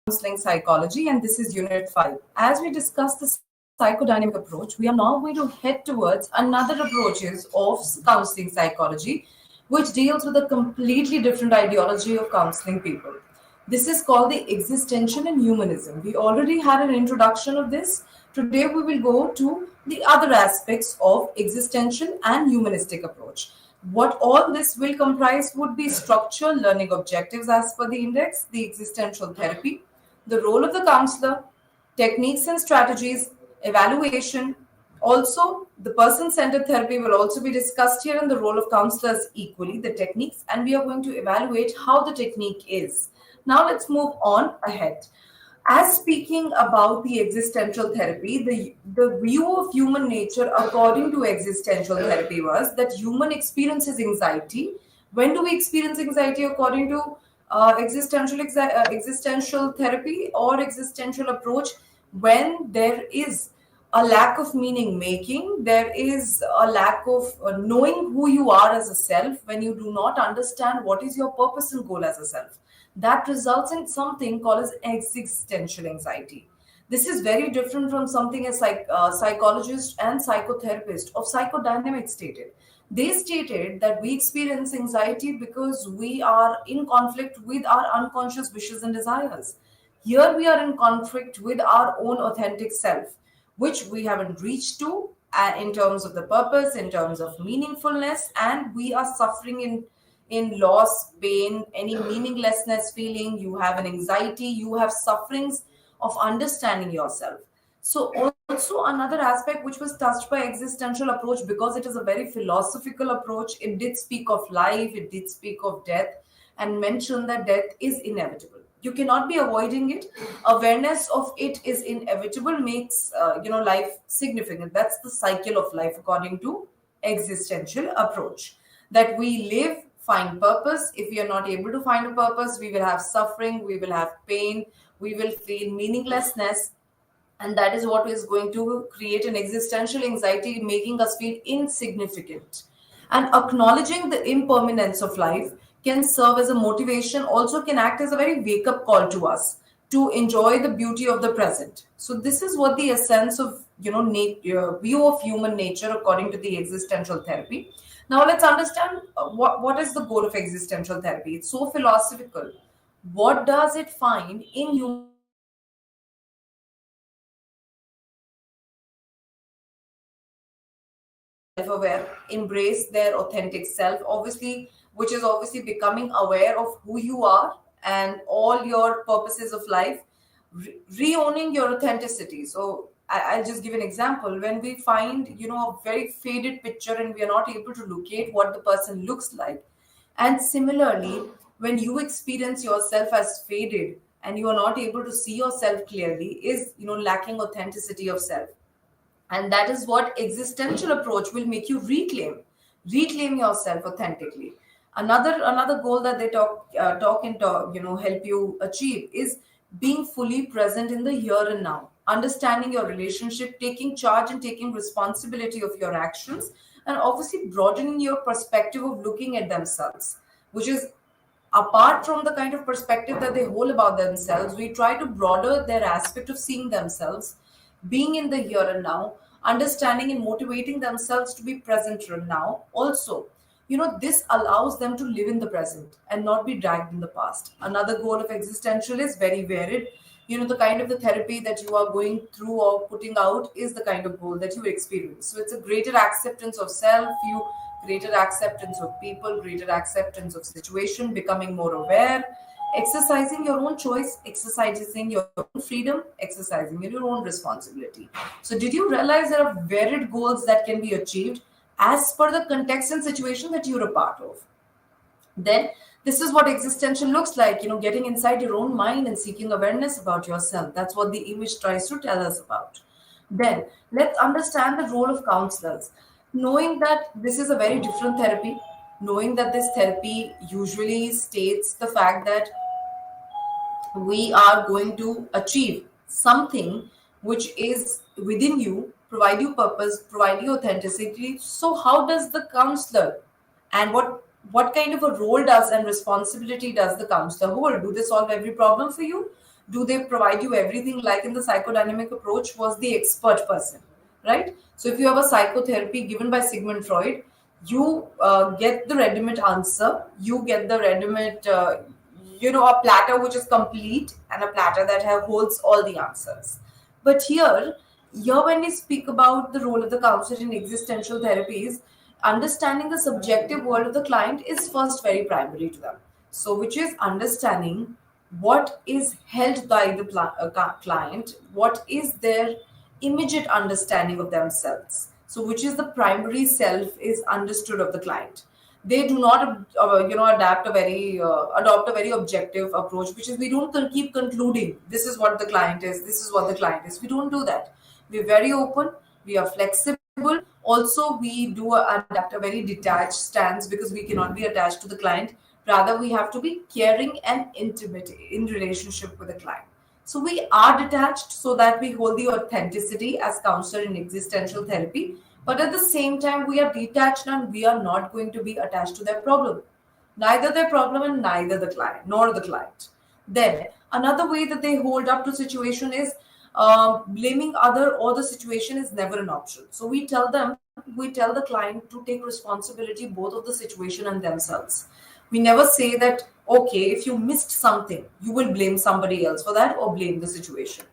Counseling Psychology, and this is Unit 5. As we discuss the psychodynamic approach, we are now going to head towards another approaches of counseling psychology, which deals with a completely different ideology of counseling people. This is called the existential and humanism. We already had an introduction of this. Today we will go to the other aspects of existential and humanistic approach. What all this will comprise would be structure, learning objectives as per the index, the existential therapy, the role of the counselor, techniques and strategies, evaluation. Also, the person centered therapy will also be discussed here, and the role of counselors equally, the techniques, and we are going to evaluate how the technique is. Now, let's move on ahead. As speaking about the existential therapy, the view of human nature according to existential therapy was that human experiences anxiety. When do we experience anxiety according to existential therapy or existential approach? When there is a lack of meaning making, there is a lack of knowing who you are as a self, when you do not understand what is your purpose and goal as a self, that results in something called as existential anxiety. This is very different from something a psychologist and psychotherapist of psychodynamics stated. They stated that we experience anxiety because we are in conflict with our unconscious wishes and desires. Here we are in conflict with our own authentic self, which we haven't reached to in terms of the purpose, in terms of meaningfulness, and we are suffering in loss, pain, any meaninglessness feeling. You have an anxiety, you have sufferings of understanding yourself. So also another aspect which was touched by existential approach, because it is a very philosophical approach, it did speak of life, it did speak of death, and mention that death is inevitable. You cannot be avoiding it. Awareness of it is inevitable makes life significant. That's the cycle of life according to existential approach. That we live, find purpose. If we are not able to find a purpose, we will have suffering, we will have pain, we will feel meaninglessness, and that is what is going to create an existential anxiety, making us feel insignificant. And acknowledging the impermanence of life can serve as a motivation, also can act as a very wake up call to us to enjoy the beauty of the present. So this is what the essence of view of human nature according to the existential therapy. Now let's understand what is the goal of existential therapy. It's so philosophical. What does it find in human nature that makes people self-aware, embrace their authentic self, obviously, which is obviously becoming aware of who you are and all your purposes of life, re-owning your authenticity. So I'll just give an example. When we find, a very faded picture and we are not able to locate what the person looks like, and similarly, when you experience yourself as faded and you are not able to see yourself clearly, is lacking authenticity of self. And that is what existential approach will make you reclaim yourself authentically. Another goal that they talk help you achieve is being fully present in the here and now, understanding your relationship, taking charge and taking responsibility of your actions, and obviously broadening your perspective of looking at themselves, which is apart from the kind of perspective that they hold about themselves. We try to broaden their aspect of seeing themselves, being in the here and now, understanding and motivating themselves to be present right now. Also, this allows them to live in the present and not be dragged in the past. Another goal of existential is very varied. The kind of the therapy that you are going through or putting out is the kind of goal that you experience. So it's a greater acceptance of self, you greater acceptance of people, greater acceptance of situation, becoming more aware, exercising your own choice, exercising your own freedom, exercising your own responsibility. So, did you realize there are varied goals that can be achieved as per the context and situation that you're a part of? Then, this is what existential looks like, getting inside your own mind and seeking awareness about yourself. That's what the image tries to tell us about. Then, let's understand the role of counselors. Knowing that this is a very different therapy, knowing that this therapy usually states the fact that we are going to achieve something which is within you, provide you purpose, provide you authenticity. So how does the counselor, and what kind of a role does and responsibility does the counselor hold? Do they solve every problem for you? do they provide you everything like in the psychodynamic approach was the expert person, right? So if you have a psychotherapy given by Sigmund Freud, you get the ready-made answer, you get the ready-made a platter which is complete and a platter that holds all the answers. But here when we speak about the role of the counselor in existential therapies, understanding the subjective world of the client is first very primary to them. So which is understanding what is held by the client, what is their immediate understanding of themselves. So which is the primary self is understood of the client. They do not adopt a very objective approach, which is we don't keep concluding this is what the client is, this is what the client is. We don't do that. We're very open, we are flexible. Also, we do adapt a very detached stance because we cannot be attached to the client. Rather, we have to be caring and intimate in relationship with the client. So we are detached so that we hold the authenticity as counselor in existential therapy. But at the same time, we are detached and we are not going to be attached to their problem. Neither their problem and neither the client, nor the client. Then another way that they hold up to situation is blaming other or the situation is never an option. So we tell the client to take responsibility both of the situation and themselves. We never say that, okay, if you missed something, you will blame somebody else for that or blame the situation.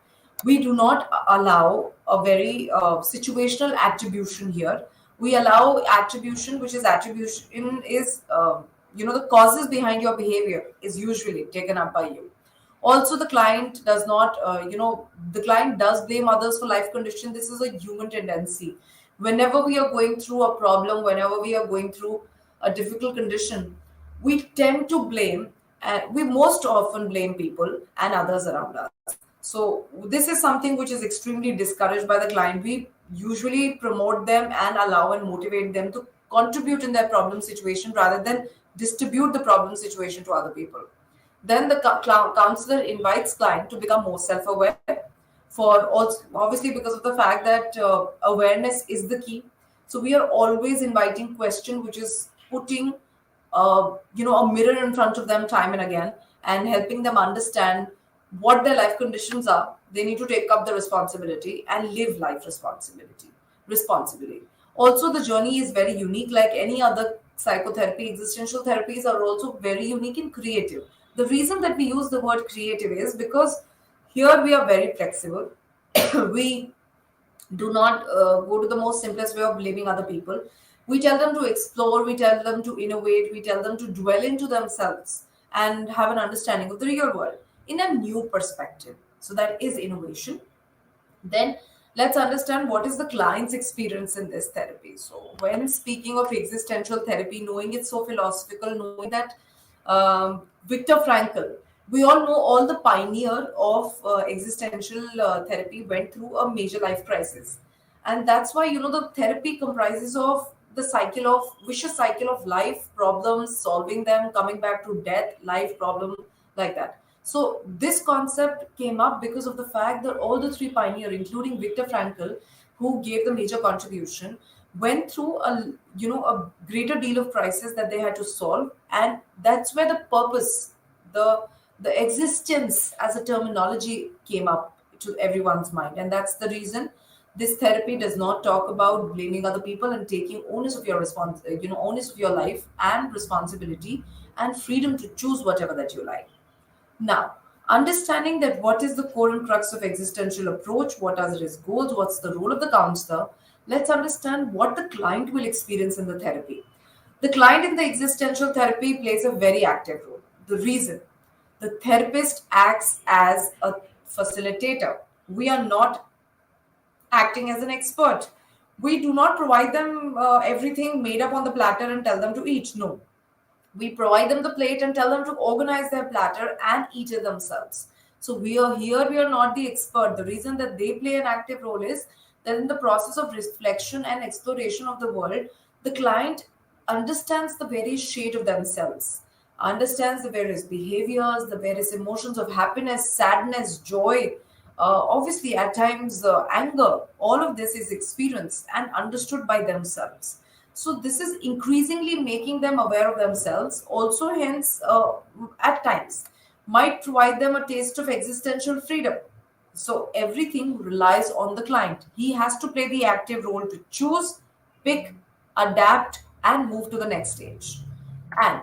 We do not allow a very situational attribution here. We allow attribution, which is attribution is, the causes behind your behavior is usually taken up by you. Also, the client does not, the client does blame others for life condition. This is a human tendency. Whenever we are going through a problem, whenever we are going through a difficult condition, we tend to blame, and we most often blame people and others around us. So this is something which is extremely discouraged by the client. We usually promote them and allow and motivate them to contribute in their problem situation rather than distribute the problem situation to other people. Then the counselor invites client to become more self-aware, for also obviously because of the fact that awareness is the key. So we are always inviting question which is putting a mirror in front of them time and again and helping them understand what their life conditions are. They need to take up the responsibility and live life responsibly. Also, the journey is very unique. Like any other psychotherapy, existential therapies are also very unique and creative. The reason that we use the word creative is because here we are very flexible. We do not go to the most simplest way of blaming other people. We tell them to explore, we tell them to innovate, we tell them to dwell into themselves and have an understanding of the real world in a new perspective. So that is innovation. Then let's understand what is the client's experience in this therapy. So when speaking of existential therapy, knowing it's so philosophical, knowing that Viktor Frankl, we all know all the pioneer of existential therapy went through a major life crisis. And that's why, the therapy comprises of the vicious cycle of life problems, solving them, coming back to death, life problem, like that. So this concept came up because of the fact that all the three pioneers, including Viktor Frankl, who gave the major contribution, went through a greater deal of crisis that they had to solve, and that's where the purpose, the existence as a terminology came up to everyone's mind, and that's the reason this therapy does not talk about blaming other people and taking onus of your onus of your life and responsibility and freedom to choose whatever that you like. Now, understanding that what is the core and crux of existential approach, what are its goals, what's the role of the counselor, let's understand what the client will experience in the therapy. The client in the existential therapy plays a very active role. The reason, the therapist acts as a facilitator. We are not acting as an expert. We do not provide them everything made up on the platter and tell them to eat. No, we provide them the plate and tell them to organize their platter and eat it themselves. So we are not the expert. The reason that they play an active role is that in the process of reflection and exploration of the world, the client understands the various shade of themselves, understands the various behaviors, the various emotions of happiness, sadness, joy, obviously at times anger. All of this is experienced and understood by themselves. So this is increasingly making them aware of themselves. Also, hence, at times, might provide them a taste of existential freedom. So everything relies on the client. He has to play the active role to choose, pick, adapt, and move to the next stage. And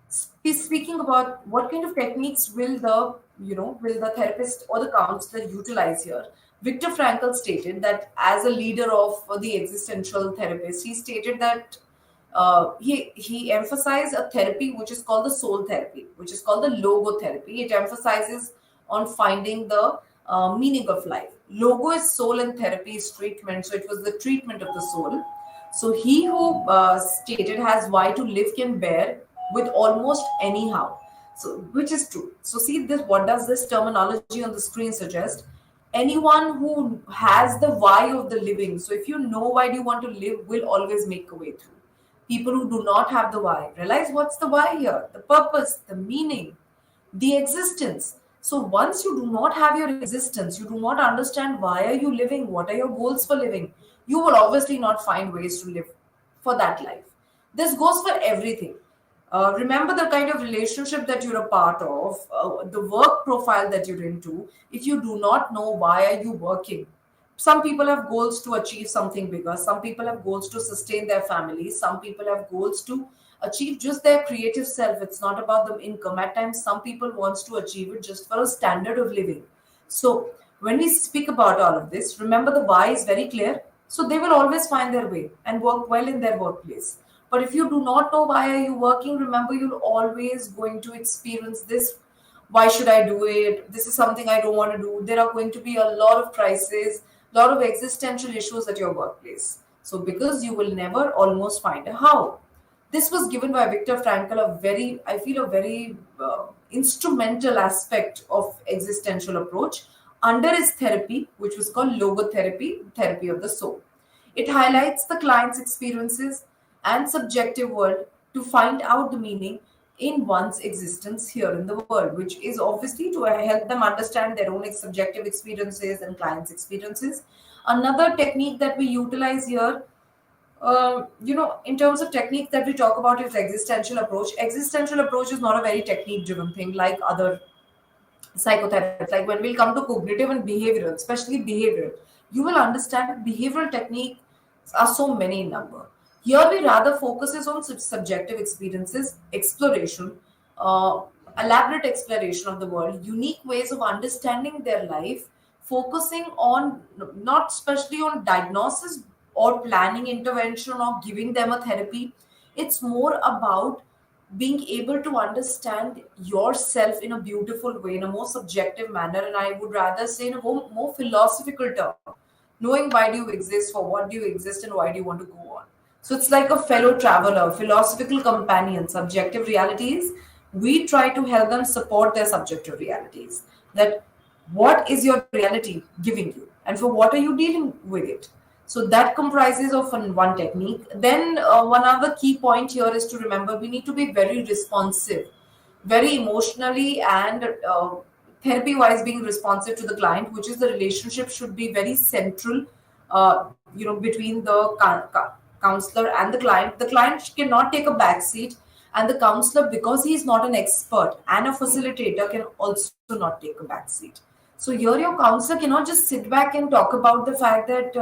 speaking about what kind of techniques will the therapist or the counselor utilize here, Viktor Frankl stated that as a leader of the existential therapist, he stated that he emphasized a therapy which is called the soul therapy, which is called the logotherapy. It emphasizes on finding the meaning of life. Logo is soul and therapy is treatment, so it was the treatment of the soul. So he who stated has why to live can bear with almost anyhow. So which is true. So see this. What does this terminology on the screen suggest? Anyone who has the why of the living. So if you know why do you want to live, will always make a way through. People who do not have the why realize what's the why here, the purpose, the meaning, the existence. So once you do not have your existence, you do not understand why are you living, what are your goals for living, you will obviously not find ways to live for that life. This goes for everything. Remember the kind of relationship that you're a part of, the work profile that you're into. If you do not know why are you working, some people have goals to achieve something bigger, some people have goals to sustain their families, some people have goals to achieve just their creative self. It's not about the income. At times some people wants to achieve it just for a standard of living. So when we speak about all of this, remember the why is very clear, so they will always find their way and work well in their workplace. But if you do not know why are you working, remember you'll always going to experience this. Why should I do it? This is something I don't want to do. There are going to be a lot of crises, lot of existential issues at your workplace. So because you will never almost find a how. This was given by Viktor Frankl, a very, I feel, a very instrumental aspect of existential approach under his therapy, which was called logotherapy, therapy of the soul. It highlights the client's experiences and subjective world to find out the meaning in one's existence here in the world, which is obviously to help them understand their own subjective experiences and clients' experiences. Another technique that we utilize here, in terms of technique that we talk about is existential approach. Existential approach is not a very technique driven thing like other psychotherapists. Like when we'll come to cognitive and behavioral, especially behavioral, you will understand behavioral techniques are so many in number. Here we rather focuses on subjective experiences, exploration, uh, elaborate exploration of the world, unique ways of understanding their life, focusing on not especially on diagnosis or planning intervention or giving them a therapy. It's more about being able to understand yourself in a beautiful way, in a more subjective manner, and I would rather say in a more philosophical term, knowing why do you exist, for what do you exist, and why do you want to go on. So it's like a fellow traveler, philosophical companion. Subjective realities, we try to help them support their subjective realities. That what is your reality giving you, and for what are you dealing with it. So that comprises of one technique. Then one other key point here is to remember we need to be very responsive, very emotionally and therapy wise being responsive to the client, which is the relationship should be very central, between the counselor and the client. The client cannot take a back seat, and the counselor, because he is not an expert and a facilitator, can also not take a back seat. So here your counselor cannot just sit back and talk about the fact that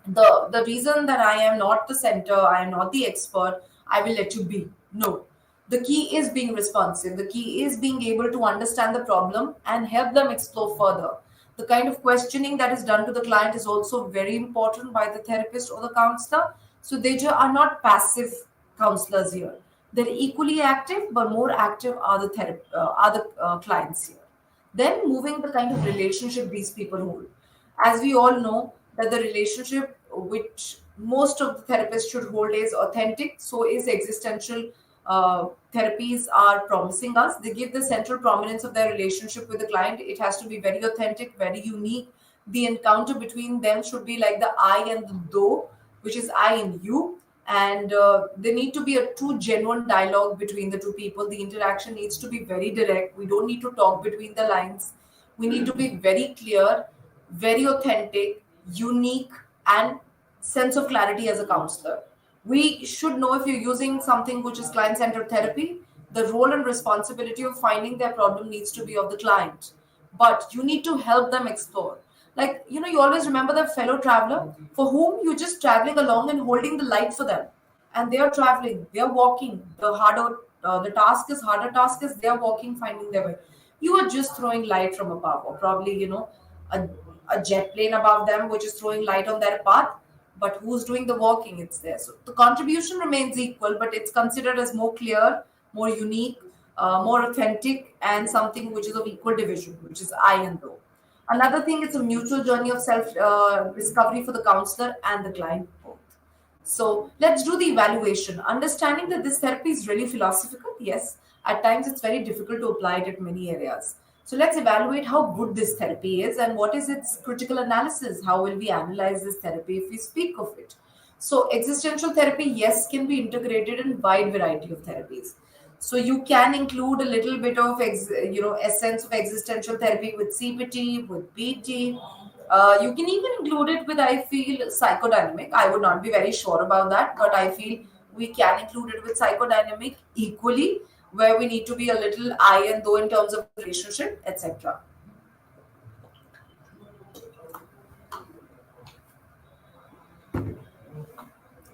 the reason that I am not the center, I am not the expert, I will let you be. No. The key is being responsive. The key is being able to understand the problem and help them explore further. The kind of questioning that is done to the client is also very important by the therapist or the counselor. So they are not passive counselors here. They're equally active, but more active are the clients here. Then moving the kind of relationship these people hold. As we all know that the relationship which most of the therapists should hold is authentic, so is existential therapies are promising us. They give the central prominence of their relationship with the client. It has to be very authentic, very unique. The encounter between them should be like the I and the though, which is I and you. And there need to be a true, genuine dialogue between the two people. The interaction needs to be very direct. We don't need to talk between the lines. We need to be very clear, very authentic, unique, and sense of clarity as a counselor. We should know if you're using something which is client centered therapy, The role and responsibility of finding their problem needs to be of the client, but you need to help them explore. Like, you always remember that fellow traveler for whom you're just traveling along and holding the light for them, and they are traveling, they are walking. The task is harder. Task is they are walking, finding their way. You are just throwing light from above, or probably a, a jet plane above them, which is throwing light on their path. But who's doing the walking? It's there. So the contribution remains equal, but it's considered as more clear, more unique, more authentic, and something which is of equal division, which is I and thou. Another thing, it's a mutual journey of self discovery for the counselor and the client both. So let's do the evaluation. Understanding that this therapy is really philosophical, yes, at times it's very difficult to apply it at many areas. So let's evaluate how good this therapy is and what is its critical analysis. How will we analyze this therapy if we speak of it? So existential therapy, yes, can be integrated in wide variety of therapies. So you can include a little bit of essence of existential therapy with CBT, with BT. You can even include it with, I feel, psychodynamic. I would not be very sure about that, but I feel we can include it with psychodynamic equally, where we need to be a little I and though in terms of relationship, etc.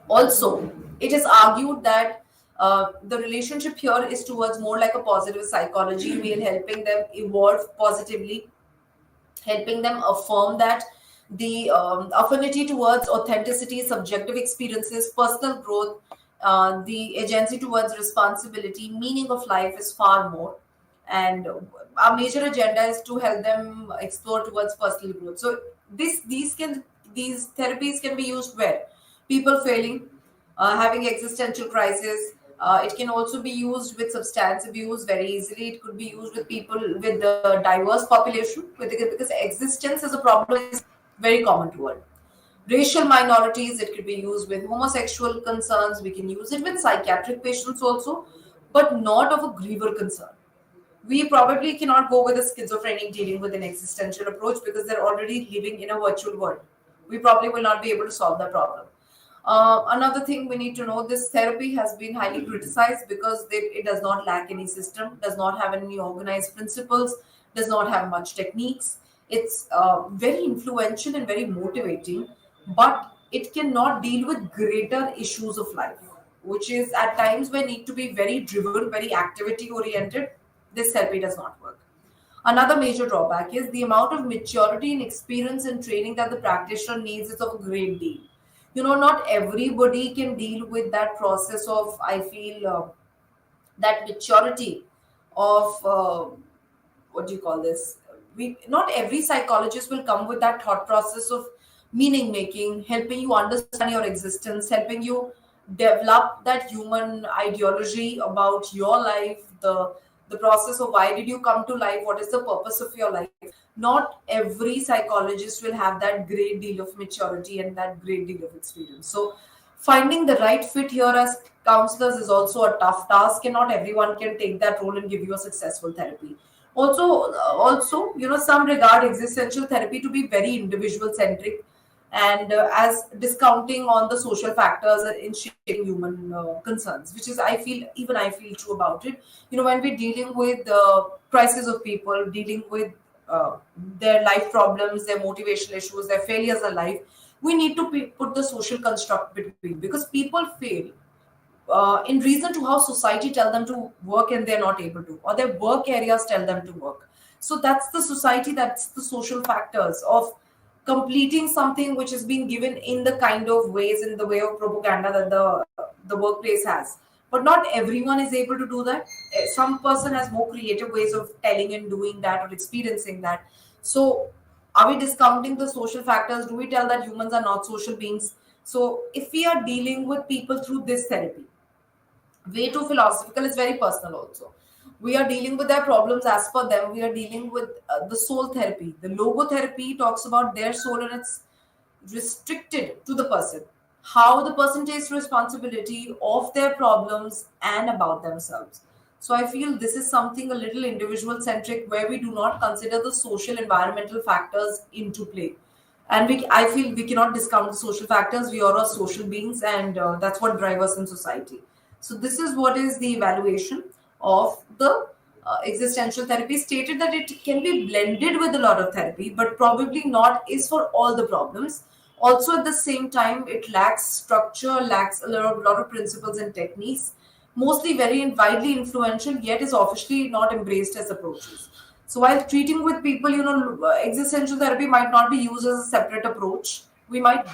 Also, it is argued that the relationship here is towards more like a positive psychology, we're helping them evolve positively, helping them affirm that the affinity towards authenticity, subjective experiences, personal growth, the agency towards responsibility, meaning of life is far more. And our major agenda is to help them explore towards personal growth. So these therapies can be used where people failing, having existential crisis. It can also be used with substance abuse very easily. It could be used with people with the diverse population, because existence as a problem is very common to all. Racial minorities, it could be used with homosexual concerns. We can use it with psychiatric patients also, but not of a griever concern. We probably cannot go with a schizophrenic dealing with an existential approach because they're already living in a virtual world. We probably will not be able to solve that problem. Another thing we need to know, this therapy has been highly criticized because it does not lack any system, does not have any organized principles, does not have much techniques. It's very influential and very motivating, but it cannot deal with greater issues of life, which is at times where need to be very driven, very activity oriented. This therapy does not work. Another major drawback is the amount of maturity and experience and training that the practitioner needs is of a great deal. Not everybody can deal with that process of, I feel, that maturity of what do you call this? We Not every psychologist will come with that thought process of meaning making, helping you understand your existence, helping you develop that human ideology about your life, the process of why did you come to life, what is the purpose of your life. Not every psychologist will have that great deal of maturity and that great deal of experience. So finding the right fit here as counselors is also a tough task, and not everyone can take that role and give you a successful therapy. Also, some regard existential therapy to be very individual centric, and as discounting on the social factors in shaping human concerns, which is, I feel true about it. When we're dealing with the crisis of people, dealing with their life problems, their motivational issues, their failures in life, we need to put the social construct between, because people fail in reason to how society tell them to work and they're not able to, or their work areas tell them to work. So that's the society, that's the social factors of completing something which is being given in the kind of ways, in the way of propaganda that the workplace has. But not everyone is able to do that. Some person has more creative ways of telling and doing that or experiencing that. So are we discounting the social factors? Do we tell that humans are not social beings? So if we are dealing with people through this therapy, way too philosophical, is very personal also. We are dealing with their problems as per them. We are dealing with the soul therapy. The logotherapy talks about their soul, and it's restricted to the person, how the person takes responsibility of their problems and about themselves. So I feel this is something a little individual centric, where we do not consider the social environmental factors into play. And I feel we cannot discount the social factors. We are all social beings, and that's what drives us in society. So this is what is the evaluation. of the existential therapy stated that it can be blended with a lot of therapy, but probably not is for all the problems. Also, at the same time, it lacks structure, lacks lot of principles and techniques, mostly very widely influential, yet is officially not embraced as approaches. So, while treating with people, existential therapy might not be used as a separate approach. We might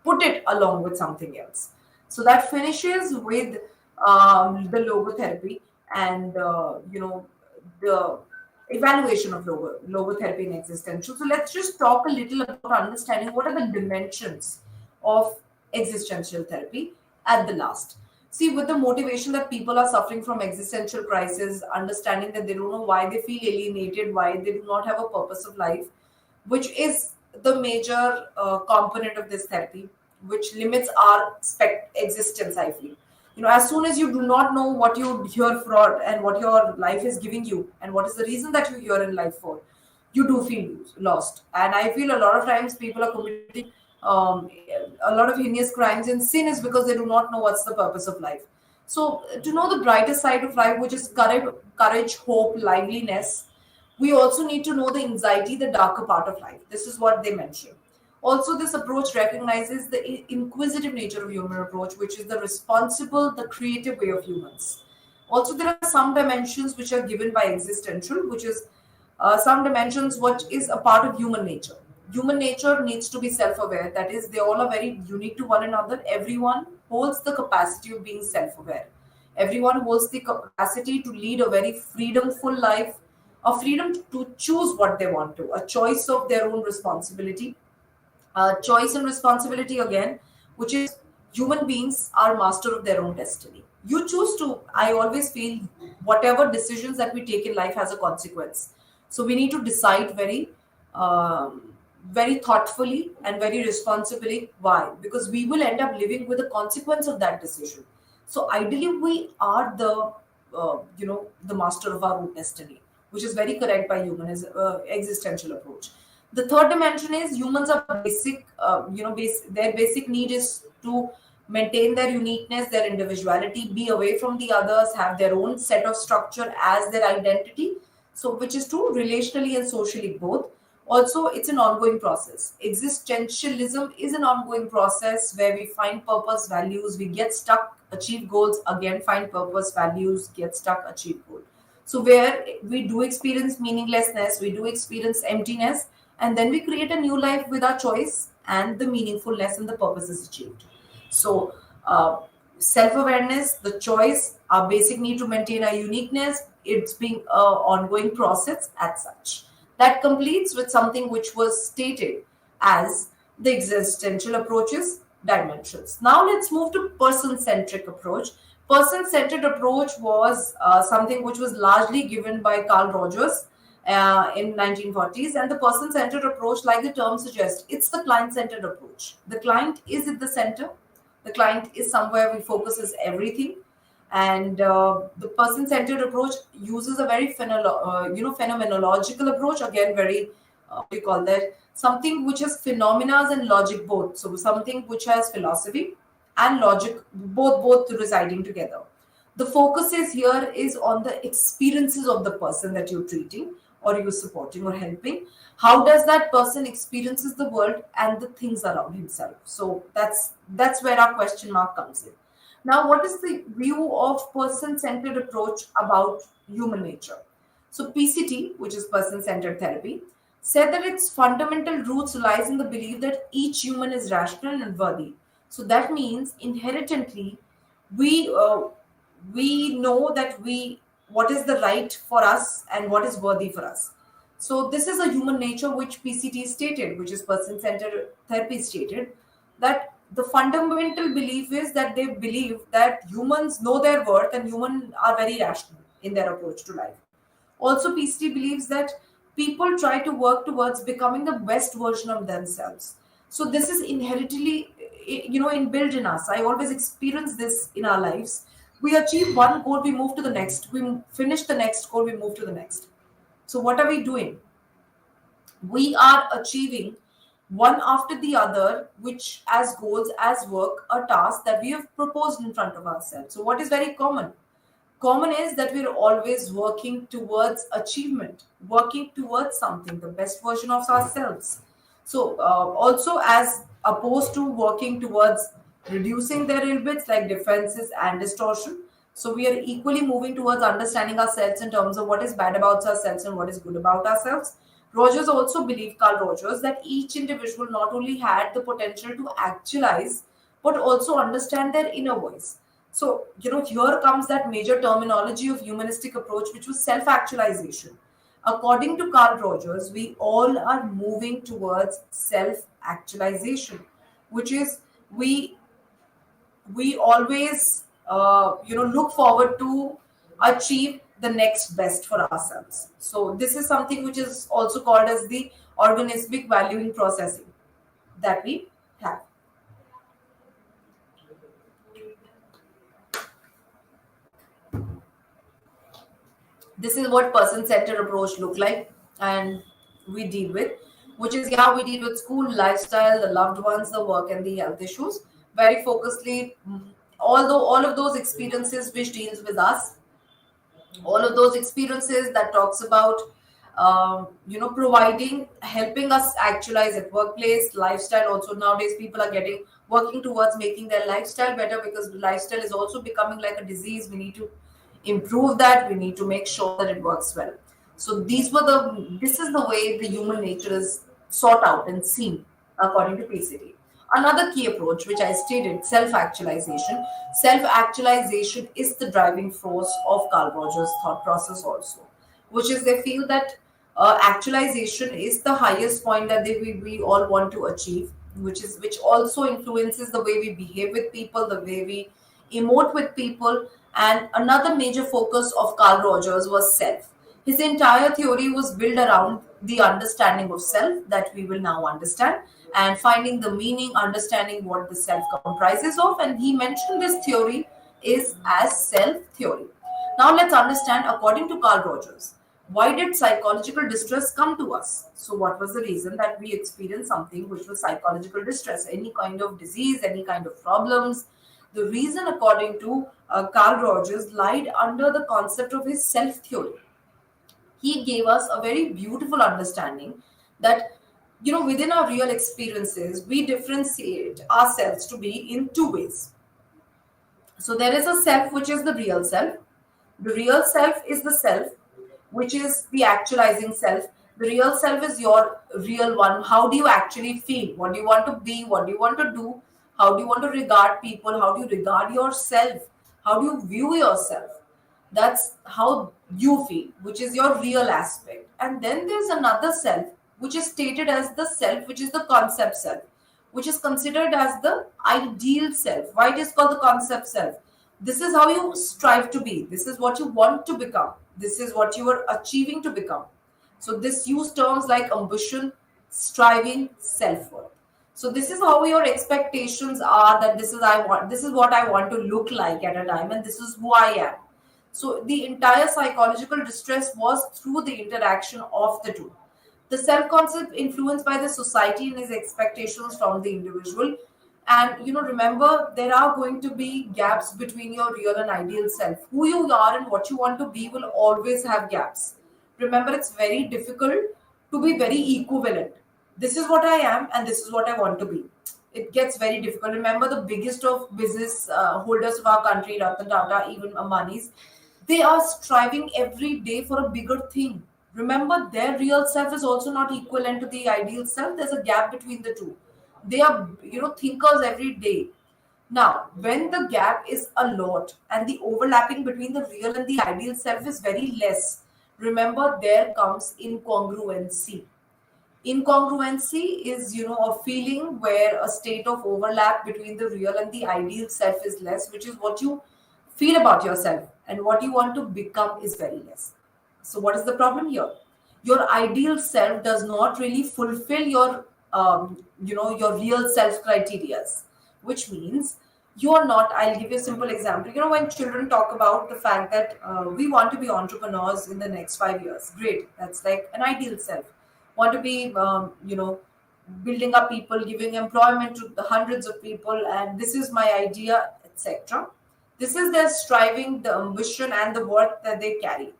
put it along with something else. So that finishes with the logotherapy and the evaluation of logotherapy in existential. So let's just talk a little about understanding what are the dimensions of existential therapy at the last. See, with the motivation that people are suffering from existential crisis, understanding that they don't know why they feel alienated, why they do not have a purpose of life, which is the major component of this therapy, which limits our existence, I feel. As soon as you do not know what you're here for and what your life is giving you and what is the reason that you're here in life for, you do feel lost. And I feel a lot of times people are committing a lot of heinous crimes and sin is because they do not know what's the purpose of life. So to know the brighter side of life, which is courage, hope, liveliness, we also need to know the anxiety, the darker part of life. This is what they mention. Also, this approach recognizes the inquisitive nature of human approach, which is the responsible, the creative way of humans. Also, there are some dimensions which are given by existential, which is some dimensions what is a part of human nature. Human nature needs to be self-aware. That is, they all are very unique to one another. Everyone holds the capacity of being self-aware. Everyone holds the capacity to lead a very freedomful life, a freedom to choose what they want to, a choice of their own responsibility. Choice and responsibility again, which is human beings are master of their own destiny. You choose to, I always feel, whatever decisions that we take in life has a consequence. So we need to decide very thoughtfully and very responsibly. Why? Because we will end up living with the consequence of that decision. So ideally, we are the master of our own destiny, which is very correct by human existential approach. The third dimension is humans are basic, their basic need is to maintain their uniqueness, their individuality, be away from the others, have their own set of structure as their identity. So, which is true relationally and socially both. Also, it's an ongoing process. Existentialism is an ongoing process where we find purpose, values, we get stuck, achieve goals, again find purpose, values, get stuck, achieve goal. So, where we do experience meaninglessness, we do experience emptiness, and then we create a new life with our choice and the meaningfulness and the purpose is achieved. So self-awareness, the choice, our basic need to maintain our uniqueness, it's being an ongoing process as such. That completes with something which was stated as the existential approaches dimensions. Now let's move to person-centric approach. Person-centered approach was something which was largely given by Carl Rogers in 1940s, and the person-centered approach, like the term suggests, it's the client-centered approach. The client is at the center. The client is somewhere we focuses everything, and the person-centered approach uses a very phenomenological approach. Again, very what do you call that? Something which has phenomena and logic both. So something which has philosophy and logic both residing together. The focus is here is on the experiences of the person that you're treating or you're supporting or helping. How does that person experiences the world and the things around himself? So that's where our question mark comes in. Now, what is the view of person-centered approach about human nature? So PCT, which is person-centered therapy, said that its fundamental roots lies in the belief that each human is rational and worthy. So that means inherently we uh, we know that we what is the right for us and what is worthy for us. So this is a human nature which PCT stated, which is person-centered therapy stated, that the fundamental belief is that they believe that humans know their worth and humans are very rational in their approach to life. Also, PCT believes that people try to work towards becoming the best version of themselves. So this is inherently, inbuilt in us. I always experience this in our lives. We achieve one goal, we move to the next. We finish the next goal, we move to the next. So what are we doing? We are achieving one after the other, which as goals, as work, a task that we have proposed in front of ourselves. So what is very common? Common is that we're always working towards achievement, working towards something, the best version of ourselves. So, also as opposed to working towards reducing their ill bits like defenses and distortion. So, we are equally moving towards understanding ourselves in terms of what is bad about ourselves and what is good about ourselves. Rogers also believed, Carl Rogers, that each individual not only had the potential to actualize but also understand their inner voice. So, here comes that major terminology of humanistic approach, which was self actualization. According to Carl Rogers, we all are moving towards self actualization, which is we we always look forward to achieve the next best for ourselves. So this is something which is also called as the organismic valuing processing that we have. This is what person-centered approach look like, and we deal with, which is, yeah, we deal with school, lifestyle, the loved ones, the work, and the health issues very focusedly. Although all of those experiences which deals with us, all of those experiences that talks about providing, helping us actualize at workplace, lifestyle. Also nowadays people are getting working towards making their lifestyle better, because lifestyle is also becoming like a disease. We need to improve that, we need to make sure that it works well. So this is the way the human nature is sought out and seen according to PCD. Another key approach, which I stated, self actualization. Self actualization is the driving force of Carl Rogers' thought process, also, which is they feel that actualization is the highest point that we all want to achieve, which also influences the way we behave with people, the way we emote with people. And another major focus of Carl Rogers was self. His entire theory was built around the understanding of self that we will now understand, and finding the meaning, understanding what the self comprises of. And he mentioned this theory is as self theory. Now let's understand, according to Carl Rogers, why did psychological distress come to us? So, what was the reason that we experienced something which was psychological distress, any kind of disease, any kind of problems? The reason, according to Carl Rogers, lied under the concept of his self theory. He gave us a very beautiful understanding that, within our real experiences, we differentiate ourselves to be in two ways. So there is a self which is the real self. The real self is the self which is the actualizing self. The real self is your real one. How do you actually feel? What do you want to be? What do you want to do? How do you want to regard people? How do you regard yourself? How do you view yourself? That's how you feel, which is your real aspect. And then there's another self, which is stated as the self, which is the concept self, which is considered as the ideal self. Why it is called the concept self? This is how you strive to be. This is what you want to become. This is what you are achieving to become. So this use terms like ambition, striving, self-worth. So this is how your expectations are, that this is what I want to look like at a time, and this is who I am. So the entire psychological distress was through the interaction of the two. The self-concept influenced by the society and his expectations from the individual. And remember, there are going to be gaps between your real and ideal self. Who you are and what you want to be will always have gaps. Remember, it's very difficult to be very equivalent. This is what I am and this is what I want to be. It gets very difficult. Remember, the biggest of business holders of our country, Ratan Tata, even Ambani's, they are striving every day for a bigger thing. Remember, their real self is also not equivalent to the ideal self. There's a gap between the two. They are, thinkers every day. Now, when the gap is a lot and the overlapping between the real and the ideal self is very less, remember, there comes incongruency. Incongruency is, a feeling where a state of overlap between the real and the ideal self is less, which is what you feel about yourself, and what you want to become is very less. So what is the problem here? Your ideal self does not really fulfill your real self criterias, which means you are not. I'll give you a simple example. When children talk about the fact that we want to be entrepreneurs in the next 5 years, great. That's like an ideal self. Want to be, building up people, giving employment to the hundreds of people, and this is my idea, etc. This is their striving, the ambition, and the worth that they carry.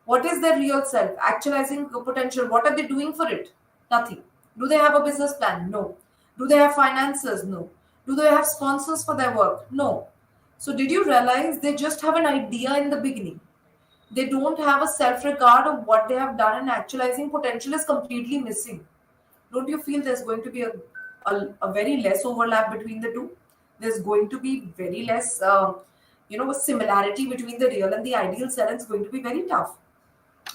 What is their real self? Actualizing potential. What are they doing for it? Nothing. Do they have a business plan? No. Do they have finances? No. Do they have sponsors for their work? No. So, did you realize they just have an idea in the beginning? They don't have a self regard of what they have done, and actualizing potential is completely missing. Don't you feel there's going to be a very less overlap between the two? There's going to be very less, a similarity between the real and the ideal self. It's going to be very tough.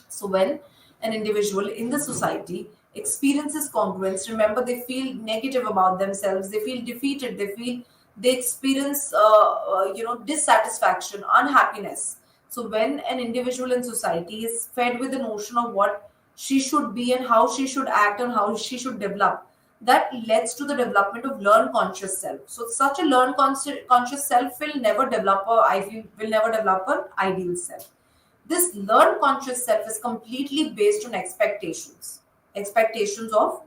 So when an individual in the society experiences congruence, remember they feel negative about themselves, they feel defeated, they experience dissatisfaction, unhappiness. So when an individual in society is fed with the notion of what she should be and how she should act and how she should develop, that leads to the development of learned conscious self. So such a learned conscious self will never develop a I feel will never develop an ideal self. This learned conscious self is completely based on expectations of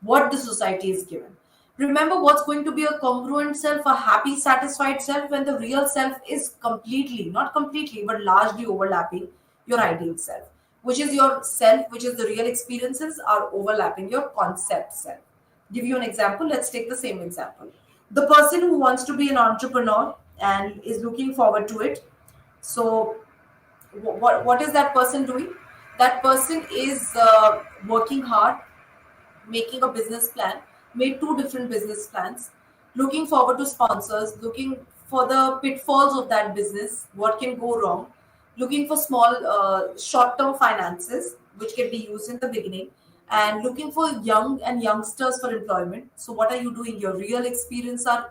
what the society is given. Remember what's going to be a congruent self, a happy, satisfied self, when the real self is completely, not completely, but largely overlapping your ideal self, which is your self, which is the real experiences are overlapping your concept self. Give you an example. Let's take the same example. The person who wants to be an entrepreneur and is looking forward to it. So what is that person doing? That person is working hard, making a business plan, made two different business plans, looking forward to sponsors, looking for the pitfalls of that business, what can go wrong, looking for small short term finances which can be used in the beginning, and looking for young and youngsters for employment. So what are you doing? Your real experience are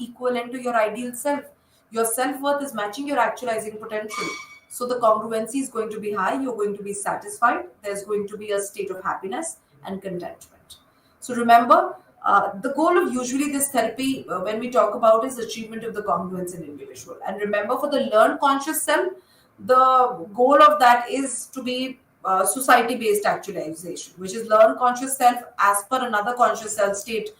equivalent to your ideal self. Your self-worth is matching your actualizing potential. So the congruency is going to be high. You're going to be satisfied. There's going to be a state of happiness and contentment. So remember, the goal of usually this therapy, when we talk about, is achievement of the congruence in individual. And remember, for the learned conscious self, the goal of that is to be society-based actualization, which is learn conscious self as per another conscious self state,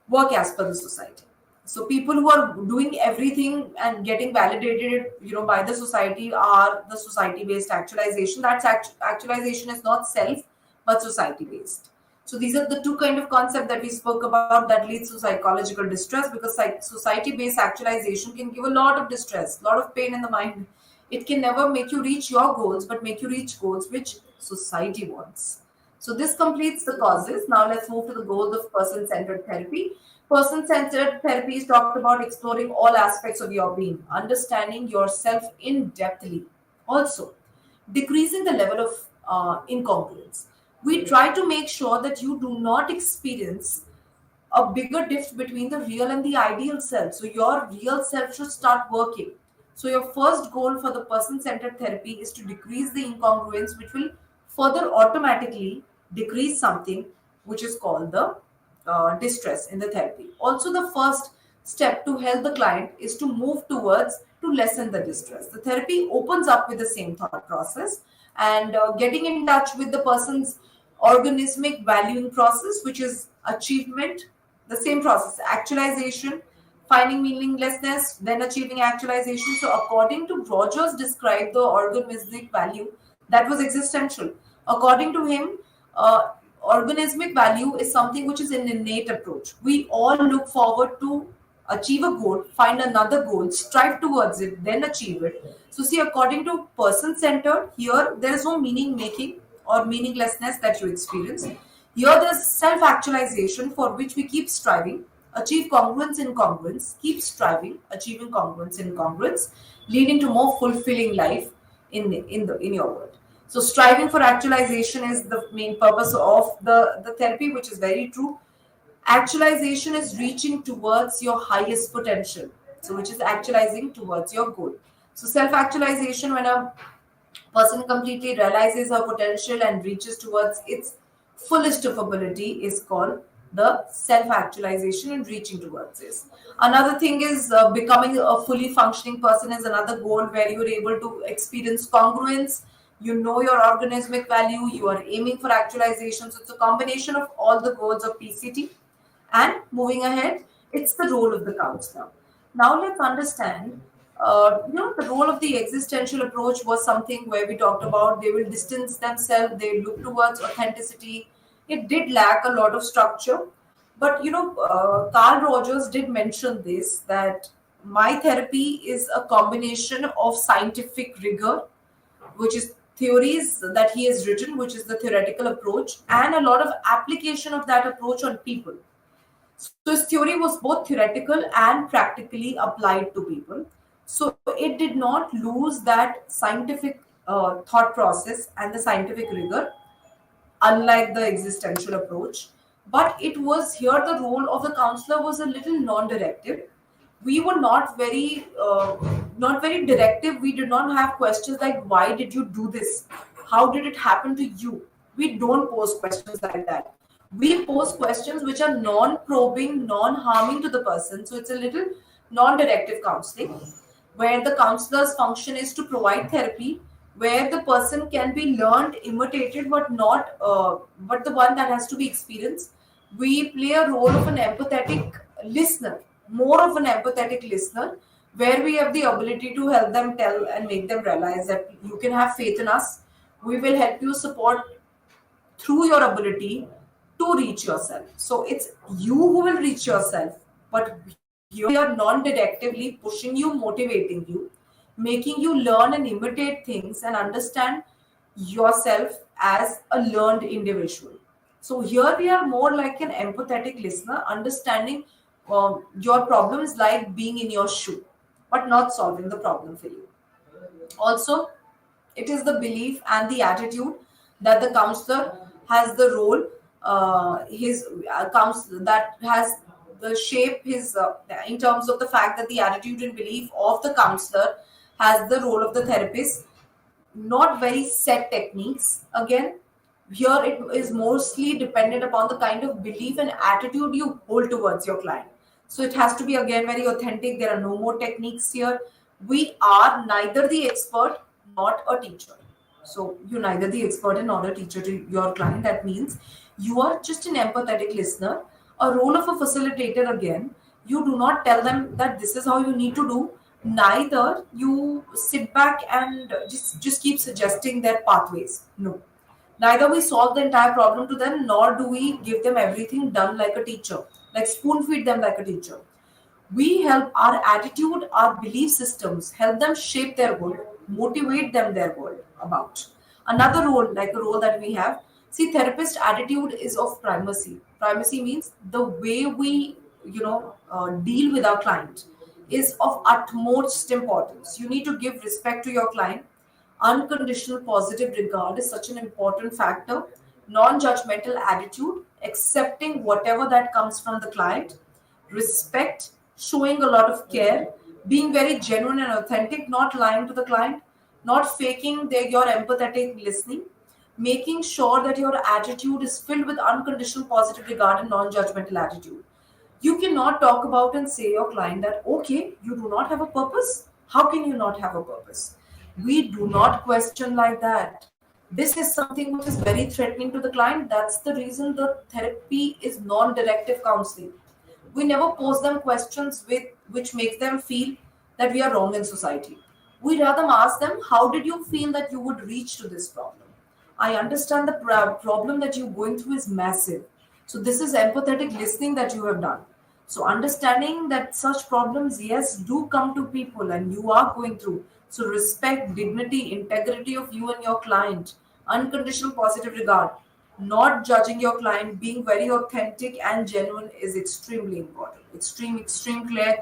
work as per the society. So people who are doing everything and getting validated, by the society are the society-based actualization. That's actualization is not self, but society-based. So these are the two kind of concept that we spoke about that leads to psychological distress, because society-based actualization can give a lot of distress, a lot of pain in the mind. It can never make you reach your goals, but make you reach goals which society wants. So this completes the causes. Now let's move to the goals of person-centered therapy. Person-centered therapy is talked about exploring all aspects of your being, understanding yourself in depthly. Also, decreasing the level of incongruence. We try to make sure that you do not experience a bigger diff between the real and the ideal self. So your real self should start working. So your first goal for the person-centered therapy is to decrease the incongruence, which will further automatically decrease something which is called the distress in the therapy. Also, the first step to help the client is to move towards to lessen the distress. The therapy opens up with the same thought process and getting in touch with the person's organismic valuing process, which is achievement, the same process, actualization, finding meaninglessness, then achieving actualization. So according to Rogers described the organismic value, that was existential. According to him, organismic value is something which is an innate approach. We all look forward to achieve a goal, find another goal, strive towards it, then achieve it. So see, according to person-centered, here there is no meaning making or meaninglessness that you experience. Here there's self-actualization for which we keep striving, achieve congruence in congruence, keep striving, achieving congruence in congruence, leading to more fulfilling life in your world. So striving for actualization is the main purpose of the therapy, which is very true. Actualization is reaching towards your highest potential, so which is actualizing towards your goal. So self-actualization, when a person completely realizes her potential and reaches towards its fullest of ability, is called the self-actualization and reaching towards this. Another thing is becoming a fully functioning person is another goal where you are able to experience congruence. You know your organismic value, you are aiming for actualization. So it's a combination of all the goals of PCT. And moving ahead, it's the role of the counselor. Now let's understand The role of the existential approach was something where we talked about they will distance themselves, they look towards authenticity. It did lack a lot of structure, but Carl Rogers did mention this, that my therapy is a combination of scientific rigor, which is theories that he has written, which is the theoretical approach, and a lot of application of that approach on people. So his theory was both theoretical and practically applied to people. So it did not lose that scientific thought process and the scientific rigor, unlike the existential approach. But it was here the role of the counselor was a little non-directive. We were not very directive. We did not have questions like, why did you do this? How did it happen to you? We don't pose questions like that. We pose questions which are non-probing, non-harming to the person. So it's a little non-directive counseling, where the counselor's function is to provide therapy, where the person can be learned, imitated, but not but the one that has to be experienced. We play a role of an empathetic listener, more of an empathetic listener, where we have the ability to help them tell and make them realize that you can have faith in us. We will help you support through your ability to reach yourself. So it's you who will reach yourself, but here we are non-directively pushing you, motivating you, making you learn and imitate things and understand yourself as a learned individual. So here we are more like an empathetic listener, understanding your problems like being in your shoe, but not solving the problem for you. Also, it is the belief and the attitude that the counselor has the role, his counselor that has the shape his in terms of the fact that the attitude and belief of the counselor has the role of the therapist. Not very set techniques. Again, here it is mostly dependent upon the kind of belief and attitude you hold towards your client. So it has to be again very authentic. There are no more techniques here. We are neither the expert not a teacher. So you're neither the expert and not a teacher to your client. That means you are just an empathetic listener, a role of a facilitator again. You do not tell them that this is how you need to do. Neither you sit back and just keep suggesting their pathways. No. Neither we solve the entire problem to them, nor do we give them everything done like a teacher, like spoon feed them like a teacher. We help our attitude, our belief systems, help them shape their world, motivate them their world about. Another role, like a role that we have, see, therapist attitude is of primacy. Primacy means the way we, deal with our client is of utmost importance. You need to give respect to your client. Unconditional positive regard is such an important factor. Non-judgmental attitude, accepting whatever that comes from the client, respect, showing a lot of care, being very genuine and authentic, not lying to the client, not faking your empathetic listening, making sure that your attitude is filled with unconditional positive regard and non-judgmental attitude. You cannot talk about and say your client that, okay, you do not have a purpose. How can you not have a purpose? We do not question like that. This is something which is very threatening to the client. That's the reason the therapy is non-directive counseling. We never pose them questions which make them feel that we are wrong in society. We rather ask them, how did you feel that you would reach to this problem? I understand the problem that you're going through is massive. So this is empathetic listening that you have done. So understanding that such problems, yes, do come to people and you are going through. So respect, dignity, integrity of you and your client, unconditional positive regard, not judging your client, being very authentic and genuine is extremely important. Extreme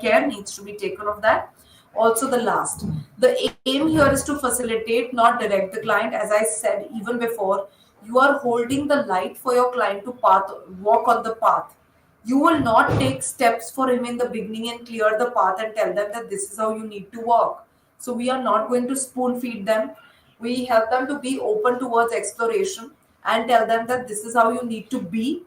care needs to be taken of that. Also, the last, the aim here is to facilitate, not direct the client. As I said even before, you are holding the light for your client to walk on the path. You will not take steps for him in the beginning and clear the path and tell them that this is how you need to walk. So we are not going to spoon feed them. We help them to be open towards exploration and tell them that this is how you need to be.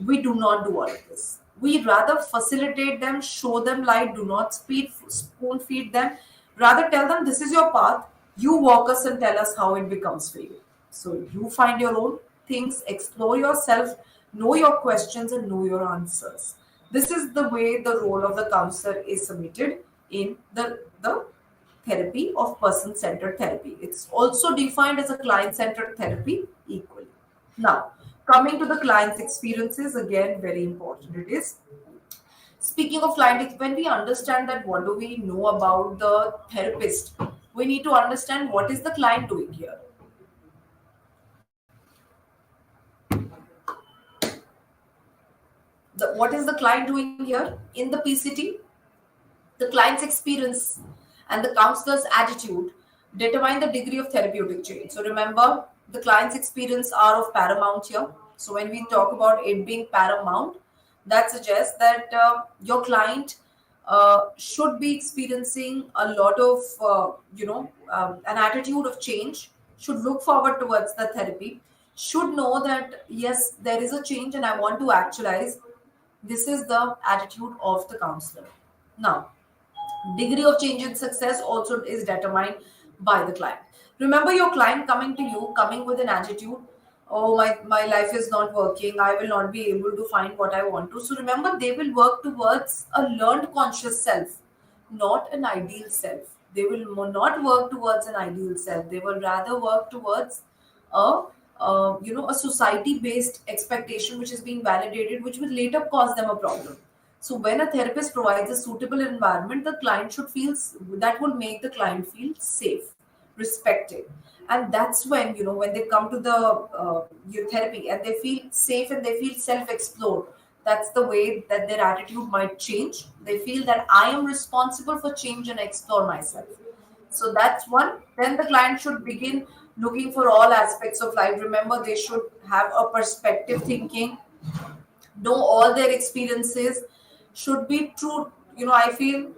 We do not do all of this. We rather facilitate them, show them light, do not spoon feed them. Rather tell them this is your path. You walk us and tell us how it becomes for you. So you find your own things, explore yourself, know your questions and know your answers. This is the way the role of the counselor is submitted in the therapy of person-centered therapy. It's also defined as a client-centered therapy equally. Now, coming to the client's experiences, again, very important it is. Speaking of client, when we understand that what do we know about the therapist, we need to understand what is the client doing here. What is the client doing here in the PCT? The client's experience and the counselor's attitude determine the degree of therapeutic change. So remember, the client's experience are of paramount here. So when we talk about it being paramount, that suggests that your client should be experiencing a lot of, an attitude of change, should look forward towards the therapy, should know that, yes, there is a change and I want to actualize. This is the attitude of the counselor. Now, degree of change and success also is determined by the client. Remember your client coming to you, coming with an attitude, oh, my life is not working, I will not be able to find what I want to. So remember, they will work towards a learned conscious self, not an ideal self. They will not work towards an ideal self. They will rather work towards a a society based expectation which is being validated, which will later cause them a problem. So when a therapist provides a suitable environment, the client should feel, that will make the client feel safe, respected. And that's when, when they come to the your therapy and they feel safe and they feel self-explored, that's the way that their attitude might change. They feel that I am responsible for change and explore myself. So that's one. Then the client should begin looking for all aspects of life. Remember, they should have a perspective thinking, know all their experiences, should be true. I feel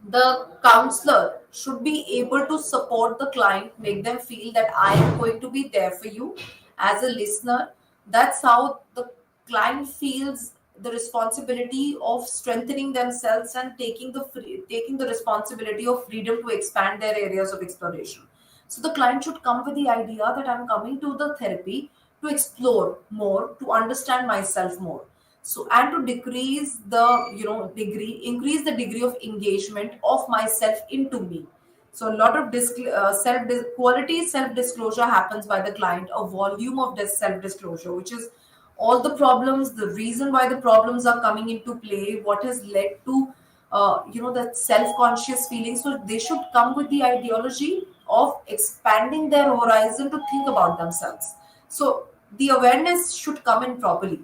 the counselor should be able to support the client, make them feel that I am going to be there for you as a listener. That's how the client feels the responsibility of strengthening themselves and taking the responsibility of freedom to expand their areas of exploration. So the client should come with the idea that I'm coming to the therapy to explore more, to understand myself more. So, and to decrease the increase the degree of engagement of myself into me. So a lot of quality self disclosure happens by the client, a volume of this self disclosure, which is all the problems, the reason why the problems are coming into play, what has led to that self conscious feeling. So they should come with the ideology of expanding their horizon to think about themselves. So the awareness should come in properly,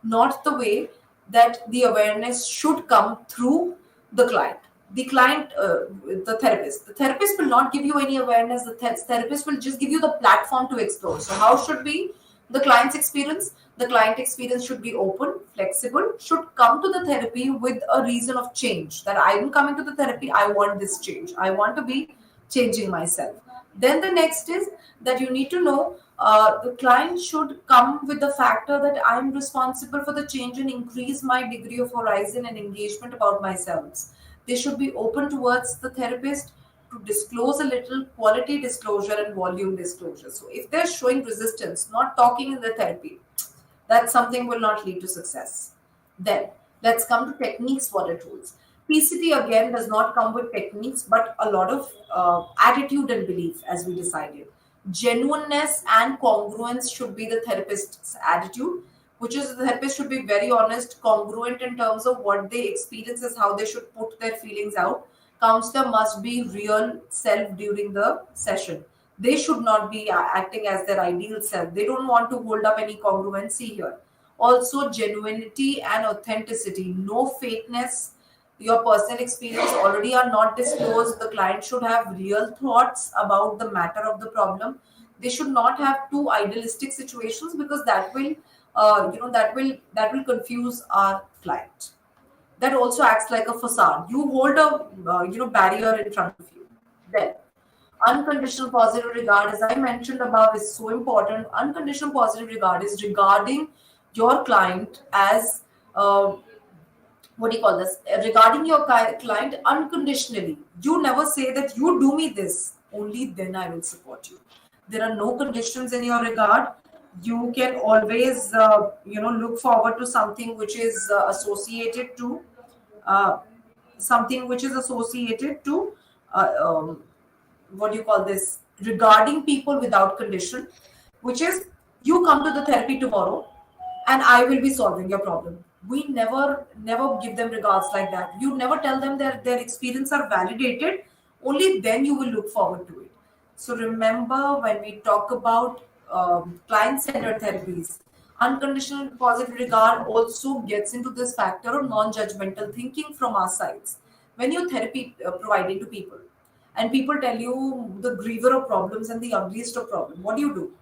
not the way that the awareness should come through the client. The client, the therapist. The therapist will not give you any awareness. The therapist will just give you the platform to explore. So, how should be the client's experience? The client experience should be open, flexible, should come to the therapy with a reason of change. That I'm coming to the therapy, I want this change. I want to be changing myself. Then the next is that you need to know the client should come with the factor that I'm responsible for the change and increase my degree of horizon and engagement about myself. They should be open towards the therapist to disclose a little quality disclosure and volume disclosure. So if they're showing resistance, not talking in the therapy, that something will not lead to success. Then let's come to techniques for the tools. PCT again does not come with techniques, but a lot of attitude and belief, as we decided. Genuineness and congruence should be the therapist's attitude, which is the therapist should be very honest, congruent in terms of what they experience is how they should put their feelings out. Counselor must be real self during the session. They should not be acting as their ideal self. They don't want to hold up any congruency here. Also, genuinity and authenticity, no fakeness. Your personal experience already are not disclosed. The client should have real thoughts about the matter of the problem. They should not have two idealistic situations, because that will that will confuse our client. That also acts like a facade. You hold a barrier in front of you. Then unconditional positive regard, as I mentioned above, is so important. Unconditional positive regard is regarding your client as what do you call this? Regarding your client unconditionally. You never say that you do me this, only then I will support you. There are no conditions in your regard. You can always look forward to something which is associated to uh, something which is associated to uh, um, what do you call this, regarding people without condition, which is you come to the therapy tomorrow and I will be solving your problem. We never give them regards like that. You never tell them that their experience are validated. Only then you will look forward to it. So remember, when we talk about client-centered therapies, unconditional positive regard also gets into this factor of non-judgmental thinking from our sides. When you therapy providing to people, and people tell you the griever of problems and the ugliest of problem, what do?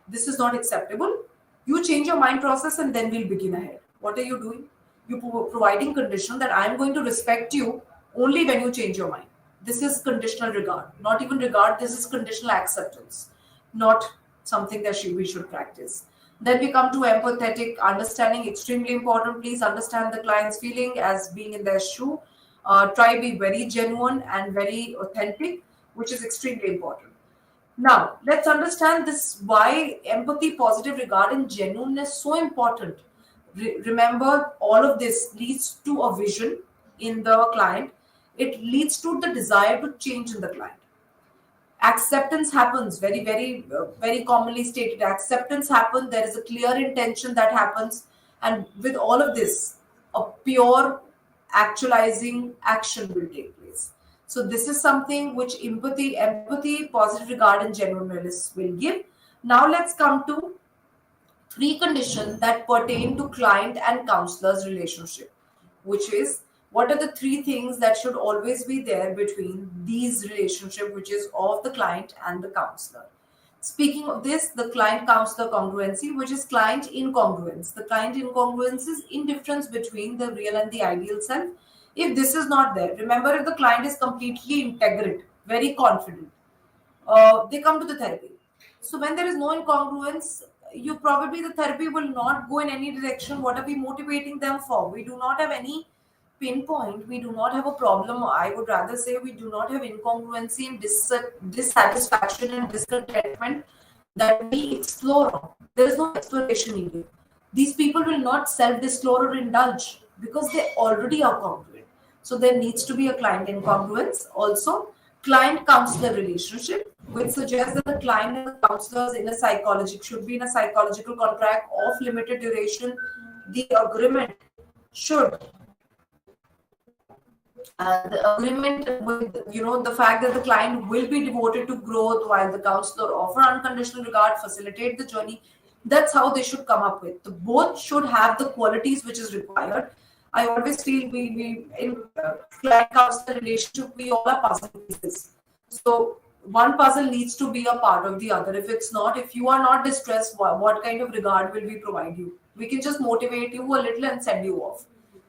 This is not acceptable. You change your mind process and then we'll begin ahead. What are you doing? You providing condition that I am going to respect you only when you change your mind. This is conditional regard. Not even regard, this is conditional acceptance. Not something that we should practice. Then we come to empathetic understanding, extremely important. Please understand the client's feeling as being in their shoe. Try to be very genuine and very authentic, which is extremely important. Now, let's understand this why empathy, positive regard, and genuineness so important. Remember, all of this leads to a vision in the client. It leads to the desire to change in the client. Acceptance happens, very commonly stated. Acceptance happens. There is a clear intention that happens, and with all of this, a pure actualizing action will take place. So this is something which empathy, positive regard, and genuineness will give. Now let's come to three conditions that pertain to client and counselor's relationship, which is what are the three things that should always be there between these relationship, which is of the client and the counselor. Speaking of this, the client counselor congruency, which is client incongruence. The client incongruence is indifference between the real and the ideal self. If this is not there, remember, if the client is completely integrate, very confident, they come to the therapy. So when there is no incongruence, you probably the therapy will not go in any direction. What are we motivating them for? We do not have any pinpoint. We do not have a problem. I would rather say we do not have incongruency and dissatisfaction and discontentment that we explore on. There is no exploration needed. These people will not self-disclose or indulge because they already are congruent. So there needs to be a client incongruence. Also, client counselor relationship, which suggests that the client and the counselors in a psychological should be in a psychological contract of limited duration. The agreement should the agreement with the fact that the client will be devoted to growth while the counselor offer unconditional regard, facilitate the journey. That's how they should come up with. The both should have the qualities which is required. I always feel we in client counselor relationship, we all are puzzle pieces. So one puzzle needs to be a part of the other. If it's not, if you are not distressed, what kind of regard will we provide you? We can just motivate you a little and send you off,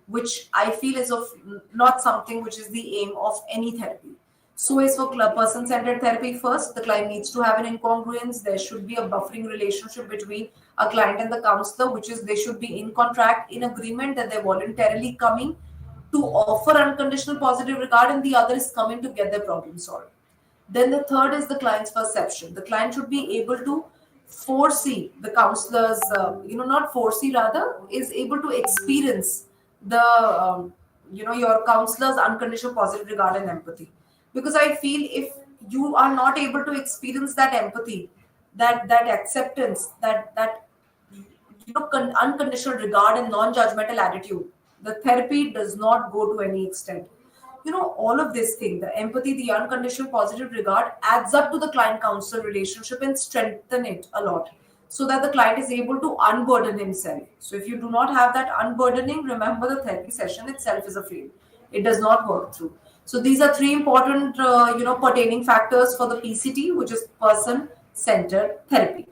which I feel is of not something which is the aim of any therapy. So is for person-centered therapy. First, the client needs to have an incongruence. There should be a buffering relationship between a client and the counselor, which is they should be in contract, in agreement that they're voluntarily coming to offer unconditional positive regard, and the other is coming to get their problem solved. Then the third is the client's perception. The client should be able to foresee the counselor's, not foresee, rather, is able to experience the, your counselor's unconditional positive regard and empathy. Because I feel if you are not able to experience that empathy, that acceptance, that unconditional regard and non-judgmental attitude, the therapy does not go to any extent. All of this thing, the empathy, the unconditional positive regard adds up to the client counselor relationship and strengthen it a lot so that the client is able to unburden himself. So if you do not have that unburdening, remember the therapy session itself is a fail. It does not work through. So these are three important, pertaining factors for the PCT, which is person-centered therapy.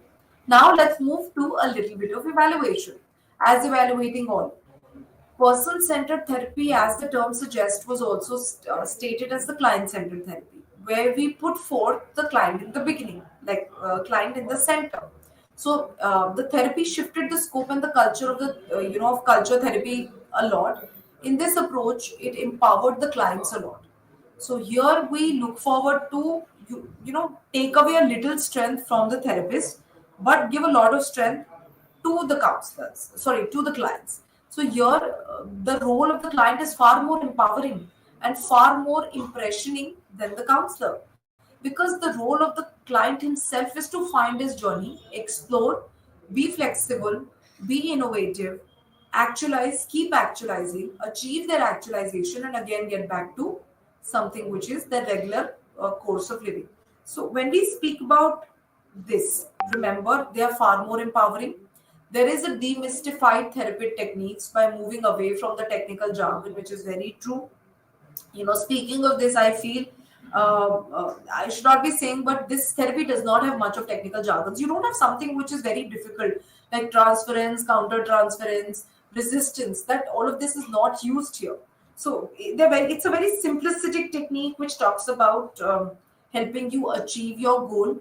Now let's move to a little bit of evaluation. As evaluating all, person-centered therapy, as the term suggests, was also stated as the client-centered therapy, where we put forth the client in the beginning, like client in the center. So the therapy shifted the scope and the culture of the of culture therapy a lot. In this approach, it empowered the clients a lot. So here we look forward to take away a little strength from the therapist, but give a lot of strength to the counselors. Sorry, to the clients. So here the role of the client is far more empowering and far more impressioning than the counselor. Because the role of the client himself is to find his journey, explore, be flexible, be innovative, actualize, keep actualizing, achieve their actualization, and again get back to something which is the regular course of living. So, when we speak about this, remember they are far more empowering. There is a demystified therapeutic techniques by moving away from the technical jargon, which is very true. Speaking of this, I feel I should not be saying, but this therapy does not have much of technical jargons. You don't have something which is very difficult, like transference, counter transference, resistance. That all of this is not used here. So it's a very simplistic technique which talks about helping you achieve your goal,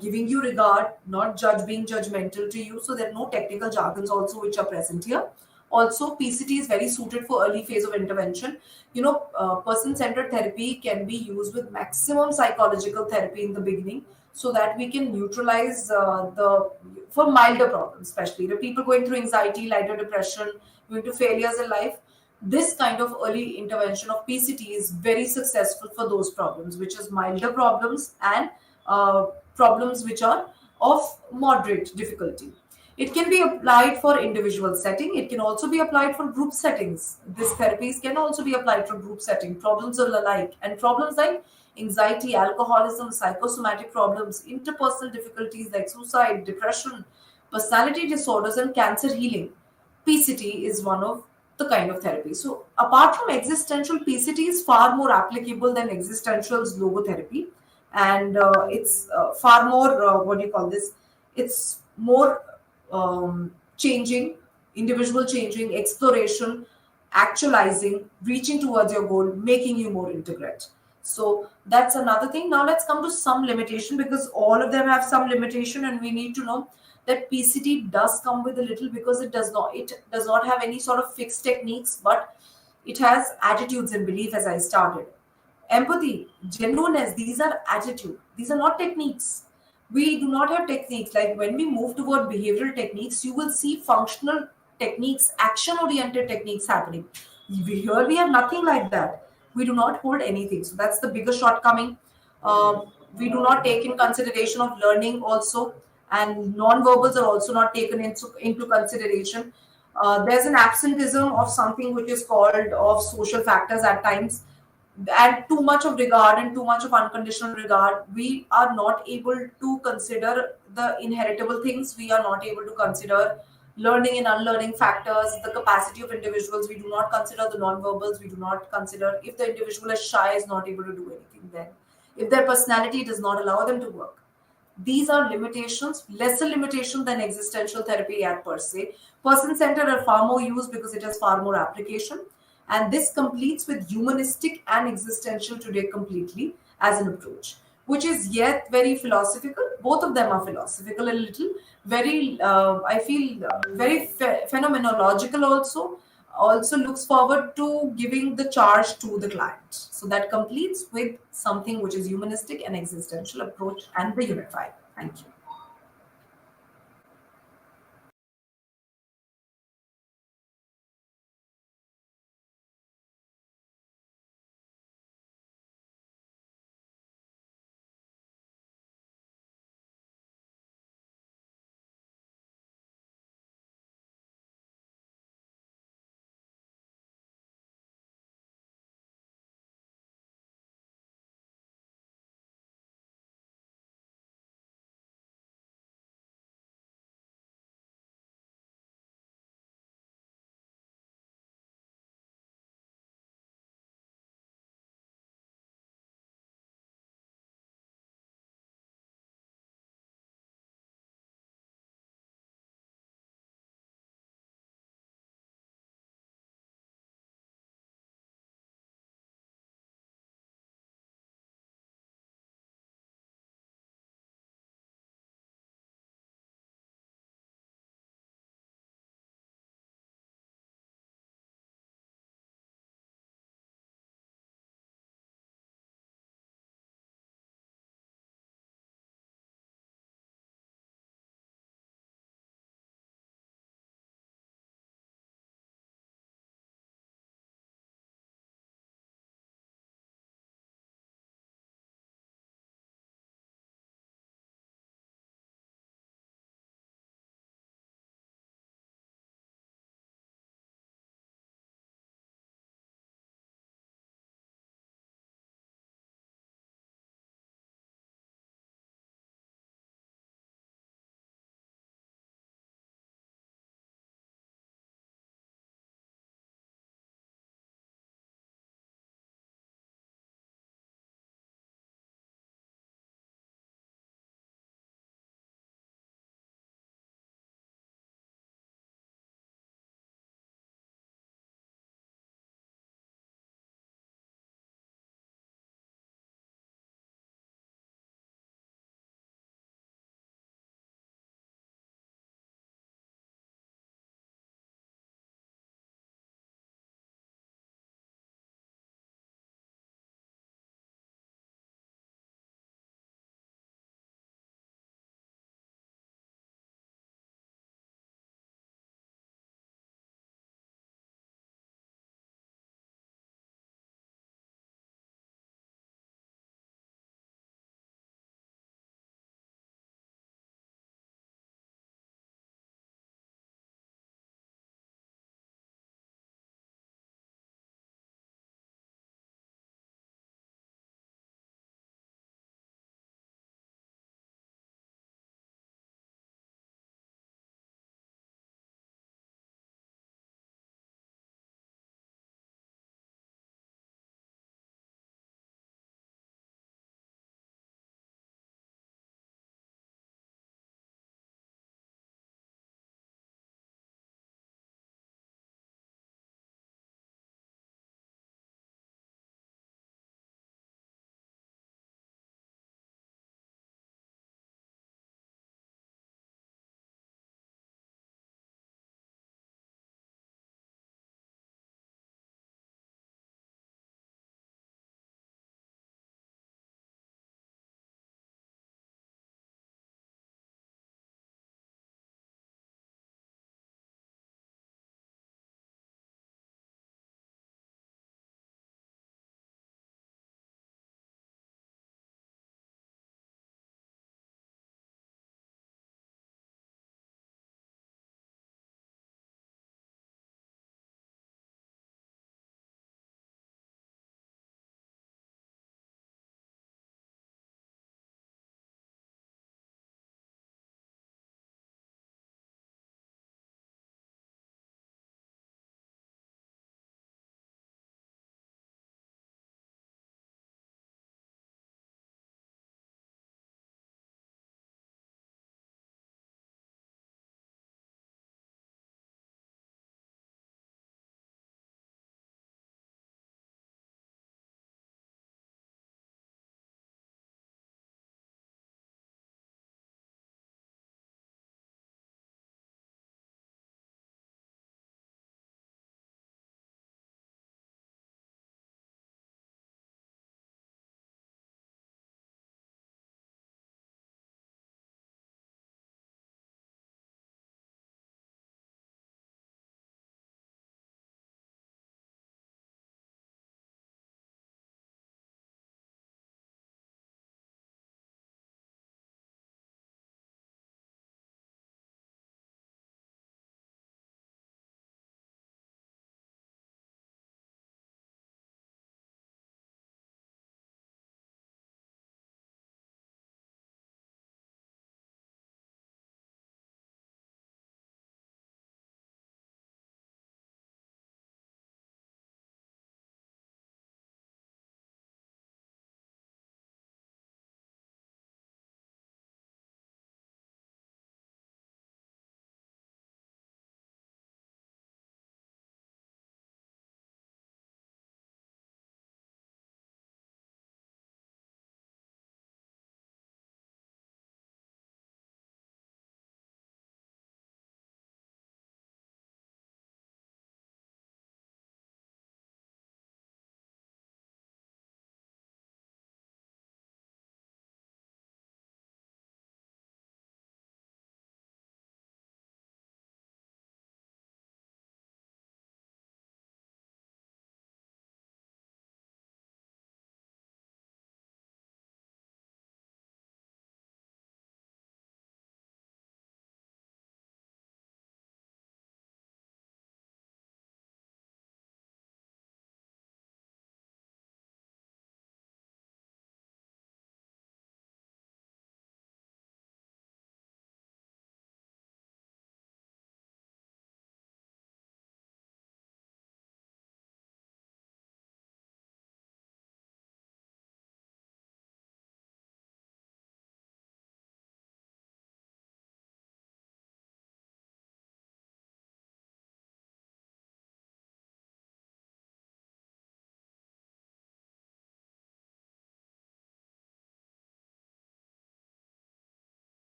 giving you regard, not being judgmental to you. So there are no technical jargons also which are present here. Also, PCT is very suited for early phase of intervention. Person-centered therapy can be used with maximum psychological therapy in the beginning, so that we can neutralize the for milder problems, especially the people going through anxiety, lighter depression, going to failures in life. This kind of early intervention of PCT is very successful for those problems, which is milder problems and problems which are of moderate difficulty. It can be applied for individual setting. It can also be applied for group settings. These therapies can also be applied for group setting. Problems are alike. And problems like anxiety, alcoholism, psychosomatic problems, interpersonal difficulties like suicide, depression, personality disorders, and cancer healing. PCT is one of the kind of therapy. So, apart from existential, PCT is far more applicable than existential's logotherapy, and it's far more what do you call this? It's more changing, individual changing, exploration, actualizing, reaching towards your goal, making you more integrate. So that's another thing. Now let's come to some limitation, because all of them have some limitation, and we need to know that PCT does come with a little, because it does not have any sort of fixed techniques, but it has attitudes and belief, as I started. Empathy, genuineness, these are attitude. These are not techniques. We do not have techniques. Like when we move toward behavioral techniques, you will see functional techniques, action oriented techniques happening. Here we have nothing like that. We do not hold anything. So that's the biggest shortcoming. We do not take in consideration of learning also, and non-verbals are also not taken into consideration. There's an absenteeism of something which is called of social factors at times, and too much of regard and too much of unconditional regard. We are not able to consider the inheritable things. We are not able to consider learning and unlearning factors, the capacity of individuals. We do not consider the non-verbals. We do not consider if the individual is shy, is not able to do anything, then if their personality does not allow them to work. These are limitations, lesser limitation than existential therapy at per se. Person centered are far more used because it has far more application. And this completes with humanistic and existential today completely as an approach, which is yet very philosophical. Both of them are philosophical a little, very, I feel, very phenomenological also. Also looks forward to giving the charge to the client. So that completes with something which is humanistic and existential approach and the unified. Thank you.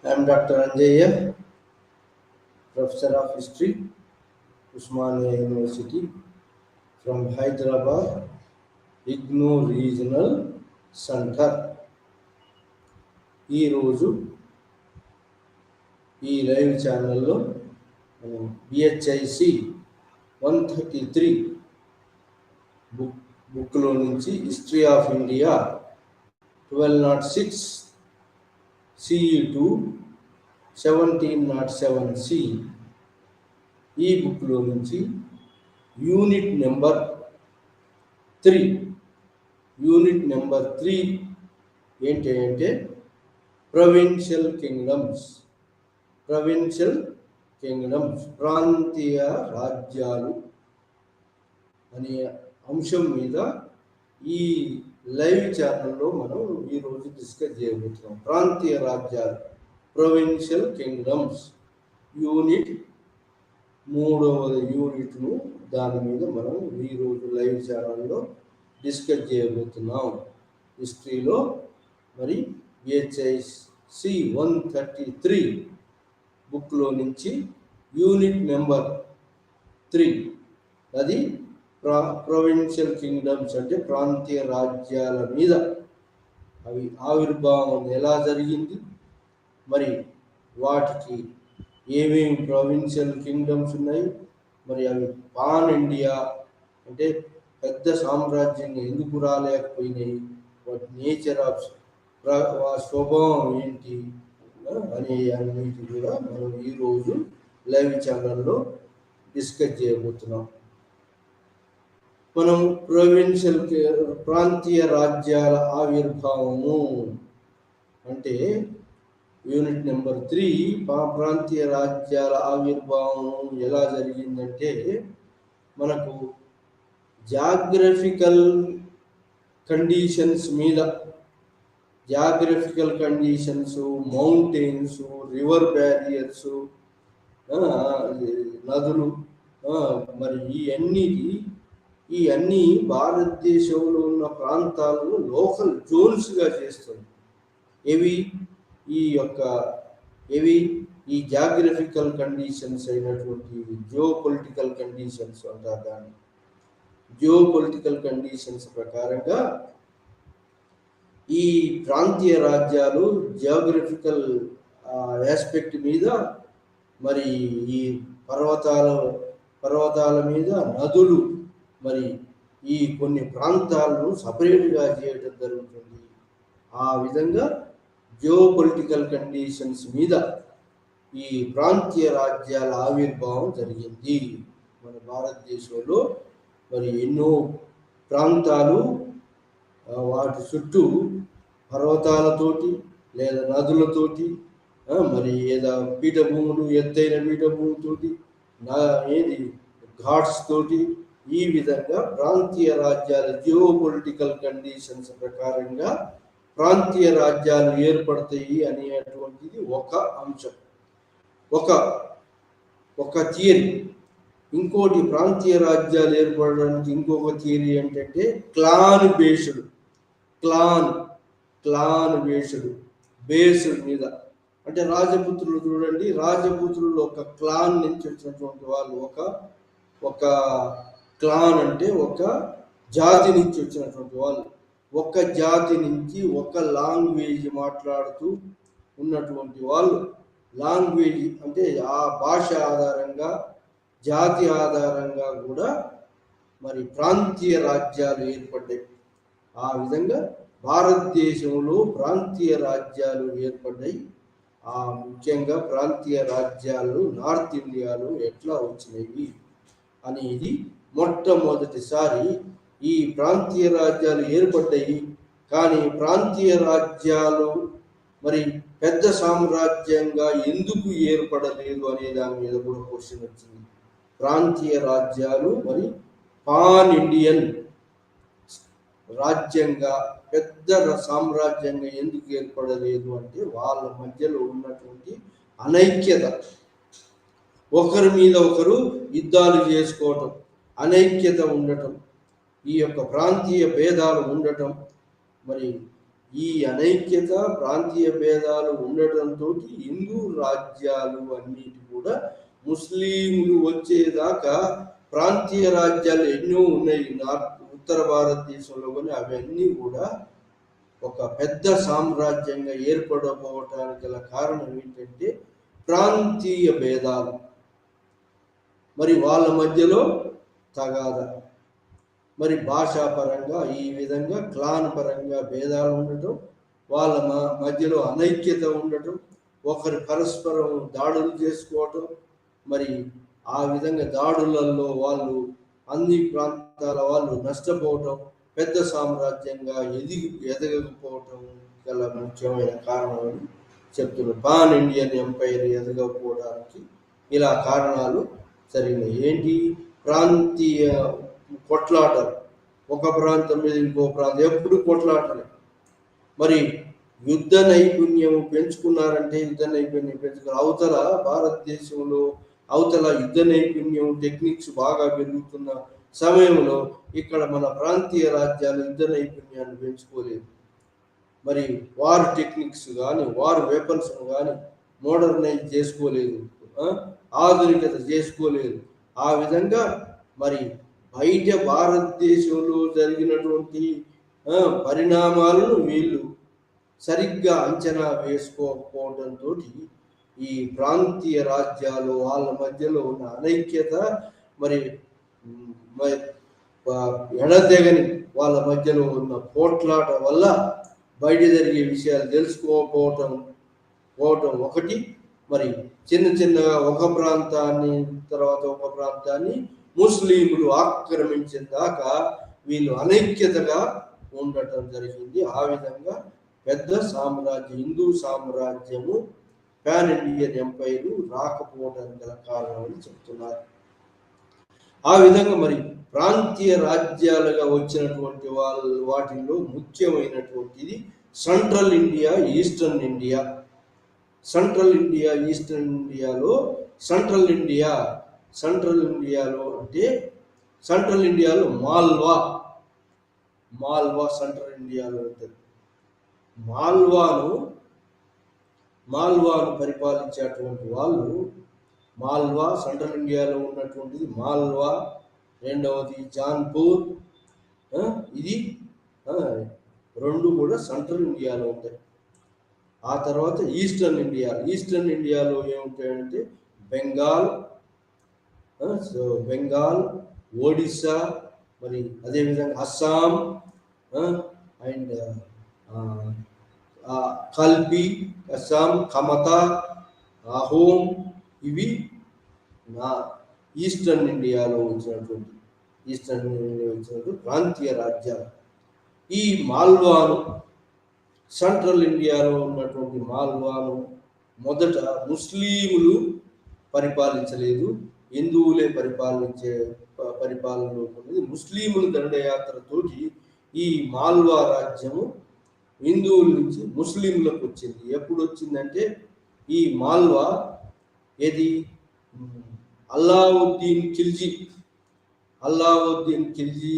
I am Dr. Anjaya, Professor of History, Usmania University from Hyderabad, IGNOU Regional Center. ఈరోజు ఈ live ఛానల్లో మనం బిహెచ్ఐసి 133 బుక్లో నుంచి history of India 1206 CE to 1707 C ఈ బుక్లో నుంచి unit number 3 ఏంటి అంటే ప్రొవిన్షియల్ కింగ్డమ్స్ ప్రాంతీయ రాజ్యాలు అనే అంశం మీద ఈ లైవ్ ఛానల్లో మనం ఈరోజు డిస్కస్ చేయబోతున్నాం. ప్రాంతీయ రాజ్యాలు, ప్రొవిన్షియల్ కింగ్డమ్స్ యూనిట్ 3వ యూనిట్ను దాని మీద మనం ఈరోజు లైవ్ ఛానల్లో డిస్కస్ చేయబోతున్నాం. హిస్టరీలో మరి బిహెచ్ఐసి 133 బుక్లో నుంచి యూనిట్ నెంబర్ 3 అది ప్రొవిన్షియల్ కింగ్డమ్స్ అంటే ప్రాంతీయ రాజ్యాల మీద అవి ఆవిర్భావం ఎలా జరిగింది, మరి వాటికి ఏమేమి ప్రొవిన్షియల్ కింగ్డమ్స్ ఉన్నాయి, మరి అవి పాన్ ఇండియా అంటే పెద్ద సామ్రాజ్యంగా ఎందుకు రాలేకపోయినాయి, వాటి నేచర్ ఆఫ్ స్వభావం ఏంటి అనే అన్నిటి కూడా మనం ఈరోజు లైవ్ ఛానల్లో డిస్కస్ చేయబోతున్నాం. మనం ప్రాంతీయ రాజ్యాల ఆవిర్భావము అంటే యూనిట్ నెంబర్ 3 ప్రాంతీయ రాజ్యాల ఆవిర్భావం ఎలా జరిగిందంటే మనకు geographical conditions, mountains, river barriers, నదులు, మరి ఈ అన్ని భారతదేశంలో ఉన్న ప్రాంతాలను లోకల్ జోన్స్గా చేస్తుంది. ఈ జాగ్రఫికల్ కండిషన్స్ అయినటువంటి జియోపొలిటికల్ కండిషన్స్ అంటారు దాన్ని. జియోపొలిటికల్ కండిషన్స్ ప్రకారంగా ఈ ప్రాంతీయ రాజ్యాలు జియోగ్రఫికల్ ఆస్పెక్ట్ మీద, మరి ఈ పర్వతాల మీద నదులు, మరి ఈ కొన్ని ప్రాంతాలను సపరేట్గా చేయడం జరుగుతుంది. ఆ విధంగా జియోపొలిటికల్ కండిషన్స్ మీద ఈ ప్రాంతీయ రాజ్యాల ఆవిర్భావం జరిగింది. మన భారతదేశంలో మరి ఎన్నో ప్రాంతాలు వాటి చుట్టూ పర్వతాలతోటి లేదా నదులతోటి, మరి ఏదో పీఠభూములు, ఎత్తైన పీఠభూమితోటి, ఘాట్స్ తోటి, ఈ విధంగా ప్రాంతీయ రాజ్యాల జియోపొలిటికల్ కండిషన్స్ ప్రకారంగా ప్రాంతీయ రాజ్యాలు ఏర్పడతాయి అనేటువంటిది ఒక అంశం, ఒక థియరీ. ఇంకోటి ప్రాంతీయ రాజ్యాలు ఏర్పడడానికి ఇంకొక థియరీ ఏంటంటే క్లాన్ బేస్డ్ మీద. అంటే రాజపుత్రులు చూడండి, రాజపుత్రులు ఒక క్లాన్ నుంచి వచ్చినటువంటి వాళ్ళు, ఒక క్లాన్ అంటే ఒక జాతి నుంచి వచ్చినటువంటి వాళ్ళు, ఒక జాతి నుంచి ఒక లాంగ్వేజ్ మాట్లాడుతూ ఉన్నటువంటి వాళ్ళు. లాంగ్వేజ్ అంటే ఆ భాష ఆధారంగా, జాతి ఆధారంగా కూడా మరి ప్రాంతీయ రాజ్యాలు ఏర్పడ్డాయి. ఆ విధంగా భారతదేశంలో ప్రాంతీయ రాజ్యాలు ఏర్పడ్డాయి. ముఖ్యంగా ప్రాంతీయ రాజ్యాలు నార్త్ ఇండియాలో ఎట్లా వచ్చినాయి అనేది మొట్టమొదటిసారి ఈ ప్రాంతీయ రాజ్యాలు ఏర్పడ్డాయి. కానీ ప్రాంతీయ రాజ్యాలు మరి పెద్ద సామ్రాజ్యంగా ఎందుకు ఏర్పడలేదు అనే దాని మీద కూడా క్వశ్చన్ వచ్చింది. ప్రాంతీయ రాజ్యాలు మరి పాన్ ఇండియన్ రాజ్యంగా, పెద్ద సామ్రాజ్యంగా ఎందుకు ఏర్పడలేదు అంటే వాళ్ళ మధ్యలో ఉన్నటువంటి అనైక్యత, ఒకరి మీద ఒకరు యుద్ధాలు చేసుకోవటం, అనైక్యత ఉండటం, ఈ యొక్క ప్రాంతీయ భేదాలు ఉండటం, మరి ఈ అనైక్యత, ప్రాంతీయ భేదాలు ఉండటంతో హిందూ రాజ్యాలు అన్నిటి కూడా ముస్లింలు వచ్చేదాకా ప్రాంతీయ రాజ్యాలు ఎన్నో ఉన్నాయి ఉత్తర భారతదేశంలో, కానీ అవన్నీ కూడా ఒక పెద్ద సామ్రాజ్యంగా ఏర్పడబోవటానికి గల కారణం ఏంటంటే ప్రాంతీయ భేదాలు. మరి వాళ్ళ మధ్యలో తగాదా, మరి భాషాపరంగా ఈ విధంగా క్లాన్ పరంగా భేదాలు ఉండటం, వాళ్ళ మధ్యలో అనైక్యత ఉండటం, ఒకరి పరస్పరం దాడులు చేసుకోవటం, మరి ఆ విధంగా దాడులలో వాళ్ళు అన్ని ప్రాంతాల వాళ్ళు నష్టపోవటం, పెద్ద సామ్రాజ్యంగా ఎదగకపోవటం గల ముఖ్యమైన కారణం అని చెప్తున్నారు. పాన్ ఇండియన్ ఎంపైర్ ఎదగకపోవడానికి ఇలా కారణాలు జరిగినాయి. ఏంటి? ప్రాంతీయ కొట్లాటలు, ఒక ప్రాంతం మీద ఇంకో ప్రాంతం ఎప్పుడు కొట్లాటలే. మరి యుద్ధ నైపుణ్యం పెంచుకున్నారంటే యుద్ధ నైపుణ్యం పెంచుకున్నారు. అవతల భారతదేశంలో అవతల యుద్ధ నైపుణ్యం టెక్నిక్స్ బాగా పెరుగుతున్న సమయంలో ఇక్కడ మన ప్రాంతీయ రాజ్యాలు యుద్ధ నైపుణ్యాన్ని పెంచుకోలేదు. మరి వార్ టెక్నిక్స్ కానీ వార్ వెపన్స్ కానీ మోడర్నైజ్ చేసుకోలేదు, ఆధునికత చేసుకోలేదు. ఆ విధంగా మరి బయట భారతదేశంలో జరిగినటువంటి పరిణామాలను వీళ్ళు సరిగ్గా అంచనా వేసుకోకపోవడంతో ఈ ప్రాంతీయ రాజ్యాలు వాళ్ళ మధ్యలో ఉన్న అనైక్యత, మరి ఎడతెగని వాళ్ళ మధ్యలో ఉన్న పోట్లాట వల్ల బయట జరిగే విషయాలు తెలుసుకోకపోవటం ఒకటి. మరి చిన్న చిన్నగా ఒక ప్రాంతాన్ని తర్వాత ఒక ప్రాంతాన్ని ముస్లింలు ఆక్రమించిన దాకా వీళ్ళు అనైక్యతగా ఉండటం జరిగింది. ఆ విధంగా పెద్ద సామ్రాజ్యం, హిందూ సామ్రాజ్యము, పాన్ ఇండియన్ ఎంపైర్ రాకపోవడానికి గల కారణం అని చెప్తున్నారు. ఆ విధంగా మరి ప్రాంతీయ రాజ్యాలుగా వచ్చినటువంటి వాటిల్లో ముఖ్యమైనటువంటిది central India, eastern India. Central India, eastern ఇండియాలో సెంట్రల్ ఇండియాలో అంటే సెంట్రల్ ఇండియాలో మాల్వా సెంట్రల్ ఇండియాలో ఉంటుంది. మాల్వాను పరిపాలించేటువంటి వాళ్ళు మాల్వా, సెంట్రల్ ఇండియాలో ఉన్నటువంటిది మాల్వా. రెండవది జాన్పూర్, ఇది రెండు కూడా సెంట్రల్ ఇండియాలో ఉంటాయి. ఆ తర్వాత ఈస్టర్న్ ఇండియాలో ఏముంటాయంటే బెంగాల్, ఒడిస్సా, మరి అదేవిధంగా అస్సాం అండ్ కల్పి, అస్సాం, కమతా, అహోం, ఇవి ఈస్టర్న్ ఇండియాలో వచ్చినటువంటి ప్రాంతీయ రాజ్యాలు. ఈ మాల్వాను, సెంట్రల్ ఇండియాలో ఉన్నటువంటి మాల్వాను మొదట ముస్లింలు పరిపాలించలేదు, హిందువులే పరిపాలనలో ఉన్నది. ముస్లింల దండయాత్రతోటి ఈ మాల్వా రాజ్యము హిందువుల నుంచి ముస్లింలకు వచ్చింది. ఎప్పుడు వచ్చిందంటే ఈ మాల్వా అల్లావుద్దీన్ ఖిల్జీ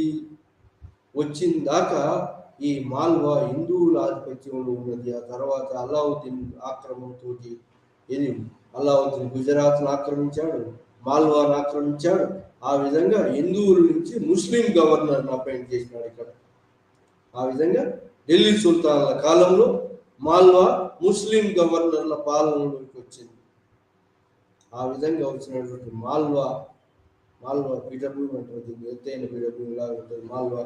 వచ్చిన దాకా ఈ మాల్వా హిందువుల ఆధిపత్యంలో ఉన్నది. ఆ తర్వాత అల్లావుద్దీన్ ఆక్రమణతో అల్లావుద్దీన్ గుజరాత్ను ఆక్రమించాడు, మాల్వాను ఆక్రమించాడు. ఆ విధంగా హిందువుల నుంచి ముస్లిం గవర్నర్ను అపాయింట్ చేసినాడు ఇక్కడ. ఆ విధంగా ఢిల్లీ సుల్తాన్ల కాలంలో మాల్వా ముస్లిం గవర్నర్ల పాలనలోకి వచ్చింది. ఆ విధంగా వచ్చినటువంటి మాల్వా పీఠభూమి అంటుంది, ఎత్తైన పీఠభూమి లాగా ఉంటుంది మాల్వా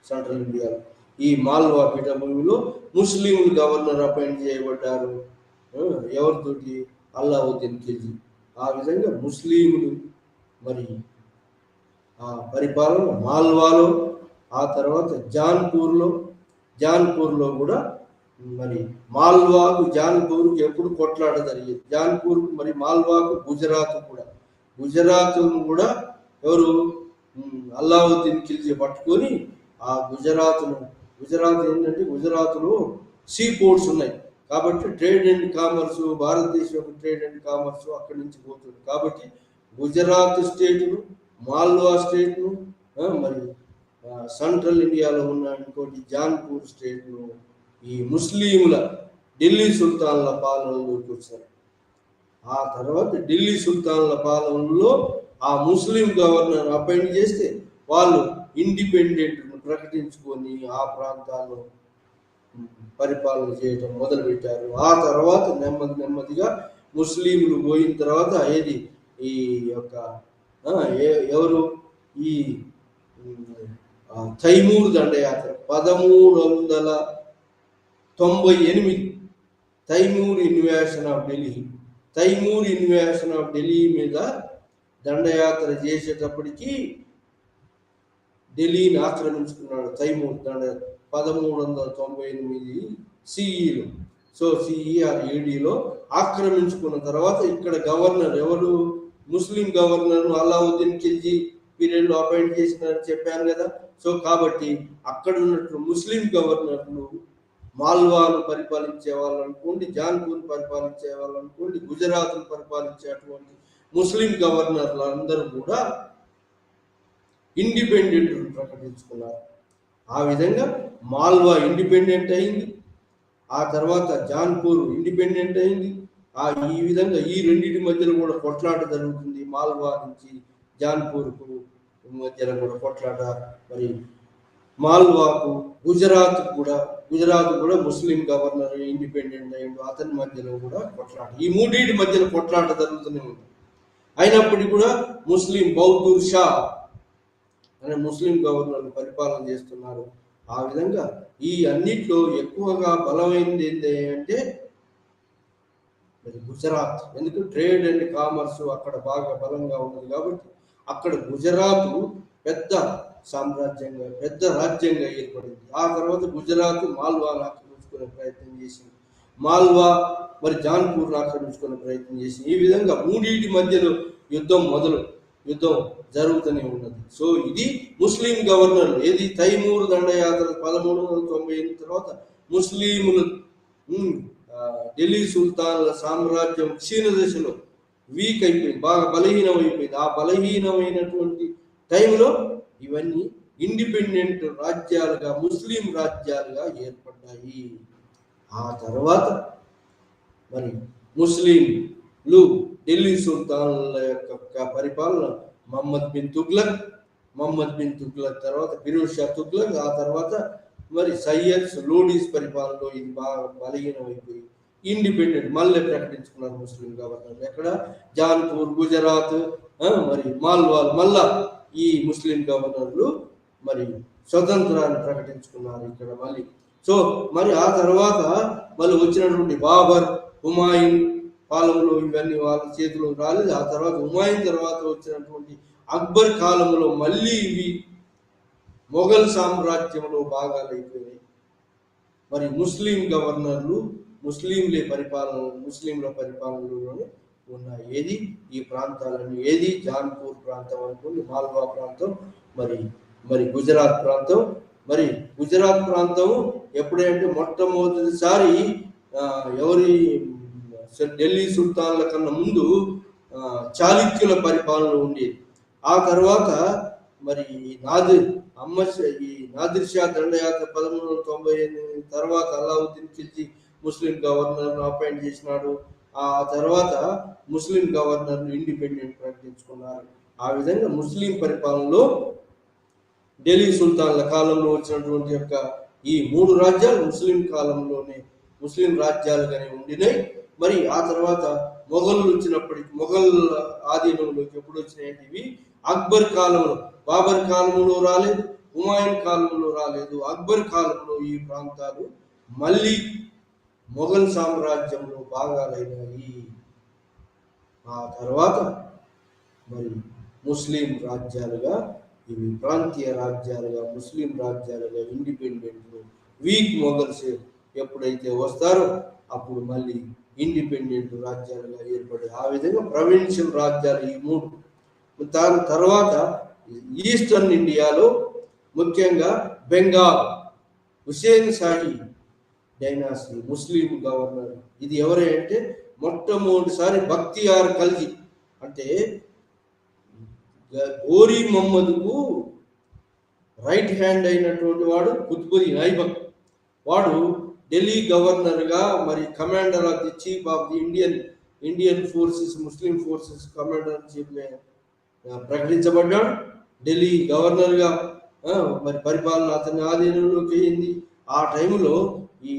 సెంట్రల్ ఇండియాలో. ఈ మాల్వా పీఠభూమిలో ముస్లింలు గవర్నర్ అపాయింట్ చేయబడ్డారు. ఎవరితోటి? అల్లావుద్దీన్ ఖిల్జీ. ఆ విధంగా ముస్లింలు మరి ఆ పరిపాలన మాల్వాలో, ఆ తర్వాత జాన్పూర్లో కూడా మరి జాన్పూర్కి ఎప్పుడు కొట్లాట జరిగేది. జాన్పూర్కు మరి మాల్వాకు గుజరాత్ను కూడా ఎవరు? అల్లావుద్దీన్ ఖిల్జీ పట్టుకొని ఆ గుజరాత్ ఏంటంటే గుజరాత్లో సీ పోర్ట్స్ ఉన్నాయి కాబట్టి ట్రేడ్ అండ్ కామర్స్, భారతదేశం యొక్క ట్రేడ్ అండ్ కామర్స్ అక్కడి నుంచి పోతుంది. కాబట్టి గుజరాత్ స్టేట్ను, మాల్వా స్టేట్ను, మరి సెంట్రల్ ఇండియాలో ఉన్న ఇంకోటి జాన్పూర్ స్టేట్ను ఈ ముస్లింల ఢిల్లీ సుల్తాన్ల పాలనలోకి వచ్చారు. ఆ తర్వాత ఢిల్లీ సుల్తాన్ల పాలనలో ఆ ముస్లిం గవర్నర్ అపాయింట్ చేస్తే వాళ్ళు ఇండిపెండెంట్ ప్రకటించుకొని ఆ ప్రాంతాల్లో పరిపాలన చేయడం మొదలుపెట్టారు. ఆ తర్వాత నెమ్మదిగా ముస్లింలు పోయిన తర్వాత ఏది ఈ యొక్క ఎవరు ఈ తైమూర్ దండయాత్ర 1398 తైమూర్ ఇన్వేషన్ ఆఫ్ ఢిల్లీ మీద దండయాత్ర చేసేటప్పటికి ఢిల్లీని ఆక్రమించుకున్నాడు తైమూర్ 1398 సిఈలో. సో సిఈఆర్ ఏడీలో ఆక్రమించుకున్న తర్వాత ఇక్కడ గవర్నర్ ఎవరు, ముస్లిం గవర్నర్ అలావుద్దీన్ ఖిల్జీ పీరియడ్లో అపాయింట్ చేసినారని చెప్పాను కదా. సో కాబట్టి అక్కడ ఉన్నట్లు ముస్లిం గవర్నర్లు మాల్వాను పరిపాలించే వాళ్ళు అనుకోండి, జాన్పూర్ పరిపాలించే వాళ్ళు అనుకోండి, గుజరాత్ను పరిపాలించేటువంటి ముస్లిం గవర్నర్లు అందరూ కూడా ఇండిపెండెంట్ ప్రకటించుకున్నారు. ఆ విధంగా మాల్వా ఇండిపెండెంట్ అయింది, ఆ తర్వాత జాన్పూర్ ఇండిపెండెంట్ అయింది. ఈ విధంగా ఈ రెండింటి మధ్యలో కూడా కొట్లాట జరుగుతుంది. మాల్వా నుంచి జాన్పూర్కు మధ్యలో కూడా కొట్లాట. మరి మాల్వాకు గుజరాత్ కూడా ముస్లిం గవర్నర్ ఇండిపెండెంట్ అయ్యిండు, అతని మధ్యలో కూడా కొట్లాట. ఈ మూడింటి మధ్యలో కొట్లాట జరుగుతూనే ఉంది. అయినప్పటికీ కూడా ముస్లిం బౌద్ధూర్ షా అనే ముస్లిం గవర్నర్లు పరిపాలన చేస్తున్నారు. ఆ విధంగా ఈ అన్నిట్లో ఎక్కువగా బలమైనది ఏంటి అంటే గుజరాత్. ఎందుకు ట్రేడ్ అండ్ కామర్స్ అక్కడ బాగా బలంగా ఉన్నది కాబట్టి అక్కడ గుజరాత్ పెద్ద సామ్రాజ్యంగా, పెద్ద రాజ్యంగా ఏర్పడింది. ఆ తర్వాత గుజరాత్ మాల్వాను ఆక్రమించుకునే ప్రయత్నం చేసింది, మాల్వా మరి జాన్పూర్ను ఆక్రమించుకునే ప్రయత్నం చేసింది. ఈ విధంగా మూడింటి మధ్యలో యుద్ధం జరుగుతూనే ఉన్నది. సో ఇది ముస్లిం గవర్నర్లు ఏది తైమూర్ దండయాత్ర 1398 తర్వాత ముస్లింలు ఢిల్లీ సుల్తాన్ల సామ్రాజ్యం క్షీణ దశలో వీక్ అయిపోయింది, బాగా బలహీనమైపోయింది. ఆ బలహీనమైనటువంటి టైంలో ఇవన్నీ ఇండిపెండెంట్ రాజ్యాలుగా, ముస్లిం రాజ్యాలుగా ఏర్పడ్డాయి. ఆ తర్వాత మరి ముస్లింలు ఢిల్లీ సుల్తాన్ల యొక్క పరిపాలన మహమ్మద్ బిన్ తుగ్లక్ తర్వాత ఫిరోజ్ షా తుగ్లక్, ఆ తర్వాత మరి సయ్యద్ లోడీస్ పరిపాలనలో ఇది బాగా బలహీనమైపోయి ఇండిపెండెంట్ మళ్ళీ ప్రకటించుకున్నారు ముస్లిం గవర్నర్. ఎక్కడ జాన్పూర్, గుజరాత్, మరి మాల్వాల్ మళ్ళా ఈ ముస్లిం గవర్నర్లు మరి స్వతంత్రాన్ని ప్రకటించుకున్నారు ఇక్కడ మళ్ళీ. సో మరి ఆ తర్వాత మళ్ళీ వచ్చినటువంటి బాబర్, హుమాయూన్ కాలంలో ఇవన్నీ వాళ్ళ చేతిలో రాలేదు. ఆ తర్వాత హుమాయూన్ తర్వాత వచ్చినటువంటి అక్బర్ కాలంలో మళ్ళీ ఇవి మొఘల్ సామ్రాజ్యంలో భాగాలు అయిపోయినాయి. మరి ముస్లిం గవర్నర్లు ముస్లింల పరిపాలనలోనే ఉన్నాయి. ఏది ఈ ప్రాంతాలన్నీ, ఏది జాన్పూర్ ప్రాంతం అనుకోండి, మాల్వా ప్రాంతం, మరి గుజరాత్ ప్రాంతం. మరి గుజరాత్ ప్రాంతం ఎప్పుడంటే మొట్టమొదటిసారి ఎవరి ఢిల్లీ సుల్తాన్ల కన్నా ముందు చాళుక్యుల పరిపాలన ఉండేది. ఆ తర్వాత మరి నాదిర్ షా దండయాత్ర 1398 తర్వాత అలావుద్దీన్ ఖిల్జీ ముస్లిం గవర్నర్ను అపాయింట్ చేసినాడు. ఆ తర్వాత ముస్లిం గవర్నర్లు ఇండిపెండెంట్ ప్రకటించుకున్నారు. ఆ విధంగా ముస్లిం పరిపాలనలో ఢిల్లీ సుల్తాన్ల కాలంలో వచ్చినటువంటి యొక్క ఈ 3 రాజ్యాలు ముస్లిం కాలంలోనే ముస్లిం రాజ్యాలుగానే ఉండినాయి. మరి ఆ తర్వాత మొఘల్ ఆధీనంలోకి ఎప్పుడు వచ్చినాయంటే ఇవి అక్బర్ కాలంలో, బాబర్ కాలంలో రాలేదు, హుమాయూన్ కాలంలో రాలేదు, అక్బర్ కాలంలో ఈ ప్రాంతాలు మళ్ళీ మొఘల్ సామ్రాజ్యంలో భాగాలైనవి. ఆ తర్వాత మరి ముస్లిం రాజ్యాలుగా, ఇవి ప్రాంతీయ రాజ్యాలుగా, ముస్లిం రాజ్యాలుగా ఇండిపెండెంట్ వీక్ మొఘల్స్ ఎప్పుడైతే వస్తారో అప్పుడు మళ్ళీ ఇండిపెండెంట్ రాజ్యాలుగా ఏర్పడే. ఆ విధంగా ప్రొవిన్షియల్ రాజ్యాలు ఈ 3. దాని తర్వాత ఈస్టర్న్ ఇండియాలో ముఖ్యంగా బెంగాల్ హుసేన్ షాహీ డైనాసిటీ ముస్లిం గవర్నర్. ఇది ఎవరే అంటే మొట్టమొదటిసారి బక్తియార్ ఖల్జీ అంటే గోరీ మహమ్మద్కు రైట్ హ్యాండ్ అయినటువంటి వాడు కుతుబుద్దీన్ ఐబక్. వాడు ఢిల్లీ గవర్నర్గా మరి commander of the chief of the Indian forces, Muslim forces commander in chief ప్రకటించబడ్డాడు. ఢిల్లీ గవర్నర్గా మరి పరిపాలన అతని ఆధీనంలోకి అయింది. ఆ టైంలో ఈ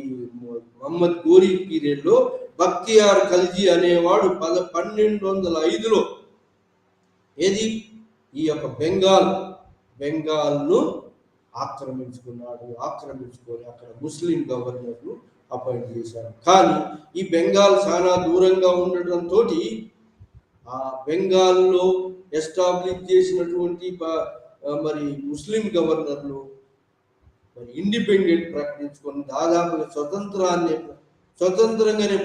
మహమ్మద్ గోరీ పీరియడ్లో బక్తియార్ ఖల్జీ అనేవాడు 1205లో ఏది ఈ యొక్క బెంగాల్ను ఆక్రమించుకొని అక్కడ ముస్లిం గవర్నర్ను అపాయింట్ చేశారు. కానీ ఈ బెంగాల్ చాలా దూరంగా ఉండటంతో ఆ బెంగాల్లో ఎస్టాబ్లిష్ చేసినటువంటి మరి ముస్లిం గవర్నర్లు మరి ఇండిపెండెంట్ ప్రకటించుకొని దాదాపుగా స్వతంత్రంగానే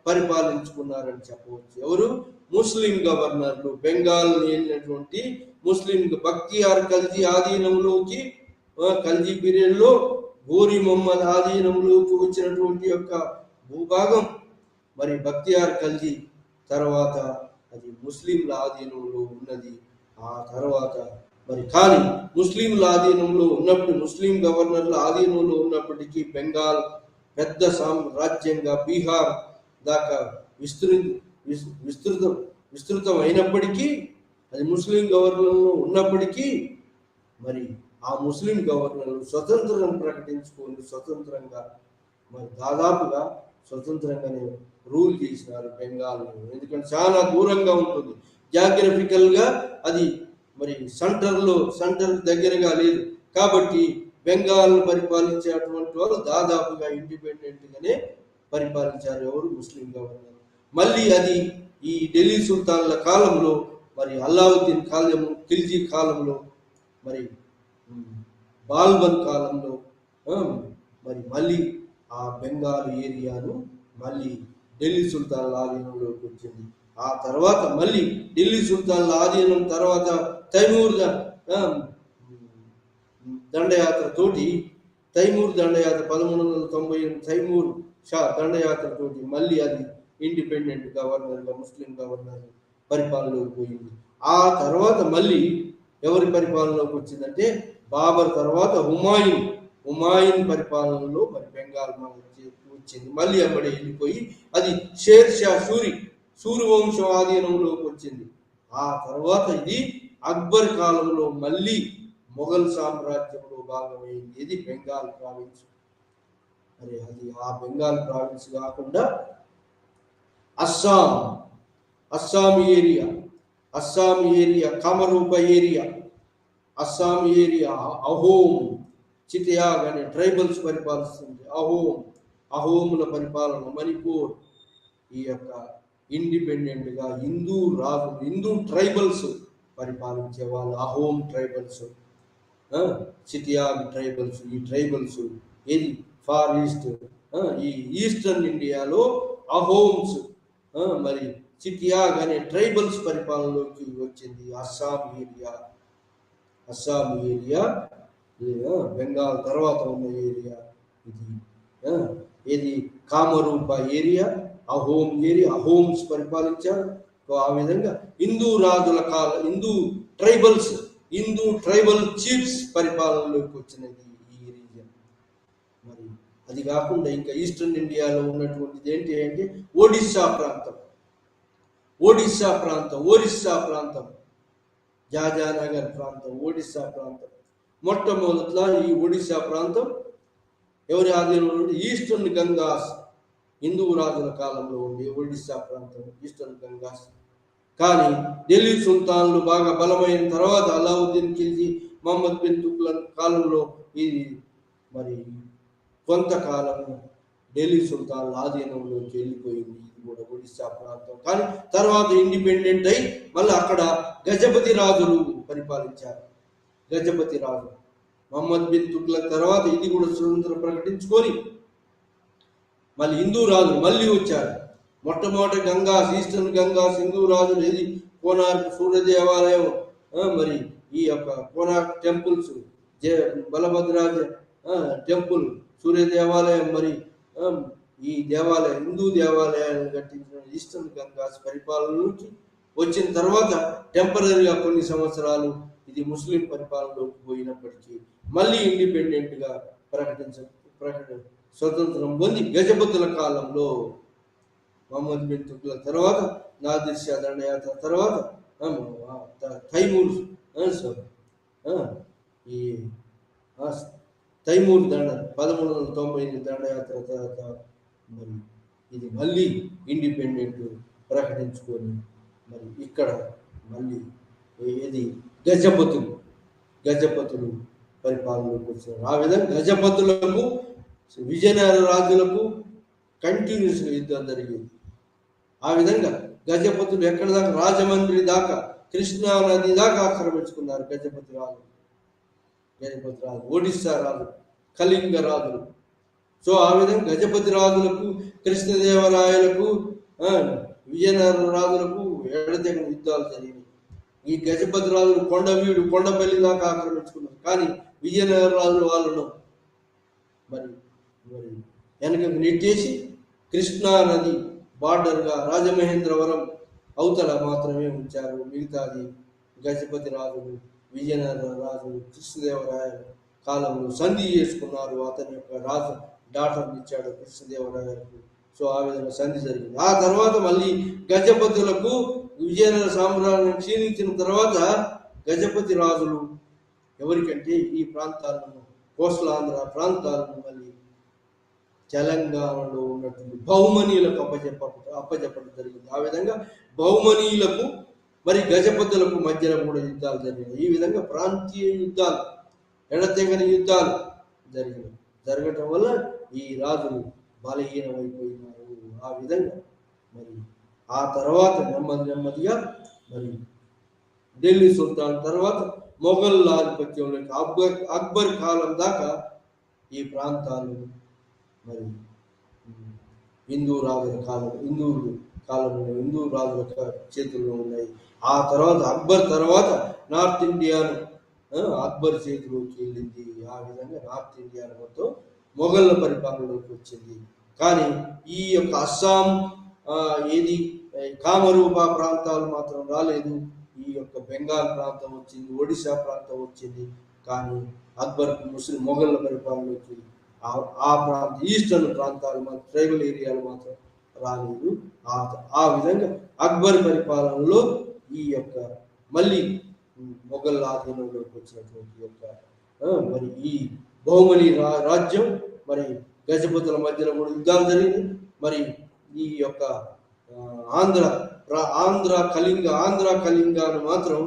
పరిపాలించుకున్నారని చెప్పవచ్చు. ఎవరు? ముస్లిం గవర్నర్లు. బెంగాల్ వెళ్ళినటువంటి ముస్లిం బక్తియార్ ఖల్జీ ఆధీనంలోకి, ఖల్జీ పీరియడ్లో గోరీ మొహమ్మద్ ఆధీనంలోకి వచ్చినటువంటి యొక్క భూభాగం మరి బక్తియార్ ఖల్జీ తర్వాత అది ముస్లింల ఆధీనంలో ఉన్నది. ఆ తర్వాత మరి కానీ ముస్లింల ఆధీనంలో ఉన్నప్పుడు, ముస్లిం గవర్నర్ల ఆధీనంలో ఉన్నప్పటికీ బెంగాల్ పెద్ద రాజ్యంగా బీహార్ దాకా విస్తృతం అయినప్పటికీ, అది ముస్లిం గవర్నర్లో ఉన్నప్పటికీ మరి ఆ ముస్లిం గవర్నర్లు స్వతంత్రం ప్రకటించుకొని స్వతంత్రంగా మరి దాదాపుగా స్వతంత్రంగానే రూల్ చేసినారు బెంగాల్ను. ఎందుకంటే చాలా దూరంగా ఉంటుంది జాగ్రఫికల్గా, అది మరి సెంటర్ దగ్గరగా లేదు. కాబట్టి బెంగాల్ పరిపాలించేటువంటి వాళ్ళు దాదాపుగా ఇండిపెండెంట్గానే పరిపాలించారు. ఎవరు? ముస్లిం గవర్నర్. మళ్ళీ అది ఈ ఢిల్లీ సుల్తాన్ల కాలంలో మరి అల్లావుద్దీన్ ఖిల్జీ కాలంలో మరి బాల్బన్ కాలంలో మరి మళ్ళీ ఆ బెంగాల్ ఏరియాను మళ్ళీ ఢిల్లీ సుల్తాన్ల ఆధీనంలోకి వచ్చింది. ఆ తర్వాత మళ్ళీ ఢిల్లీ సుల్తాన్ల ఆధీనం తర్వాత తైమూర్ దండయాత్రతోటి 1398 తైమూర్ షా దండయాత్రతోటి మళ్ళీ అది ఇండిపెండెంట్ గవర్నర్గా ముస్లిం గవర్నర్ పరిపాలనలోకి పోయింది. ఆ తర్వాత మళ్ళీ ఎవరి పరిపాలనలోకి వచ్చిందంటే బాబర్ తర్వాత హుమాయూన్ పరిపాలనలో మరి బెంగాల్ వచ్చింది. మళ్ళీ అమ్మడి వెళ్ళిపోయి అది షేర్ షా సూర్యవంశం ఆధీనంలోకి వచ్చింది. ఆ తర్వాత ఇది అక్బర్ కాలంలో మళ్ళీ మొఘల్ సామ్రాజ్యంలో భాగమైంది. ఇది బెంగాల్ ప్రావిన్స్. మరి అది ఆ బెంగాల్ ప్రావిన్స్ కాకుండా Assam area Kamarupa area, Assam area, Ahom, Chittagong అనే ట్రైబల్స్ పరిపాలిస్తుంది. అహోముల పరిపాలన. మణిపూర్ ఈ యొక్క ఇండిపెండెంట్గా హిందూ ట్రైబల్స్ పరిపాలించే వాళ్ళు అహోం ట్రైబల్స్, చిటియాగ్ ట్రైబల్స్. ఈ ట్రైబల్స్ ఏది ఫార్ ఈస్ట్, ఈ ఈస్టర్న్ ఇండియాలో అహోమ్స్ మరి చిటియాగ్ అనే ట్రైబల్స్ పరిపాలనలోకి వచ్చింది. అస్సాం ఏరియా బెంగాల్ తర్వాత ఉన్న ఏరియా ఇది కామరూప ఏరియా, అహోమ్స్ పరిపాలించారు. ఆ విధంగా హిందూ ట్రైబల్ చీఫ్స్ పరిపాలనలోకి వచ్చినది ఈ రీజియన్. మరి అది కాకుండా ఇంకా ఈస్టర్న్ ఇండియాలో ఉన్నటువంటిది ఏంటి అంటే ఒడిస్సా ప్రాంతం, జాజానగర్ ప్రాంతం, ఒడిస్సా ప్రాంతం. మొట్టమొదట్లో ఈ ఒడిస్సా ప్రాంతం ఎవరి ఆధీనంలో ఉండి ఈస్టర్న్ గంగాస్, హిందూ రాజుల కాలంలో ఉండే ఒడిస్సా ప్రాంతం ఈస్టర్న్ గంగాస్. కానీ ఢిల్లీ సుల్తాన్లు బాగా బలమైన తర్వాత అల్లావుద్దీన్ ఖిల్జీ, మహమ్మద్ బిన్ తుగ్లక్ కాలంలో ఇది మరి కొంతకాలం ఢిల్లీ సుల్తాన్ల ఆధీనంలోకి వెళ్ళిపోయింది. ఇది కూడా ఒడిస్సా ప్రాంతం. కానీ తర్వాత ఇండిపెండెంట్ అయి మళ్ళీ అక్కడ గజపతి రాజులు పరిపాలించారు. మహమ్మద్ బిన్ తుగ్లక్ తర్వాత ఇది కూడా స్వతంత్రం ప్రకటించుకొని మళ్ళీ హిందూ రాజులు మళ్ళీ వచ్చారు. మొట్టమొదటి ఈస్టర్న్ గంగాస్ హిందూ రాజులు ఏది కోనార్క్ సూర్య దేవాలయం, మరి ఈ యొక్క కోనార్క్ టెంపుల్స్, బలభద్రాజ టెంపుల్, సూర్య దేవాలయం, మరి ఈ హిందూ దేవాలయాలను కట్టించిన ఈస్టర్న్ గంగాస్ పరిపాలనలోకి వచ్చిన తర్వాత టెంపరీగా కొన్ని సంవత్సరాలు ఇది ముస్లిం పరిపాలనలోకి పోయినప్పటికీ మళ్ళీ ఇండిపెండెంట్గా స్వతంత్రం పొంది గజపతుల కాలంలో మహమ్మద్ బిన్ తుగ్లక్ తర్వాత నాదిర్ షా దండయాత్ర తర్వాత తైమూర్ ఈ తైమూర్ 1398 దండయాత్ర తర్వాత మరి ఇది మళ్ళీ ఇండిపెండెంట్ ప్రకటించుకొని మరి ఇక్కడ మళ్ళీ ఏది గజపతులు పరిపాలనలోకి వచ్చినారు. ఆ విధంగా గజపతులకు విజయనగర రాజులకు కంటిన్యూస్గా యుద్ధం జరిగింది. ఆ విధంగా గజపతులు ఎక్కడి దాకా రాజమండ్రి దాకా కృష్ణా నది దాకా ఆక్రమించుకున్నారు గజపతి రాజు, ఒడిస్సా రాజు, కళింగ రాజులు. సో ఆ విధంగా గజపతి రాజులకు, కృష్ణదేవరాయలకు, విజయనగర రాజులకు ఎడతెగని యుద్ధాలు జరిగినాయి. ఈ గజపతి రాజులు కొండపల్లి దాకా ఆక్రమించుకున్నారు. కానీ విజయనగర రాజులు వాళ్ళను మరి వెనకకు నెట్టేసి కృష్ణా నది బార్డర్గా రాజమహేంద్రవరం అవతల మాత్రమే ఉంచారు. మిగతాది గజపతి రాజులు, విజయనగర రాజులు, కృష్ణదేవరాయల కాలంలో సంధి చేసుకున్నారు. అతని యొక్క రాజు డాటర్ని ఇచ్చాడు కృష్ణదేవరాయలకు. సో ఆ విధంగా సంధి జరిగింది. ఆ తర్వాత మళ్ళీ గజపతులకు విజయనగర సామ్రాజ్యం క్షీణించిన తర్వాత గజపతి రాజులు ఎవరికంటే ఈ ప్రాంతాలను, కోస్టలాంధ్ర ప్రాంతాలను మళ్ళీ తెలంగాణలో ఉన్నటువంటి బహుమనీయులకు అప్పచెప్పడం జరిగింది. ఆ విధంగా బహుమనీయులకు మరి గజపతులకు మధ్యలో కూడా యుద్ధాలు జరిగినాయి. ఈ విధంగా ప్రాంతీయ యుద్ధాలు, ఎడతెగని యుద్ధాలు జరగటం వల్ల ఈ రాజులు బలహీనమైపోయినారు. ఆ విధంగా మరి ఆ తర్వాత నెమ్మదిగా మరి ఢిల్లీ సుల్తాన్ తర్వాత మొఘల్ ఆధిపత్యంలోకి అక్బర్ కాలం దాకా ఈ ప్రాంతాలు మరి హిందూ రాజుల చేతుల్లో ఉన్నాయి. ఆ తర్వాత అక్బర్ తర్వాత నార్త్ ఇండియాను అక్బర్ చేతిలోకి వెళ్ళింది. ఆ విధంగా నార్త్ ఇండియాను మొత్తం మొఘళ్ళ పరిపాలనలోకి వచ్చింది. కానీ ఈ యొక్క అస్సాం ఏది కామరూపా ప్రాంతాలు మాత్రం రాలేదు. ఈ యొక్క బెంగాల్ ప్రాంతం వచ్చింది, ఒడిశా ప్రాంతం వచ్చింది. కానీ అక్బర్ మొఘళ్ళ పరిపాలనలోకి ఆ ఈస్టర్న్ ప్రాంతాలు మాత్రం, ట్రైబల్ ఏరియాలు మాత్రం రాలేదు. ఆ విధంగా అక్బర్ పరిపాలనలో ఈ యొక్క మళ్ళీ మొఘల్ ఆధీనంలోకి వచ్చినటువంటి యొక్క మరి ఈ బహుమని రాజ్యం మరి గజపతుల మధ్యలో కూడా యుద్ధాలు జరిగింది. మరి ఈ యొక్క ఆంధ్ర కళింగాను మాత్రం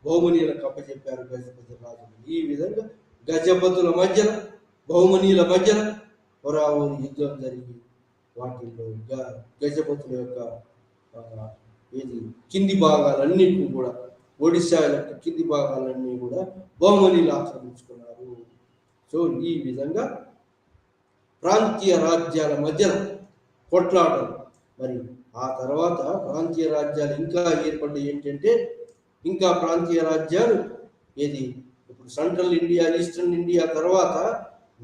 బహుమనీయులకు అప్పచెప్పారు గజపతి రాజులు. ఈ విధంగా గజపతుల మధ్యన, బహుమనీయుల మధ్యన హోరాహోరీ యుద్ధం జరిగి వాటిల్లో గజపతుల యొక్క కింది భాగాలన్నింటినీ కూడా, ఒడిశా యొక్క కింది భాగాలన్నీ కూడా బహుమనీయులు ఆక్రమించుకున్నారు. సో ఈ విధంగా ప్రాంతీయ రాజ్యాల మధ్యన కొట్లాటలు. మరి ఆ తర్వాత ప్రాంతీయ రాజ్యాలు ఇంకా ఏర్పడ్డాయి. ఏంటంటే ఇంకా ప్రాంతీయ రాజ్యాలు ఇప్పుడు సెంట్రల్ ఇండియా, ఈస్టర్న్ ఇండియా తర్వాత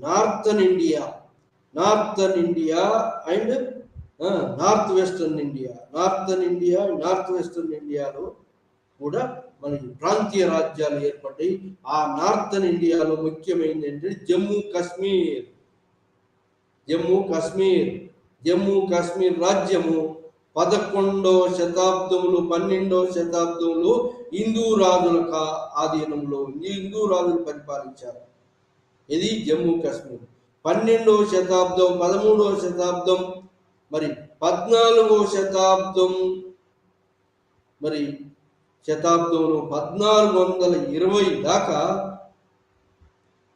northern India and north western ఇండియాలో కూడా మనకి ప్రాంతీయ రాజ్యాలు ఏర్పడ్డాయి. ఆ నార్థన్ ఇండియాలో ముఖ్యమైనది ఏంటంటే జమ్మూ కాశ్మీర్ రాజ్యము 11వ శతాబ్దంలో 12వ శతాబ్దంలో హిందూ రాజుల ఆధీనంలో ఉంది. హిందూ రాజులు పరిపాలించారు. ఇది జమ్మూ కాశ్మీర్. 12వ శతాబ్దం, 13వ శతాబ్దం, మరి 14వ శతాబ్దం, మరి శతాబ్దంలో 1420 దాకా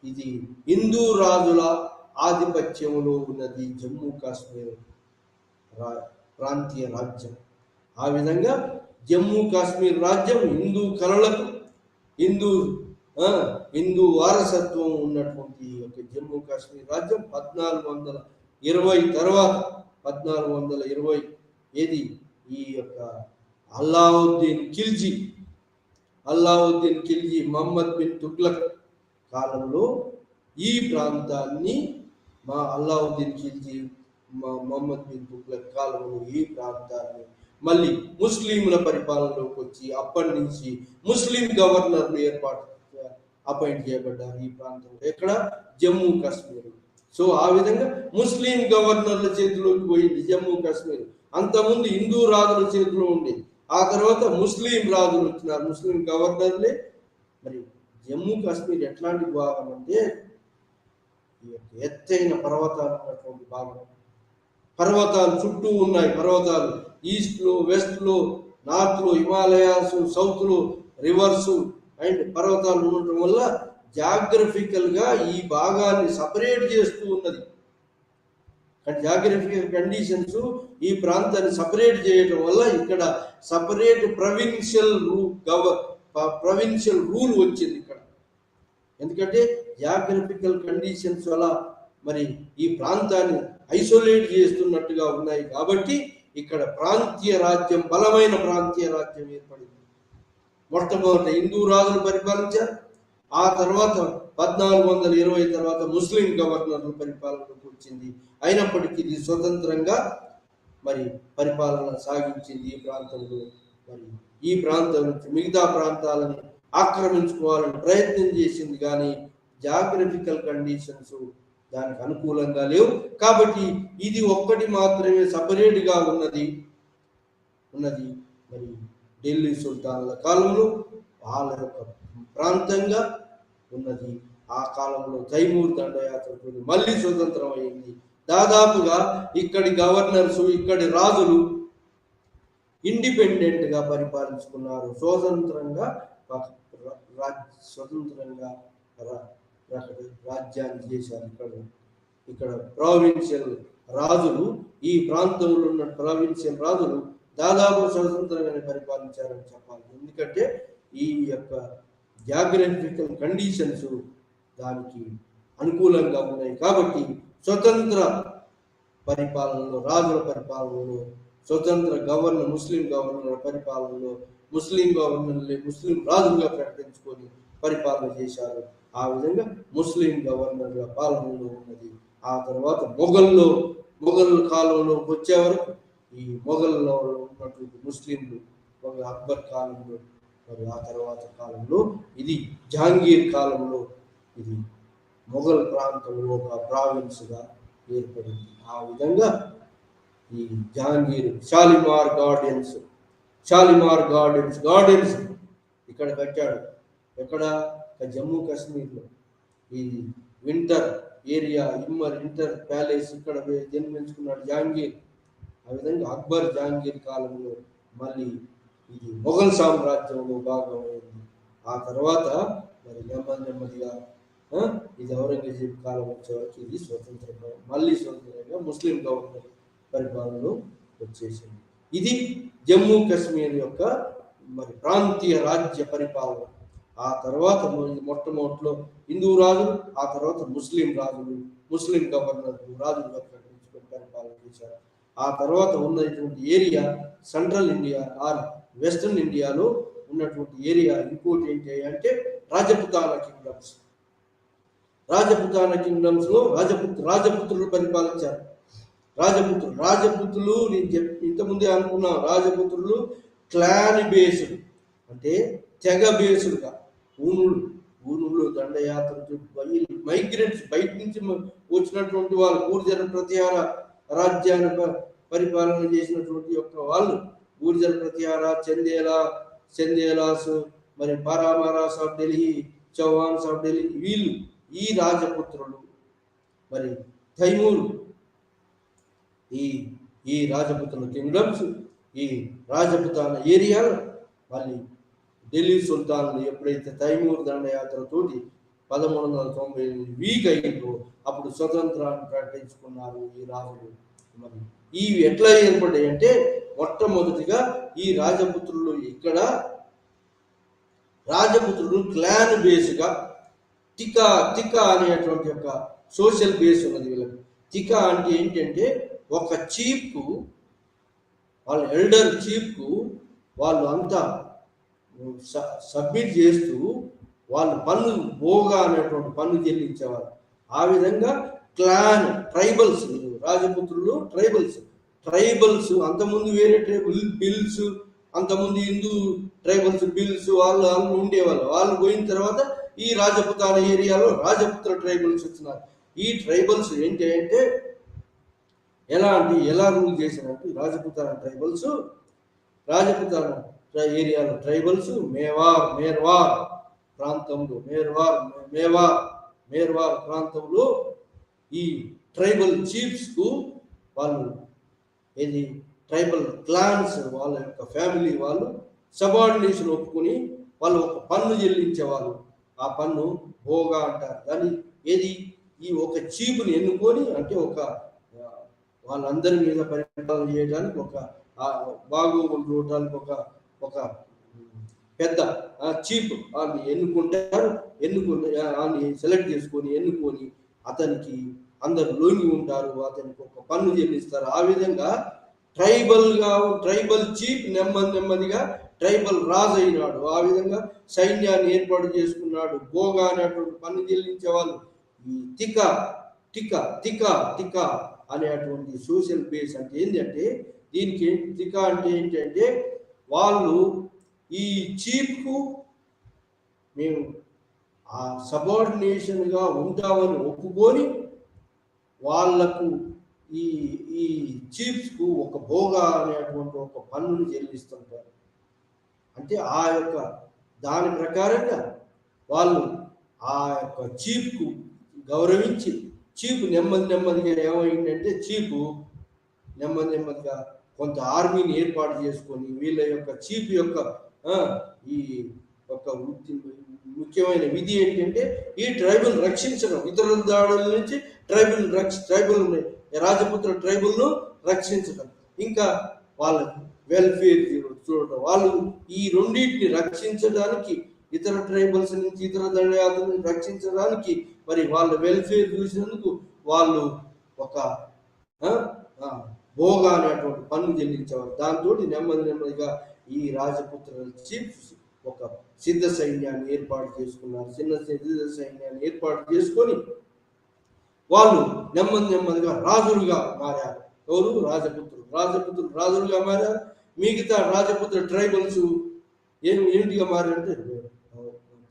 ఇది హిందూ రాజుల ఆధిపత్యంలో ఉన్నది జమ్మూ కాశ్మీర్ ప్రాంతీయ రాజ్యం. ఆ విధంగా జమ్మూ కాశ్మీర్ రాజ్యం హిందూ కళలకు, హిందూ వారసత్వం ఉన్నటువంటి ఒక జమ్మూ కాశ్మీర్ రాజ్యం 1420 తర్వాత 1420 ఈ యొక్క అల్లావుద్దీన్ ఖిల్జీ మహమ్మద్ బిన్ తుగ్లక్ కాలంలో ఈ ప్రాంతాన్ని అల్లావుద్దీన్ ఖిల్జీ మహమ్మద్ బిన్ తుగ్లక్ కాలంలో ఈ ప్రాంతాన్ని మళ్ళీ ముస్లింల పరిపాలనలోకి వచ్చి అప్పటి నుంచి ముస్లిం గవర్నర్లు అపాయింట్ చేయబడ్డారు ఈ ప్రాంతంలో. ఎక్కడ? జమ్మూ కాశ్మీర్. సో ఆ విధంగా ముస్లిం గవర్నర్ల చేతిలోకి పోయింది జమ్మూ కాశ్మీర్. అంతకుముందు హిందూ రాజుల చేతిలో ఉండేది. ఆ తర్వాత ముస్లిం రాజులు వచ్చినారు, ముస్లిం గవర్నర్లే. మరి జమ్మూ కాశ్మీర్ ఎట్లాంటి భాగం అంటే ఈ యొక్క ఎత్తైన పర్వతాలు ఉన్నటువంటి భాగం. పర్వతాలు చుట్టూ ఉన్నాయి, పర్వతాలు ఈస్ట్లో, వెస్ట్లో, నార్త్లో హిమాలయాస్, సౌత్లో రివర్స్ అండ్ పర్వతాలు ఉండటం వల్ల జాగ్రఫికల్ గా ఈ భాగాన్ని సపరేట్ చేస్తూ ఉన్నది. జాగ్రఫికల్ కండిషన్స్ ఈ ప్రాంతాన్ని సపరేట్ చేయడం వల్ల ఇక్కడ సపరేట్ ప్రొవిన్షియల్ రూల్ వచ్చింది ఇక్కడ. ఎందుకంటే జాగ్రఫికల్ కండిషన్స్ వల్ల మరి ఈ ప్రాంతాన్ని ఐసోలేట్ చేస్తున్నట్టుగా ఉన్నాయి కాబట్టి ఇక్కడ ప్రాంతీయ రాజ్యం, బలమైన ప్రాంతీయ రాజ్యం ఏర్పడింది. మొట్టమొదట హిందూ రాజులు పరిపాలించారు. ఆ తర్వాత 1420 తర్వాత ముస్లిం గవర్నర్లు పరిపాలనకు వచ్చింది. అయినప్పటికీ ఇది స్వతంత్రంగా మరి పరిపాలన సాగించింది ఈ ప్రాంతంలో. మరి ఈ ప్రాంతం నుంచి మిగతా ప్రాంతాలను ఆక్రమించుకోవాలని ప్రయత్నం చేసింది, కానీ జాగ్రఫికల్ కండిషన్స్ దానికి అనుకూలంగా లేవు. కాబట్టి ఇది ఒక్కటి మాత్రమే సపరేట్గా ఉన్నది. మరి ఢిల్లీ సుల్తాన్ల కాలంలో వాళ్ళ యొక్క ప్రాంతంగా ఉన్నది. ఆ కాలంలో తైమూర్ దండయాత్రతో మళ్ళీ స్వతంత్రం అయింది. దాదాపుగా ఇక్కడి గవర్నర్స్, ఇక్కడి రాజులు ఇండిపెండెంట్ గా పరిపాలించుకున్నారు. స్వతంత్రంగా రాజ్యాన్ని చేశారు. ఇక్కడ ప్రావిన్షియల్ రాజులు, ఈ ప్రాంతంలో ఉన్న ప్రావిన్షియల్ రాజులు దాదాపు స్వతంత్రంగానే పరిపాలించారని చెప్పాలి. ఎందుకంటే ఈ యొక్క జాగ్రఫికల్ కండిషన్స్ దానికి అనుకూలంగా ఉన్నాయి. కాబట్టి స్వతంత్ర పరిపాలనలో, రాజుల పరిపాలనలో, స్వతంత్ర ముస్లిం గవర్నర్ల పరిపాలనలో ముస్లిం గవర్నర్లే ముస్లిం రాజులుగా ప్రకటించుకొని పరిపాలన చేశారు. ఆ విధంగా ముస్లిం గవర్నర్ల పాలనలో ఉన్నది. ఆ తర్వాత మొఘల్ కాలంలో వచ్చే వరకు ఈ మొఘల్లో ఉన్నటువంటి ముస్లింలు అక్బర్ కాలంలో, మరి ఆ తర్వాత కాలంలో ఇది జహాంగీర్ కాలంలో ఇది మొఘల్ ప్రాంతంలో ఒక ప్రావిన్స్గా ఏర్పడింది. ఆ విధంగా ఈ జహాంగీర్ షాలిమార్ గార్డెన్స్ ఇక్కడ కట్టాడు. ఎక్కడ? జమ్మూ కాశ్మీర్లో ఈ వింటర్ ఏరియా, ఇంటర్ ప్యాలెస్ ఇక్కడ జన్మించుకున్నాడు జహాంగీర్. ఆ విధంగా అక్బర్ జహాంగీర్ కాలంలో మళ్ళీ ఇది మొఘల్ సామ్రాజ్యంలో భాగమైంది. ఆ తర్వాత మరి నెమ్మదిగా ఇది ఔరంగజేబ్ కాలం వచ్చేవరకు ఇది స్వతంత్రంగా ముస్లిం గవర్నర్ పరిపాలనలో వచ్చేసింది. ఇది జమ్మూ కాశ్మీర్ యొక్క మరి ప్రాంతీయ రాజ్య పరిపాలన. ఆ తర్వాత మొట్టమొదటిలో హిందూ రాజులు, ఆ తర్వాత ముస్లిం రాజులు, ముస్లిం గవర్నర్లు రాజులుగా ప్రకటించుకొని పరిపాలన చేశారు. ఆ తర్వాత ఉన్నటువంటి area central India or western ఇండియాలో ఉన్నటువంటి ఏరియా ఇంకోటి ఏంటి అంటే రాజపుతానా కింగ్డమ్స్ లో రాజపుత్రులు పరిపాలించారు. రాజపుత్రులు నేను ఇంతకుముందే అనుకున్నా, రాజపుత్రులు క్లాన్ బేస్డ్ అంటే తెగ బేస్డ్గా ఊనులు దండయాత్ర మైగ్రెంట్స్ బయట నుంచి వచ్చినటువంటి వాళ్ళు, గుర్జర ప్రతిహార రాజ్యాన్ని పరిపాలన చేసినటువంటి యొక్క వాళ్ళు, గుర్జర ప్రతిహార, చందేలాస్, మరి పారామారాస్ ఆఫ్ ఢిల్లీ, చౌహాన్స్ ఆఫ్ ఢిల్లీ, వీళ్ళు ఈ రాజపుత్రులు. మరి తైమూర్ ఈ రాజపుత్రుల కింగ్డమ్స్, ఈ రాజపుతాన ఏరియాలో మళ్ళీ ఢిల్లీ సుల్తాన్లు ఎప్పుడైతే తైమూర్ దండయాత్రతోటి 1198 వీక్ అయిందో అప్పుడు స్వతంత్రాన్ని ప్రకటించుకున్నారు ఈ రాజులు. మరి ఇవి ఎట్లా ఏర్పడ్డాయి అంటే మొట్టమొదటిగా ఈ రాజపుత్రులు క్లాన్ బేస్గా తికా అనేటువంటి ఒక సోషల్ బేస్ ఉన్నది వీళ్ళకి. తికా అంటే ఏంటంటే ఒక చీఫ్కు, వాళ్ళ ఎల్డర్ చీఫ్కు వాళ్ళు అంతా సబ్మిట్ చేస్తూ వాళ్ళు బోగా అనేటువంటి పన్ను చెల్లించేవారు. ఆ విధంగా క్లాన్ ట్రైబల్స్, రాజపుత్రులు ట్రైబల్స్ అంతకుముందు వేరే ట్రైబల్ బిల్స్, అంతకుముందు హిందూ ట్రైబల్స్ బిల్స్ వాళ్ళు ఉండేవాళ్ళు. వాళ్ళు పోయిన తర్వాత ఈ రాజపుతాన ఏరియాలో రాజపుత్ర ట్రైబల్స్ వచ్చినారు. ఈ ట్రైబల్స్ ఏంటి అంటే ఎలా రూల్ చేసినట్టు రాజపుతాన ట్రైబల్స్, రాజపుతాన ఏరియాలో ట్రైబల్స్ మేర్వార్ ప్రాంతంలో మేర్వార్ ప్రాంతంలో ఈ ట్రైబల్ చీఫ్స్కు వాళ్ళు ఏది ట్రైబల్ క్లాన్స్ వాళ్ళ యొక్క ఫ్యామిలీ వాళ్ళు సబార్డినేషన్ ఒప్పుకొని వాళ్ళు ఒక పన్ను చెల్లించేవాళ్ళు. ఆ పన్ను భోగా అంటారు. దాన్ని ఏది ఈ ఒక చీఫ్ని ఎన్నుకొని అంటే ఒక వాళ్ళందరి మీద పరిపాలన చేయడానికి ఒక బాగోగులు చూడడానికి ఒక పెద్ద చీఫ్ వాళ్ళని వాళ్ళని సెలెక్ట్ చేసుకొని ఎన్నుకొని అతనికి అందరు లొంగి ఉంటారు, అతనికి ఒక పన్ను చెల్లిస్తారు. ఆ విధంగా ట్రైబల్ చీఫ్ నెమ్మదిగా ట్రైబల్ రాజు అయినాడు. ఆ విధంగా సైన్యాన్ని ఏర్పాటు చేసుకున్నాడు. భోగా అనేటువంటి పన్ను చెల్లించే వాళ్ళు ఈ టికా అనేటువంటి సోషల్ బేస్ అంటే ఏంటంటే దీనికి టికా అంటే ఏంటంటే వాళ్ళు ఈ చీఫ్కు మేము ఆ సబార్డినేషన్గా ఉంటామని ఒప్పుకొని వాళ్లకు ఈ చీఫ్స్కు ఒక భోగా అనేటువంటి ఒక పన్నును చెల్లిస్తుంటారు. అంటే ఆ యొక్క దాని ప్రకారంగా వాళ్ళు ఆ యొక్క చీఫ్కు గౌరవించి చీఫ్ నెమ్మదిగా ఏమైందంటే చీఫ్ నెమ్మదిగా కొంత ఆర్మీని ఏర్పాటు చేసుకొని వీళ్ళ యొక్క చీఫ్ యొక్క ఈ ఒక ముఖ్యమైన విధి ఏంటంటే ఈ ట్రైబల్ రక్షించడం, ఇతరుల దాడుల నుంచి ట్రైబల్ రాజపుత్ర ట్రైబల్ను రక్షించడం, ఇంకా వాళ్ళ వెల్ఫేర్ చూడటం. వాళ్ళు ఈ రెండింటిని రక్షించడానికి ఇతర ట్రైబల్స్ నుంచి ఇతర దండయాత్రలను రక్షించడానికి మరి వాళ్ళ వెల్ఫేర్ చూసినందుకు వాళ్ళు ఒక భోగా అనేటువంటి పన్ను చెల్లించేవారు. దాంతో నెమ్మదిగా ఈ రాజపుత్ర చీఫ్స్ ఒక సిద్ధ సైన్యాన్ని ఏర్పాటు చేసుకున్నారు. సిద్ధ సైన్యాన్ని ఏర్పాటు చేసుకొని వాళ్ళు నెమ్మదిగా రాజులుగా మారారు. ఎవరు? రాజపుత్రులు రాజులుగా మారారు. మిగతా రాజపుత్ర ట్రైబల్స్ ఏంటిగా మారారంటే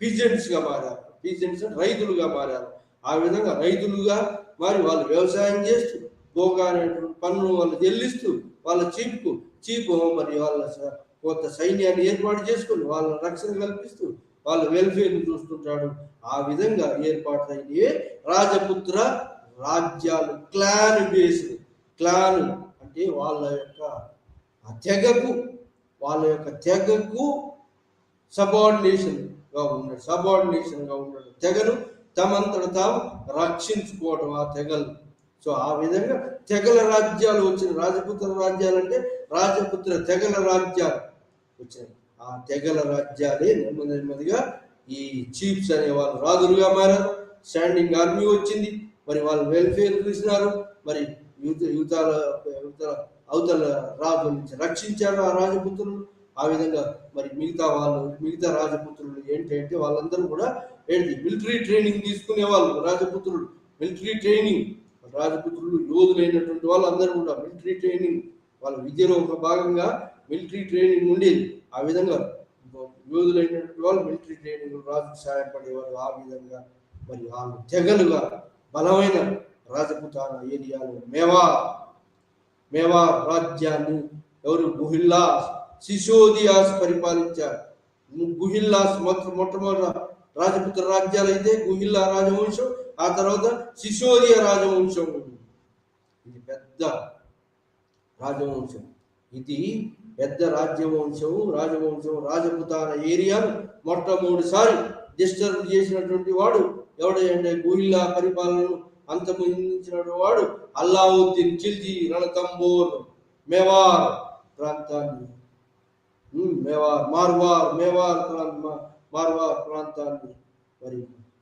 పీజెంట్స్గా మారారు. పీజెంట్స్ రైతులుగా మారారు. ఆ విధంగా రైతులుగా మారి వాళ్ళు వ్యవసాయం చేస్తూ భోగా అనేటువంటి పన్ను వాళ్ళు చెల్లిస్తూ వాళ్ళ చీఫ్ మరి వాళ్ళ కొత్త సైన్యాన్ని ఏర్పాటు చేసుకుని వాళ్ళ రక్షణ కల్పిస్తూ వాళ్ళ వెల్ఫేర్ని చూస్తుంటాడు. ఆ విధంగా ఏర్పాటైనవే రాజపుత్ర రాజ్యాలు. క్లాన్ అంటే వాళ్ళ యొక్క తెగకు సబార్డినేషన్గా ఉన్నాడు. తెగను తమంతట తాము రక్షించుకోవడం ఆ తెగలు. సో ఆ విధంగా తెగల రాజ్యాలు వచ్చిన రాజపుత్ర రాజ్యాలు అంటే రాజపుత్ర తెగల రాజ్యాలు వచ్చాయి. ఆ తెగల రాజ్యాలే నెమ్మదిగా ఈ చీఫ్స్ అనే వాళ్ళు రాజులుగా మారారు. స్టాండింగ్ ఆర్మీ వచ్చింది. మరి వాళ్ళు వెల్ఫేర్ చూసినారు. మరి అవతల రాజు నుంచి రక్షించారు ఆ రాజపుత్రులు. ఆ విధంగా మరి మిగతా రాజపుత్రులు ఏంటంటే వాళ్ళందరూ కూడా మిలిటరీ ట్రైనింగ్ తీసుకునే వాళ్ళు. రాజపుత్రులు మిలిటరీ ట్రైనింగ్, రాజపుత్రులు యోధులైనటువంటి వాళ్ళు అందరూ కూడా మిలిటరీ ట్రైనింగ్ వాళ్ళ విద్యలో ఒక భాగంగా మిలిటరీ ట్రైనింగ్ ఉండేది. ఆ విధంగా యోధులైనటువంటి వాళ్ళు మిలిటరీ ట్రైనింగ్ రాజుకు సహాయపడేవారు. ఆ విధంగా మరి వాళ్ళు తెగలుగా బలమైన రాజపుతాన ఏరియాలో మేవార్ రాజ్యాన్ని ఎవరు? గుహిల్లాస్ సిసోదియాస్ పరిపాలించారు. గుహిల్లాస్ మొట్టమొదటి రాజపుత్ర రాజ్యాలు అయితే గుహిల్లా రాజవంశం, ఆ తర్వాత సిసోదియా రాజవంశం. ఇది పెద్ద రాజవంశం. రాజపుతాన ఏరియాను మొట్టమొదటిసారి డిస్టర్బ్ చేసినటువంటి వాడు ఎవడంటే గుహిల్లా పరిపాలనను అంతమొందించినటువంటి వాడు అల్లావుద్దీన్ ఖిల్జీ రణతంబోర్ మేవార్ ప్రాంతాన్ని మార్వార్ ప్రాంతాన్ని మరి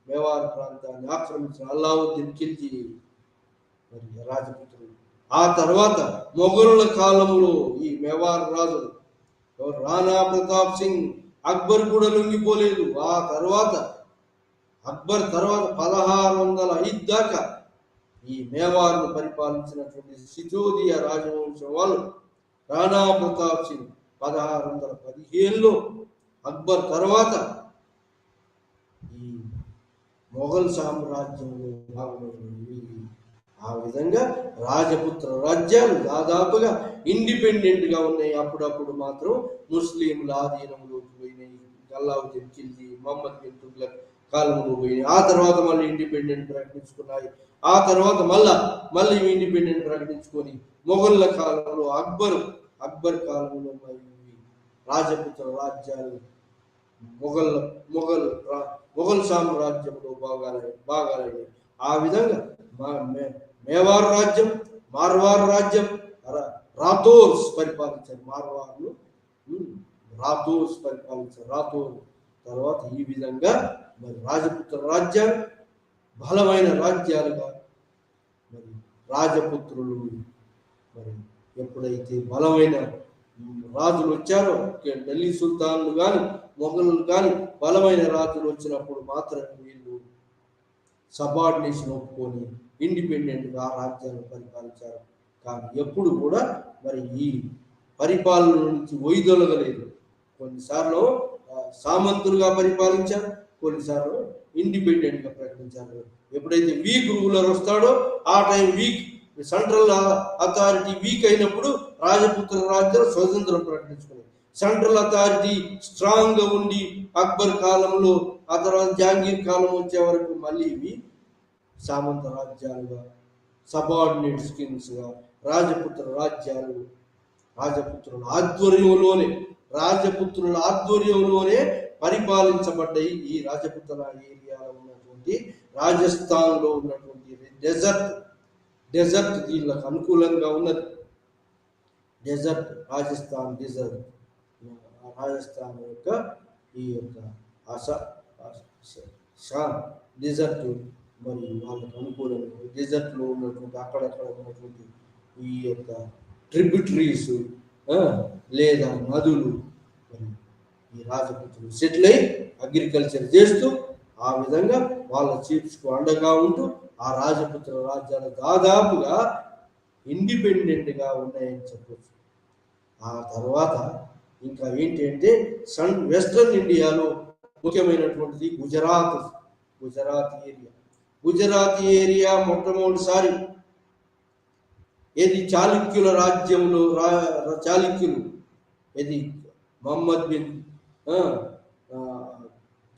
మేవార్ ప్రాంతాన్ని ఆక్రమించిన అల్లావుద్దీన్ ఖిల్జీ మరి రాజపుత్రుడు. ఆ తర్వాత మొఘలుల కాలంలో ఈ మేవార్ రాజులు రాణా ప్రతాప్ సింగ్, అక్బర్ కూడా లొంగిపోలేదు. ఆ తర్వాత అక్బర్ తర్వాత 1605 దాకా ఈ మేవార్ను పరిపాలించినటువంటి సిసోదియా రాజవంశం వాళ్ళు రాణా ప్రతాప్ సింగ్ 1615లో అక్బర్ తర్వాత ఈ మొఘల్ సామ్రాజ్యంలో భాగమైనవి. ఆ విధంగా రాజపుత్ర రాజ్యాలు దాదాపుగా ఇండిపెండెంట్గా ఉన్నాయి. అప్పుడప్పుడు మాత్రం ముస్లింల ఆధీనంలోకి పోయినాయి. అల్లావుద్దీన్ ఖిల్జీ, మహమ్మద్ బిన్ తుగ్లక్ కాలంలో పోయినాయి. ఆ తర్వాత మళ్ళీ ఇండిపెండెంట్ ప్రకటించుకున్నాయి. ఆ తర్వాత మళ్ళీ ఇండిపెండెంట్ ప్రకటించుకొని మొఘళ్ళ కాలంలో అక్బర్ కాలంలో మరి రాజపుత్ర రాజ్యాలు మొఘల్ మొఘల్ మొఘల్ సామ్రాజ్యంలో భాగాలయ్యాయి. ఆ విధంగా మేవార్ రాజ్యం, మార్వార్ రాజ్యం, రాథోర్స్ పరిపాలించారు. మార్వార్లు రాథోర్స్ పరిపాలించారు. రాథోర్ తర్వాత ఈ విధంగా మరి రాజపుత్ర రాజ్యాలు బలమైన రాజ్యాలుగా మరి రాజపుత్రులు మరి ఎప్పుడైతే బలమైన రాజులు వచ్చారో, ఢిల్లీ సుల్తాన్లు కానీ మొఘలు కానీ బలమైన రాజులు వచ్చినప్పుడు మాత్రమే వీళ్ళు సబార్డినేషన్ ఒప్పుకొని ఇండిపెండెంట్గా రాజ్యాలను పరిపాలించారు. కానీ ఎప్పుడు కూడా మరి ఈ పరిపాలన నుంచి వైదొలగలేదు. కొన్నిసార్లు సామంతులుగా పరిపాలించారు, కొన్నిసార్లు ఇండిపెండెంట్గా ప్రకటించారు. ఎప్పుడైతే వీక్ రూలర్ వస్తాడో ఆ టైం సెంట్రల్ అథారిటీ వీక్ అయినప్పుడు రాజపుత్ర రాజ్యం స్వతంత్రం ప్రకటించుకున్నాయి. సెంట్రల్ అథారిటీ స్ట్రాంగ్ గా ఉండి అక్బర్ కాలంలో, ఆ తర్వాత జహాంగీర్ కాలం వచ్చే వరకు మళ్ళీ ఇవి సామంత రాజ్యాలుగా, సబార్డినేట్ కింగ్స్ గా రాజపుత్ర రాజ్యాలు రాజపుత్రుల ఆధ్వర్యంలోనే పరిపాలించబడ్డాయి. ఈ రాజపుత్ర ఏరియాలో ఉన్నటువంటి రాజస్థాన్ లో ఉన్నటువంటి డెజర్ట్ వీళ్ళకు అనుకూలంగా ఉన్నది. రాజస్థాన్ యొక్క ఈ యొక్క డెజర్ట్ మరి వాళ్ళకు అనుకూలంగా డెజర్ట్లో ఉన్నటువంటి అక్కడక్కడ ఉన్నటువంటి ఈ యొక్క ట్రిబ్యూటరీస్ లేదా నదులు మరి ఈ రాజపుత్రులు సెటిల్ అయి అగ్రికల్చర్ చేస్తూ ఆ విధంగా వాళ్ళ చీఫ్స్కు అండగా ఉంటూ ఆ రాజపుత్ర రాజ్యాలు దాదాపుగా ఇండిపెండెంట్గా ఉన్నాయని చెప్పచ్చు. ఆ తర్వాత ఇంకా ఏంటి అంటే వెస్ట్రన్ ఇండియాలో ముఖ్యమైనటువంటిది గుజరాత్ ఏరియా మొట్టమొదటిసారి ఏది చాళుక్యుల రాజ్యంలో చాళుక్యులు ఏది మహమ్మద్ బిన్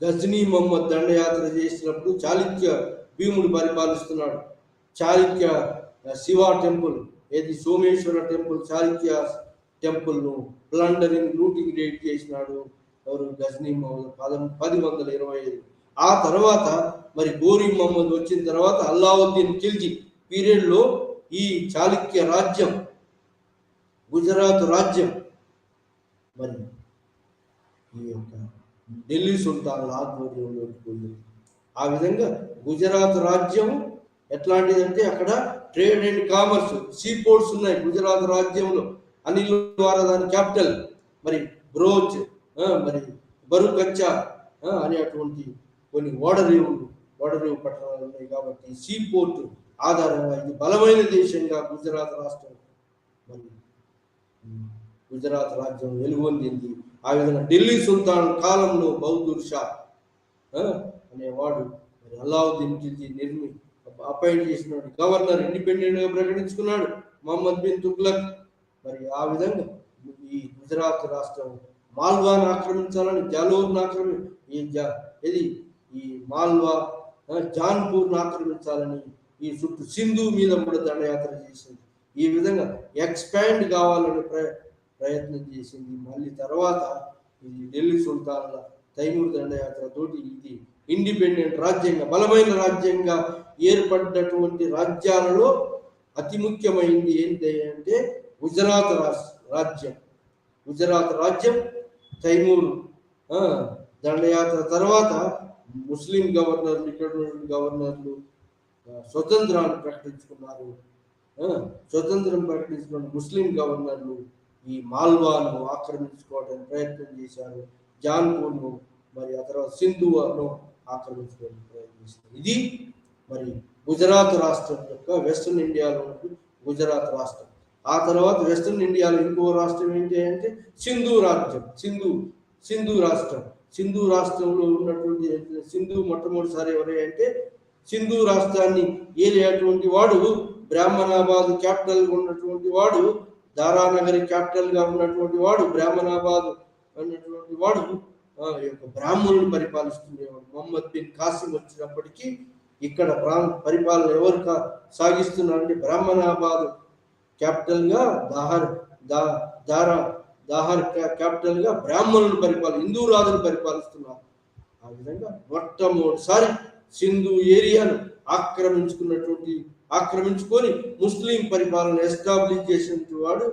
గజ్నీ మహమ్మద్ దండయాత్ర చేసినప్పుడు చాళుక్య భీముడు పరిపాలిస్తున్నాడు. చాళుక్య శివ టెంపుల్ ఏది సోమేశ్వర టెంపుల్, చాళుక్య టెంపుల్ను ప్లండరింగ్ లూటింగ్ రేట్ చేసినాడు ఎవరు? గజ్నీ మహమ్మద్ 1025. ఆ తర్వాత మరి గోరీ మహమ్మద్ వచ్చిన తర్వాత అల్లావుద్దీన్ ఖిల్జీ పీరియడ్లో ఈ చాళుక్య రాజ్యం, గుజరాత్ రాజ్యం మరి ఈ యొక్క ఢిల్లీ సుల్తాన్ల ఆధ్వర్యంలోకి పోయింది. ఆ విధంగా గుజరాత్ రాజ్యం ఎట్లాంటిదంటే అక్కడ trade and commerce, see ports ఉన్నాయి గుజరాత్ రాజ్యంలో. అనిల్ ద్వారా దాని క్యాపిటల్ మరి బ్రోచ్, మరి బరుకచ్చా అనేటువంటి కొన్ని ఓడరేవు పట్టణాలు ఉన్నాయి. కాబట్టి సీ పోర్ట్ ఆధారంగా ఇది బలమైన దేశంగా గుజరాత్ రాష్ట్రం మరి గుజరాత్ రాజ్యం వెలుగొందింది. ఆ విధంగా ఢిల్లీ సుల్తాన్ కాలంలో బహదూర్ షా అనేవాడు మరి అల్లావుద్దీన్ ఖిల్జీ అపాయింట్ చేసిన గవర్నర్ ఇండిపెండెంట్గా ప్రకటించుకున్నాడు, మహమ్మద్ బిన్ తుగ్లక్. మరి ఆ విధంగా ఈ గుజరాత్ రాష్ట్రం మాల్వాను ఆక్రమించాలని జాలోర్ను ఈ మాల్వా జాన్పూర్ను ఆక్రమించాలని ఈ చుట్టూ సింధు మీద కూడా దండయాత్ర చేసింది. ఈ విధంగా ఎక్స్పాండ్ కావాలని ప్రయత్నం చేసింది. మళ్ళీ తర్వాత ఇది ఢిల్లీ సుల్తాన్ల తైమూర్ దండయాత్రతోటి ఇది ఇండిపెండెంట్ రాజ్యంగా, బలమైన రాజ్యంగా ఏర్పడ్డటువంటి రాజ్యాలలో అతి ముఖ్యమైనది ఏంటి అంటే గుజరాత్ రాజ్యం తైమూర్ దండయాత్ర తర్వాత ముస్లిం గవర్నర్లు, ఇక్కడ గవర్నర్లు స్వతంత్రాన్ని ప్రకటించుకున్నారు. స్వతంత్రం ప్రకటించుకున్న ముస్లిం గవర్నర్లు ఈ మాల్వాను ఆక్రమించుకోవడానికి ప్రయత్నం చేశారు, జాన్పూర్ను మరి ఆ తర్వాత సింధును ఆక్రమించుకోవడానికి ప్రయత్నిస్తారు. ఇది మరి గుజరాత్ రాష్ట్రం యొక్క వెస్ట్రన్ ఇండియాలో గుజరాత్ రాష్ట్రం. ఆ తర్వాత వెస్ట్రన్ ఇండియాలో ఇంకో రాష్ట్రం ఏంటి అంటే సింధు రాష్ట్రం. సింధు రాష్ట్రంలో ఉన్నటువంటి సింధు మొట్టమొదటిసారి ఎవరే అంటే సింధు రాష్ట్రాన్ని ఏలేటువంటి వాడు బ్రాహ్మణాబాద్ క్యాపిటల్ ఉన్నటువంటి వాడు, దారానగరి క్యాపిటల్ గా ఉన్నటువంటి వాడు బ్రాహ్మణాబాద్ అన్నటువంటి వాడు యొక్క బ్రాహ్మణుని పరిపాలిస్తుండేవాడు. మొహమ్మద్ బిన్ కాసిం వచ్చినప్పటికీ ఇక్కడ పరిపాలన ఎవరు సాగిస్తున్నారంటే బ్రాహ్మణాబాద్ క్యాపిటల్ గా దాహర్ క్యాపిటల్ గా బ్రాహ్మణులు హిందూ రాజులు పరిపాలిస్తున్నారు. ఆ విధంగా మొట్టమొదటిసారి సింధు ఏరియాను ఆక్రమించుకొని ముస్లిం పరిపాలన ఎస్టాబ్లిష్ చేసినటువంటి వాడు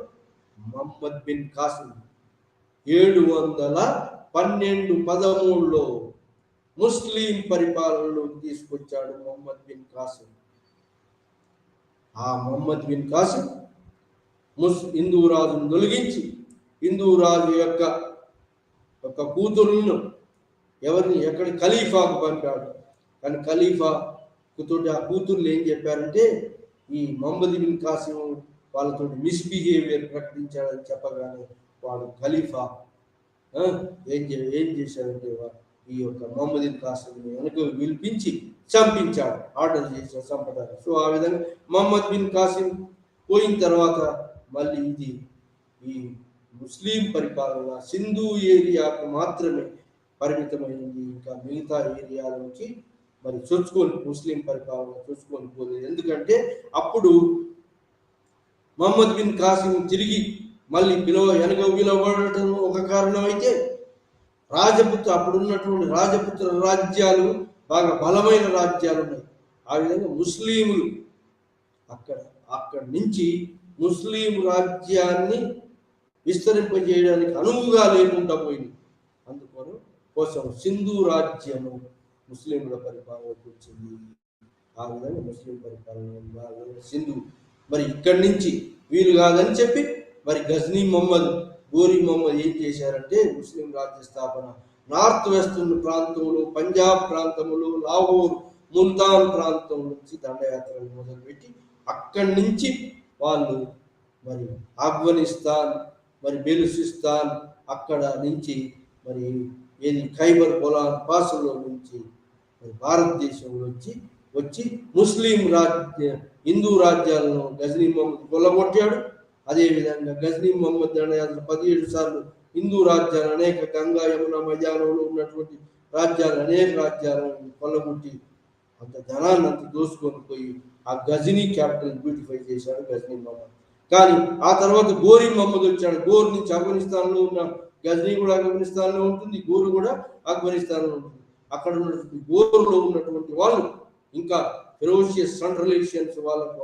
మొహమ్మద్ బిన్ కాసిం. 712-13లో ముస్లిం పరిపాలనలోకి తీసుకొచ్చాడు మొహమ్మద్ బిన్ కాసిం. ఆ మొహమ్మద్ బిన్ కాసిం హిందూ రాజును తొలగించి హిందూ రాజు యొక్క కూతురులను ఎక్కడ ఖలీఫాకు పంపాడు. కానీ ఖలీఫా తోటి ఆ కూతుర్లు ఏం చెప్పారంటే ఈ మొహమ్మద్ బిన్ కాసిం వాళ్ళతో మిస్బిహేవియర్ ప్రకటించాడని చెప్పగానే వాడు ఖలీఫా ఏం చేశాడంటే ఈ యొక్క మొహమ్మద్ బిన్ కాసిం వెనుక పిలిపించి చంపించాడు, ఆర్డర్ చేశాడు చంపడానికి. సో ఆ విధంగా మొహమ్మద్ బిన్ కాసిం పోయిన తర్వాత మళ్ళీ ఇది ఈ ముస్లిం పరిపాలన సింధు ఏరియాకు మాత్రమే పరిమితమైంది. ఇంకా మిగతా ఏరియాలోకి మరి ముస్లిం పరిపాలన చొచ్చుకొని పోలేదు. ఎందుకంటే అప్పుడు మొహమ్మద్ బిన్ కాసిం తిరిగి మళ్ళీ పిలవబడటం ఒక కారణం అయితే అప్పుడు ఉన్నటువంటి రాజపుత్ర రాజ్యాలు బాగా బలమైన రాజ్యాలు ఉన్నాయి. ఆ విధంగా ముస్లింలు అక్కడి నుంచి ముస్లిం రాజ్యాన్ని విస్తరింపజేయడానికి అనువుగా లేకుండా పోయింది. అందుకోసం సింధు రాజ్యము ముస్లింల పరిపాలనకు వచ్చింది. ఆ విధంగా ముస్లిం పరిపాలన సింధు. మరి ఇక్కడి నుంచి వీలు కాదని చెప్పి మరి గజ్నీ గోరీ మొహమ్మద్ ఏం చేశారంటే ముస్లిం రాజ్య స్థాపన నార్త్ వెస్ట్ ప్రాంతంలో, పంజాబ్ ప్రాంతంలో, లాహోర్, ముల్తాన్ ప్రాంతం నుంచి దండయాత్రలు మొదలుపెట్టి అక్కడి నుంచి వాళ్ళు మరి ఆఫ్ఘనిస్తాన్, మరి బెలూచిస్తాన్, అక్కడ నుంచి మరి ఖైబర్ బొలాన్ పాసులో నుంచి భారతదేశంలో వచ్చి ముస్లిం హిందూ రాజ్యాలను గజ్నీ మొహమ్మద్ కొల్లగొట్టాడు. అదేవిధంగా గజ్నీ మొహమ్మద్ దండయాత్ర 17 సార్లు హిందూ రాజ్యాలు అనేక గంగా యమున మైదానంలో ఉన్నటువంటి అనేక రాజ్యాలను కొల్లగొట్టి అంత ధనాన్ని అంత దోసుకొని పోయి ఆ గజ్నీ క్యాపిటల్ బ్యూటిఫై చేశాడు గజ్నీ మొహమ్మద్. కానీ ఆ తర్వాత గోరీ మొహమ్మద్ వచ్చాడు. గోర్ నుంచి ఆఫ్ఘనిస్తాన్లో ఉన్న గజ్నీ కూడా ఆఫ్ఘనిస్తాన్లో ఉంటుంది, గోరు కూడా ఆఫ్ఘనిస్తాన్లో ఉంటుంది. అక్కడ ఉన్నటువంటి గోరులో ఉన్నటువంటి వాళ్ళు ఇంకా ఫెరోషియస్ సెంట్రల్ ఏషియన్స్ వాళ్ళకు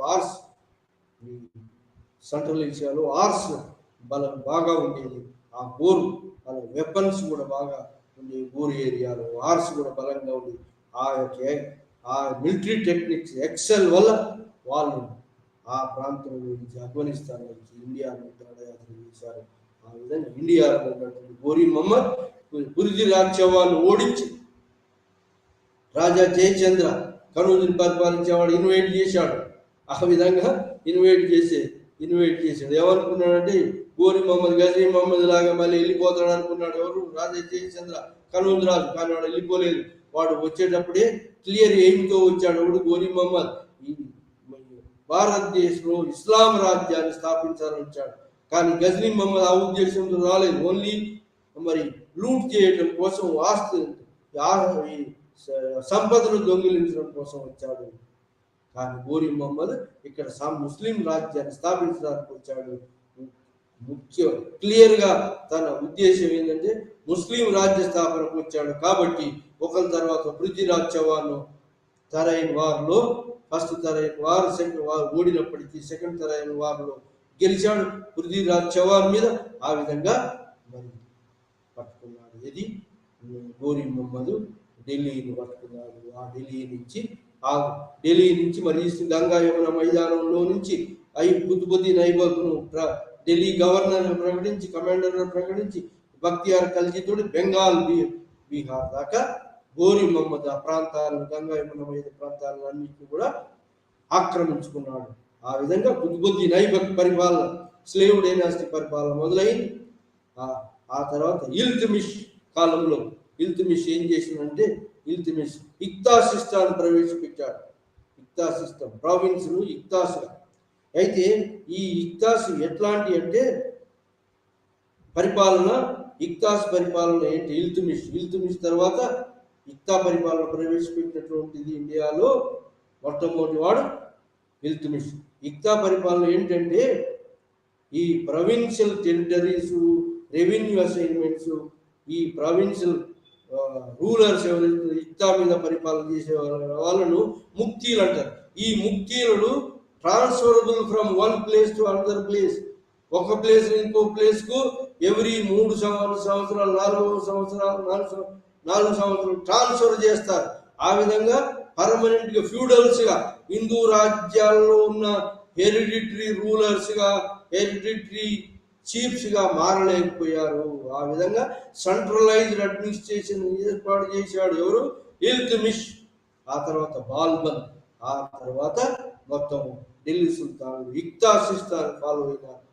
సెంట్రల్ ఏషియాలో ఆర్స్ బలం బాగా ఉండేది. ఆ గోరు వాళ్ళ వెపన్స్ కూడా బాగా ఉండేవి. గోరు ఏరియాలో ఆర్స్ కూడా బలంగా ఉండేది. ఆ మిలిటరీ టెక్నిక్స్ ఎక్సెల్ వల్ల వాళ్ళు ఆ ప్రాంతం నుంచి ఆఫ్ఘనిస్తాన్ నుంచి ఇండియాను దండయాత్ర చేశారు. ఆ విధంగా ఇండియాలో ఉన్నటువంటి గోరీ మొహమ్మద్ పృథ్వీరాజ్ చౌహాన్ ఓడించి రాజా జయచంద్ర కనూజుని పరిపాలించేవాడు ఇన్వైట్ చేశాడు. ఆ విధంగా ఇన్వైట్ చేశాడు. ఏమనుకున్నాడంటే గోరీ మొహమ్మద్ గజ్నీ మొహమ్మద్ లాగా మళ్ళీ వెళ్ళిపోతాడు అనుకున్నాడు. ఎవరు? రాజా జయచంద్ర కనూజ్ రాజు. కానీ వాడు వెళ్ళిపోలేదు. వాడు వచ్చేటప్పుడే క్లియర్ ఎయిమ్తో వచ్చాడు. ఎవడు? గోరీ మొహమ్మద్ భారతదేశంలో ఇస్లాం రాజ్యాన్ని స్థాపించాలని వచ్చాడు. కానీ గజ్నీ మొహమ్మద్ ఆ ఉద్దేశంతో రాలేదు. ఓన్లీ మరి లూట్ చేయడం కోసం, సంపదను దొంగిలించడం కోసం వచ్చాడు. కానీ గోరీ మొహమ్మద్ ఇక్కడ ముస్లిం రాజ్యాన్ని స్థాపించడానికి వచ్చాడు. క్లియర్గా తన ఉద్దేశం ఏంటంటే ముస్లిం రాజ్య స్థాపనకు వచ్చాడు. కాబట్టి ఒకరి తర్వాత పృథ్వీరాజ్ చౌహాన్ తరైన్ వార్లో first Tarain war, second war ఓడినప్పటికీ సెకండ్ తరైన్ వార్లో గెలిచాడు పృథ్వీరాజ్ చౌహాన్ మీద. ఆ విధంగా మరి పట్టుకున్నాడు. ఇది గోరీ మొహమ్మద్ ఢిల్లీని పట్టుకున్నాడు. ఆ ఢిల్లీ నుంచి మరి గంగా యమున మైదానంలో నుంచి కుతుబుద్దీన్ ఐబక్ను ఢిల్లీ గవర్నర్ ప్రకటించి, కమాండర్ ప్రకటించి, బక్తియార్ ఖల్జీతోటి బెంగాల్, బీహార్ దాకా గోరీ మొహమ్మద్ ఆ ప్రాంతాలను, గంగా యమున మైదాన ప్రాంతాలను అన్నింటినీ కూడా ఆక్రమించుకున్నాడు. ఆ విధంగా కుతుబుద్దీన్ ఐబక్ పరిపాలన, స్లేవ్ డైనాసిటీ పరిపాలన మొదలైంది. ఆ తర్వాత ఇల్తుమిష్ కాలంలో ఇల్తుమిష్ ఏం చేసిందంటే ఇల్తుమిష్ ఇక్తా సిస్టాన్ని ప్రవేశపెట్టాడు. ఇక్తా సిస్టమ్ ప్రావిన్స్ను ఇక్తాస్గా. అయితే ఈ ఇక్తాస్ ఎట్లాంటి అంటే పరిపాలన, ఇక్తాస్ పరిపాలన ఏంటి? ఇల్తుమిష్ తర్వాత ఇక్తా పరిపాలన ప్రవేశపెట్టినటువంటిది ఇండియాలో మొట్టమొదటి వాడు ఇల్తుమిష్. ఇక్తా పరిపాలన ఏంటంటే ఈ ప్రొవిన్షియల్ టెరిటరీస్, రెవెన్యూ అసైన్మెంట్స్, ఈ ప్రొవిన్షియల్ రూలర్స్ ఎవరైతే ఇక్తా మీద పరిపాలన చేసే వాళ్ళను ముక్తీలు అంటారు. ఈ ముక్తీలు transferable from one place to another place. ఒక ప్లేస్ ఇంకో ప్లేస్ కు ఎవ్రీ 3 సంవత్సరాలు 4 సంవత్సరాలు ట్రాన్స్ఫర్ చేస్తారు. ఆ విధంగా పర్మనెంట్ గా ఫ్యూడల్స్ గా హిందూ రాజ్యాల్లో ఉన్న హెరిడిటరీ రూలర్స్ గా, హెరిడిటరీ చీఫ్స్ గా మారలేకపోయారు. ఆ విధంగా సెంట్రలైజ్డ్ అడ్మినిస్ట్రేషన్ ఏర్పాటు చేశాడు ఎవరు? ఇల్తుమిష్. ఆ తర్వాత బాల్బన్, ఆ తర్వాత మొత్తం ఢిల్లీ సుల్తాన్ ఇక్తా సిస్టాన్ ఫాలో అయినారు.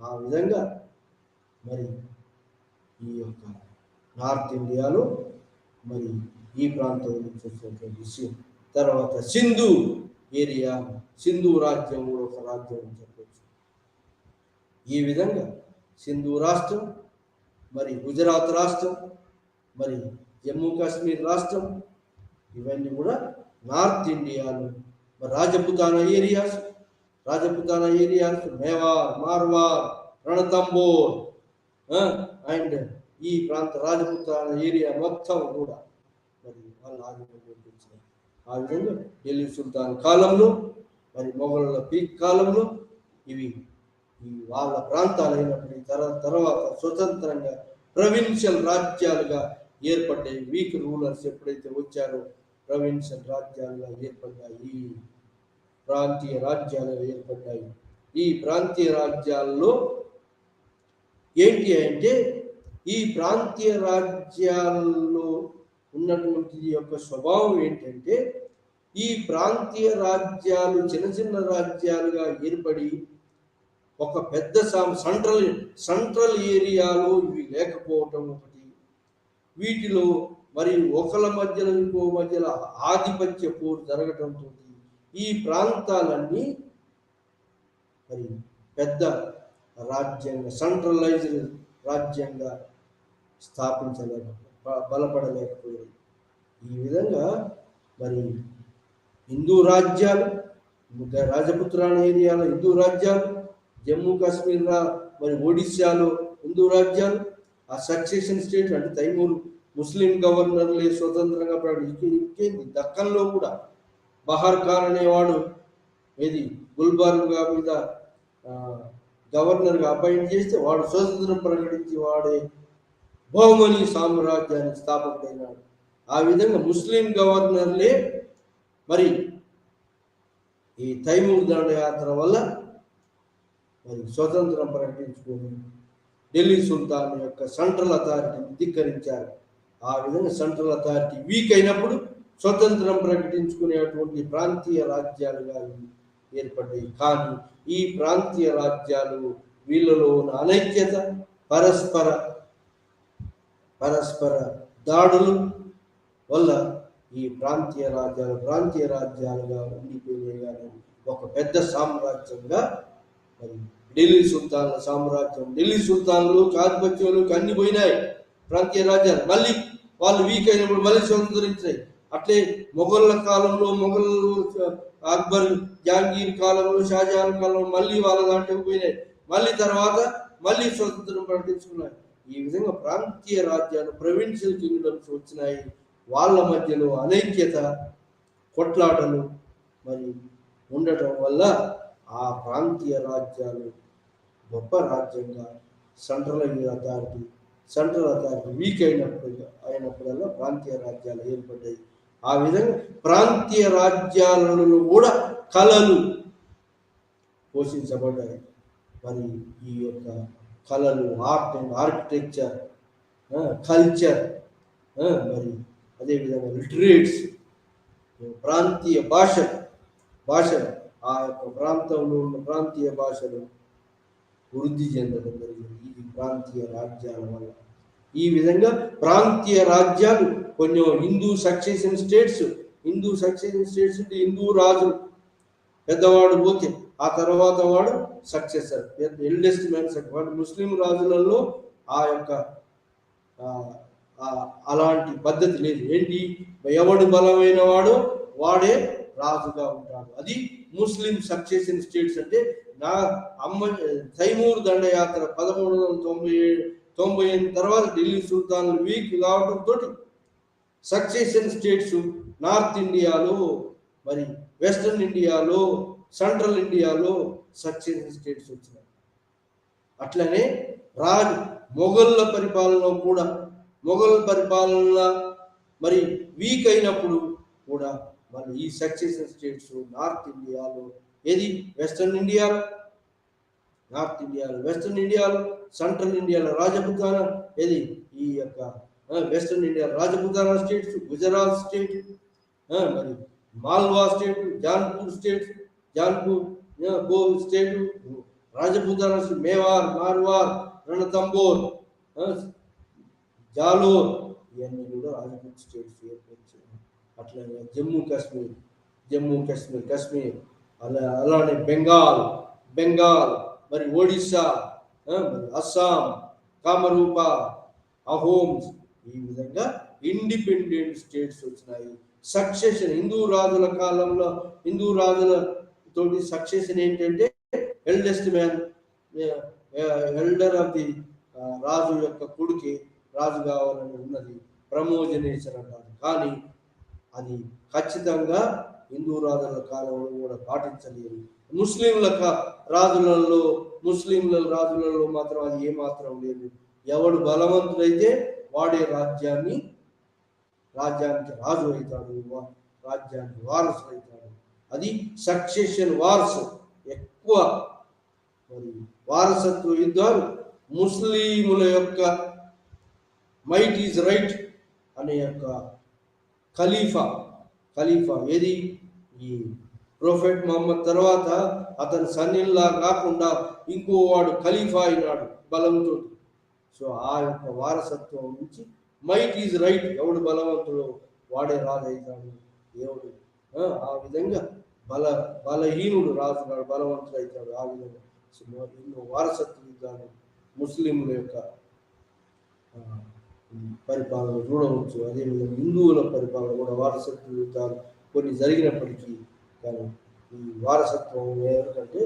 ఆ విధంగా మరి ఈ యొక్క నార్త్ ఇండియాలో మరి ఈ ప్రాంతం నుంచి వచ్చినటువంటి విషయం. తర్వాత సింధు ఏరియా, సింధు రాజ్యం కూడా ఒక రాజ్యం అని చెప్పవచ్చు. ఈ విధంగా సింధు రాష్ట్రం, మరి గుజరాత్ రాష్ట్రం, మరి జమ్మూ కాశ్మీర్ రాష్ట్రం, ఇవన్నీ కూడా నార్త్ ఇండియాలో మరి రాజపుతానా ఏరియాస్ మేవార్, మార్వార్, రణతంబోర్ అండ్ ఈ ప్రాంత రాజపుతానా ఏరియా మొత్తం కూడా మరి వాళ్ళ ఆధిపత్యం వచ్చినాయి. ఆ విధంగా ఢిల్లీ సుల్తాన్ కాలంలో, మరి మొఘలుల పీక్ కాలంలో ఇవి ఈ వాళ్ళ ప్రాంతాలైనప్పటికీ తర్వాత స్వతంత్రంగా ప్రొవిన్షియల్ రాజ్యాలుగా ఏర్పడ్డాయి. వీక్ రూలర్స్ ఎప్పుడైతే వచ్చారో ప్రొవిన్షియల్ రాజ్యాలుగా ఏర్పడ్డాయి, ప్రాంతీయ రాజ్యాలుగా ఏర్పడ్డాయి. ఈ ప్రాంతీయ రాజ్యాల్లో ఏంటి అంటే ఈ ప్రాంతీయ రాజ్యాల్లో ఉన్నటువంటి యొక్క స్వభావం ఏంటంటే ఈ ప్రాంతీయ రాజ్యాలు చిన్న చిన్న రాజ్యాలుగా ఏర్పడి ఒక పెద్ద సెంట్రల్ ఏరియాలో ఇవి లేకపోవటం ఒకటి. వీటిలో మరి ఒకళ్ళ మధ్యలో ఇంకో మధ్యలో ఆధిపత్య పోరు జరగటంతో ఈ ప్రాంతాలన్నీ మరి పెద్ద రాజ్యంగా, సెంట్రలైజ్డ్ రాజ్యంగా బలపడలేకపోయాయి. ఈ విధంగా మరి హిందూ రాజ్యాలు, రాజపుత్రాన ఏరియాలో హిందూ రాజ్యాలు, జమ్మూ కాశ్మీర్ మరి ఒడిశాలో హిందూ రాజ్యాలు, ఆ సక్సెషన్ స్టేట్ అంటే తైమూర్ ముస్లిం గవర్నర్లే స్వతంత్రంగా ఇంకేంది దక్కన్లో కూడా బహార్ ఖాన్ అనేవాడు ఏది గుల్బర్గా మీద గవర్నర్గా అపాయింట్ చేస్తే వాడు స్వతంత్రం ప్రకటించి వాడే బహుమని సామ్రాజ్యానికి స్థాపకుడైనాడు. ఆ విధంగా ముస్లిం గవర్నర్లే మరి ఈ తైమూర్ దండయాత్ర వల్ల మరి స్వతంత్రం ప్రకటించుకొని ఢిల్లీ సుల్తాన్ యొక్క సెంట్రల్ అథారిటీని ధిక్కరించారు. ఆ విధంగా సెంట్రల్ అథారిటీ వీక్ అయినప్పుడు స్వతంత్రం ప్రకటించుకునేటువంటి ప్రాంతీయ రాజ్యాలుగా ఏర్పడ్డాయి. కానీ ఈ ప్రాంతీయ రాజ్యాలు వీళ్ళలో ఉన్న అనైక్యత, పరస్పర దాడులు వల్ల ఈ ప్రాంతీయ రాజ్యాలుగా ఉండిపోయినాయి. కానీ ఒక పెద్ద సామ్రాజ్యంగా మరి ఢిల్లీ సుల్తాన్ల సామ్రాజ్యం, ఢిల్లీ సుల్తాన్లు ఆధిపత్యంలోకి అన్ని పోయినాయి. ప్రాంతీయ రాజ్యాలు మళ్ళీ వాళ్ళు వీక్ అయినప్పుడు మళ్ళీ స్వతంత్రించినాయి. అట్లే మొఘళ్ళ కాలంలో, అక్బర్, జహాంగీర్ కాలంలో, షాజహాన్ కాలంలో మళ్ళీ వాళ్ళ దాంట్లోకి పోయినాయి. మళ్ళీ తర్వాత మళ్ళీ స్వతంత్రం ప్రకటించుకున్నాయి. ఈ విధంగా ప్రాంతీయ రాజ్యాలు, ప్రొవిన్షియల్ కింగ్డమ్స్ వచ్చినాయి. వాళ్ళ మధ్యలో అనైక్యత, కొట్లాటలు మరి ఉండటం వల్ల ఆ ప్రాంతీయ రాజ్యాలు గొప్ప రాజ్యంగా సెంట్రల్ అథారిటీ వీక్ అయినప్పుడల్లా ప్రాంతీయ రాజ్యాలు ఏర్పడ్డాయి. ఆ విధంగా ప్రాంతీయ రాజ్యాలలో కూడా కళలు పోషించబడ్డాయి. మరి ఈ యొక్క కళలు, ఆర్ట్ అండ్ ఆర్కిటెక్చర్, కల్చర్, మరి అదేవిధంగా లిటరేట్స్, ప్రాంతీయ భాషలు ఆ యొక్క ప్రాంతంలో ఉన్న ప్రాంతీయ భాషలు వృద్ధి చెందడం జరిగింది. ఇది ప్రాంతీయ రాజ్యాల వల్ల. ఈ విధంగా ప్రాంతీయ రాజ్యాలు కొన్ని హిందూ సక్సెషన్ స్టేట్స్ అంటే హిందూ రాజు పెద్దవాడు పోతే ఆ తర్వాత వాడు సక్సెసర్, ఎల్డెస్ట్ మ్యాన్ వాడు. ముస్లిం రాజులలో ఆ యొక్క అలాంటి పద్ధతి లేదు. ఏంటి, ఎవడు బలమైన వాడో వాడే రాజుగా ఉంటాడు. అది ముస్లిం సక్సెషన్ స్టేట్స్. అంటే నా తైమూర్ దండయాత్ర 1398 తర్వాత ఢిల్లీ సుల్తాన్లు వీక్ కావడంతో సక్సెషన్ స్టేట్స్ నార్త్ ఇండియాలో, మరి వెస్టర్న్ ఇండియాలో, సెంట్రల్ ఇండియాలో సక్సెషన్ స్టేట్స్ వచ్చినాయి. అట్లనే మొఘళ్ళ పరిపాలన కూడా, మొఘల్ పరిపాలన మరి వీక్ అయినప్పుడు కూడా మరి ఈ సక్సెషన్ స్టేట్స్ నార్త్ ఇండియాలో, ఏది వెస్టర్న్ ఇండియాలో, నార్త్ ఇండియాలో, వెస్టర్న్ ఇండియాలో, సెంట్రల్ ఇండియాలో రాజపుతానా, ఏది ఈ యొక్క western India Rajputana states, Gujarat state, మరి Malwa state, Jaunpur state, state, Rajputana, Mewar, Marwar, Ranthambore, Jalore, ఇవన్నీ కూడా రాజపూత్ స్టేట్స్ ఏర్పరిచాయి. అట్లాగే జమ్మూ కాశ్మీర్, అలానే బెంగాల్, మరి ఒడిస్సా, మరి అస్సాం, కామరూప, అహోమ్స్, ఈ విధంగా ఇండిపెండెంట్ స్టేట్స్ వచ్చినాయి. సక్సెషన్ హిందూ రాజుల కాలంలో, హిందూ రాజుల తోటి సక్సెషన్ ఏంటంటే eldest man, elder of the రాజు యొక్క కొడుకి రాజు కావాలని ఉన్నది, ప్రమోజనేషన్ అంటారు. కానీ అది ఖచ్చితంగా హిందూ రాజుల కాలంలో కూడా పాటించలేదు. ముస్లింల రాజులలో మాత్రం అది ఏమాత్రం లేదు. ఎవడు బలవంతుడైతే వాడే రాజ్యానికి రాజు అవుతాడు, రాజ్యానికి వారసు అవుతాడు. అది సక్సెషన్ వార్స్ ఎక్కువ. మరి వారసత్వ యుద్ధాలు ముస్లిముల యొక్క మైట్ ఈజ్ రైట్ అనే యొక్క ఖలీఫా, ఏది ఈ ప్రొఫెట్ మహమ్మద్ తర్వాత అతను సన్నిల్లా కాకుండా ఇంకో వాడు ఖలీఫా అయినాడు బలంతో. సో ఆ యొక్క వారసత్వం నుంచి మైట్ ఈజ్ రైట్, ఎవడు బలవంతుడు వాడే రాజు అవుతాడు. ఎవడు ఆ విధంగా బలహీనుడు రాజు బలవంతుడు అవుతాడు. ఆ విధంగా ఎన్నో వారసత్వ యుద్ధాలు ముస్లింల యొక్క పరిపాలన చూడవచ్చు. అదేవిధంగా హిందువుల పరిపాలన కూడా వారసత్వ యుద్ధాలు కొన్ని జరిగినప్పటికీ, కానీ ఈ వారసత్వం ఏంటంటే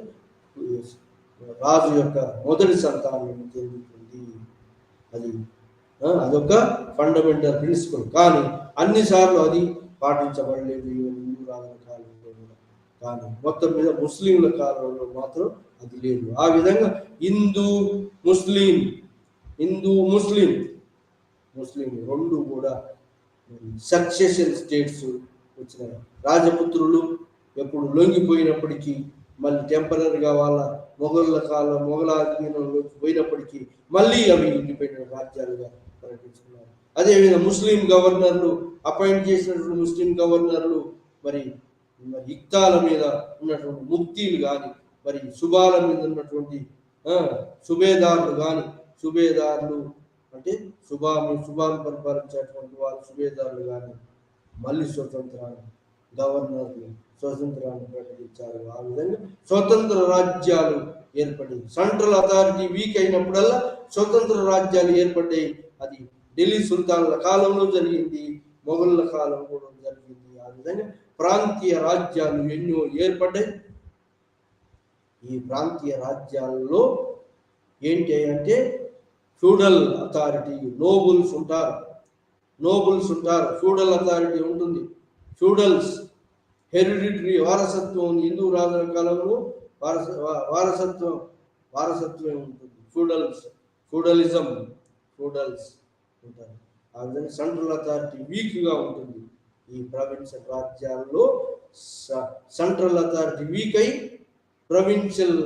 రాజు యొక్క మొదటి సంతానం జరుగుతుంది. అదొక ఫండమెంటల్ ప్రిన్సిపల్. కానీ అన్నిసార్లు అది పాటించబడలేదు హిందూ రాజుల కాలంలో కూడా. కానీ మొత్తం మీద ముస్లింల కాలంలో మాత్రం అది లేదు. ఆ విధంగా హిందూ ముస్లిం రెండు కూడా సక్సెషన్ స్టేట్స్ వచ్చినాయి. రాజపుత్రులు ఎప్పుడు లొంగిపోయినప్పటికీ మళ్ళీ టెంపరీగా వాళ్ళ మొఘలాధీనంలోకి పోయినప్పటికీ మళ్ళీ అవి ఇండిపెండెంట్ రాజ్యాలుగా ప్రకటించుకున్నారు. అదేవిధంగా ముస్లిం గవర్నర్లు అపాయింట్ చేసినటువంటి ముస్లిం గవర్నర్లు మరి ఇక్తాల మీద ఉన్నటువంటి ముక్తీలు కానీ, మరి సుబాల మీద ఉన్నటువంటి సుబేదారులు అంటే సుబాను పరిపాలించేటువంటి వాళ్ళు సుబేదారులు కానీ మళ్ళీ స్వతంత్రాన్ని ప్రకటించారు. ఆ విధంగా స్వతంత్ర రాజ్యాలు ఏర్పడి సెంట్రల్ అథారిటీ వీక్ అయినప్పుడల్లా స్వతంత్ర రాజ్యాలు ఏర్పడ్డాయి. అది ఢిల్లీ సుల్తాన్ల కాలంలో జరిగింది, మొఘళ్ళ కాలం కూడా జరిగింది. ఆ విధంగా ప్రాంతీయ రాజ్యాలు ఎన్నో ఏర్పడ్డాయి. ఈ ప్రాంతీయ రాజ్యాల్లో ఏంటి అంటే ఫ్యూడల్ అథారిటీ, నోబుల్స్ ఉంటారు, ఫ్యూడల్ అథారిటీ ఉంటుంది. ఫ్యూడల్స్ హెరిడిటరీ వారసత్వం, హిందూ రాజుల కాలంలో వారసత్వం ఉంటుంది. ఫ్యూడల్స్ ఉంటారు. ఆ విధంగా సెంట్రల్ అథారిటీ వీక్గా ఉంటుంది. ఈ ప్రొవిన్షియల్ రాజ్యాల్లో సెంట్రల్ అథారిటీ వీక్ అయి ప్రొవిన్షియల్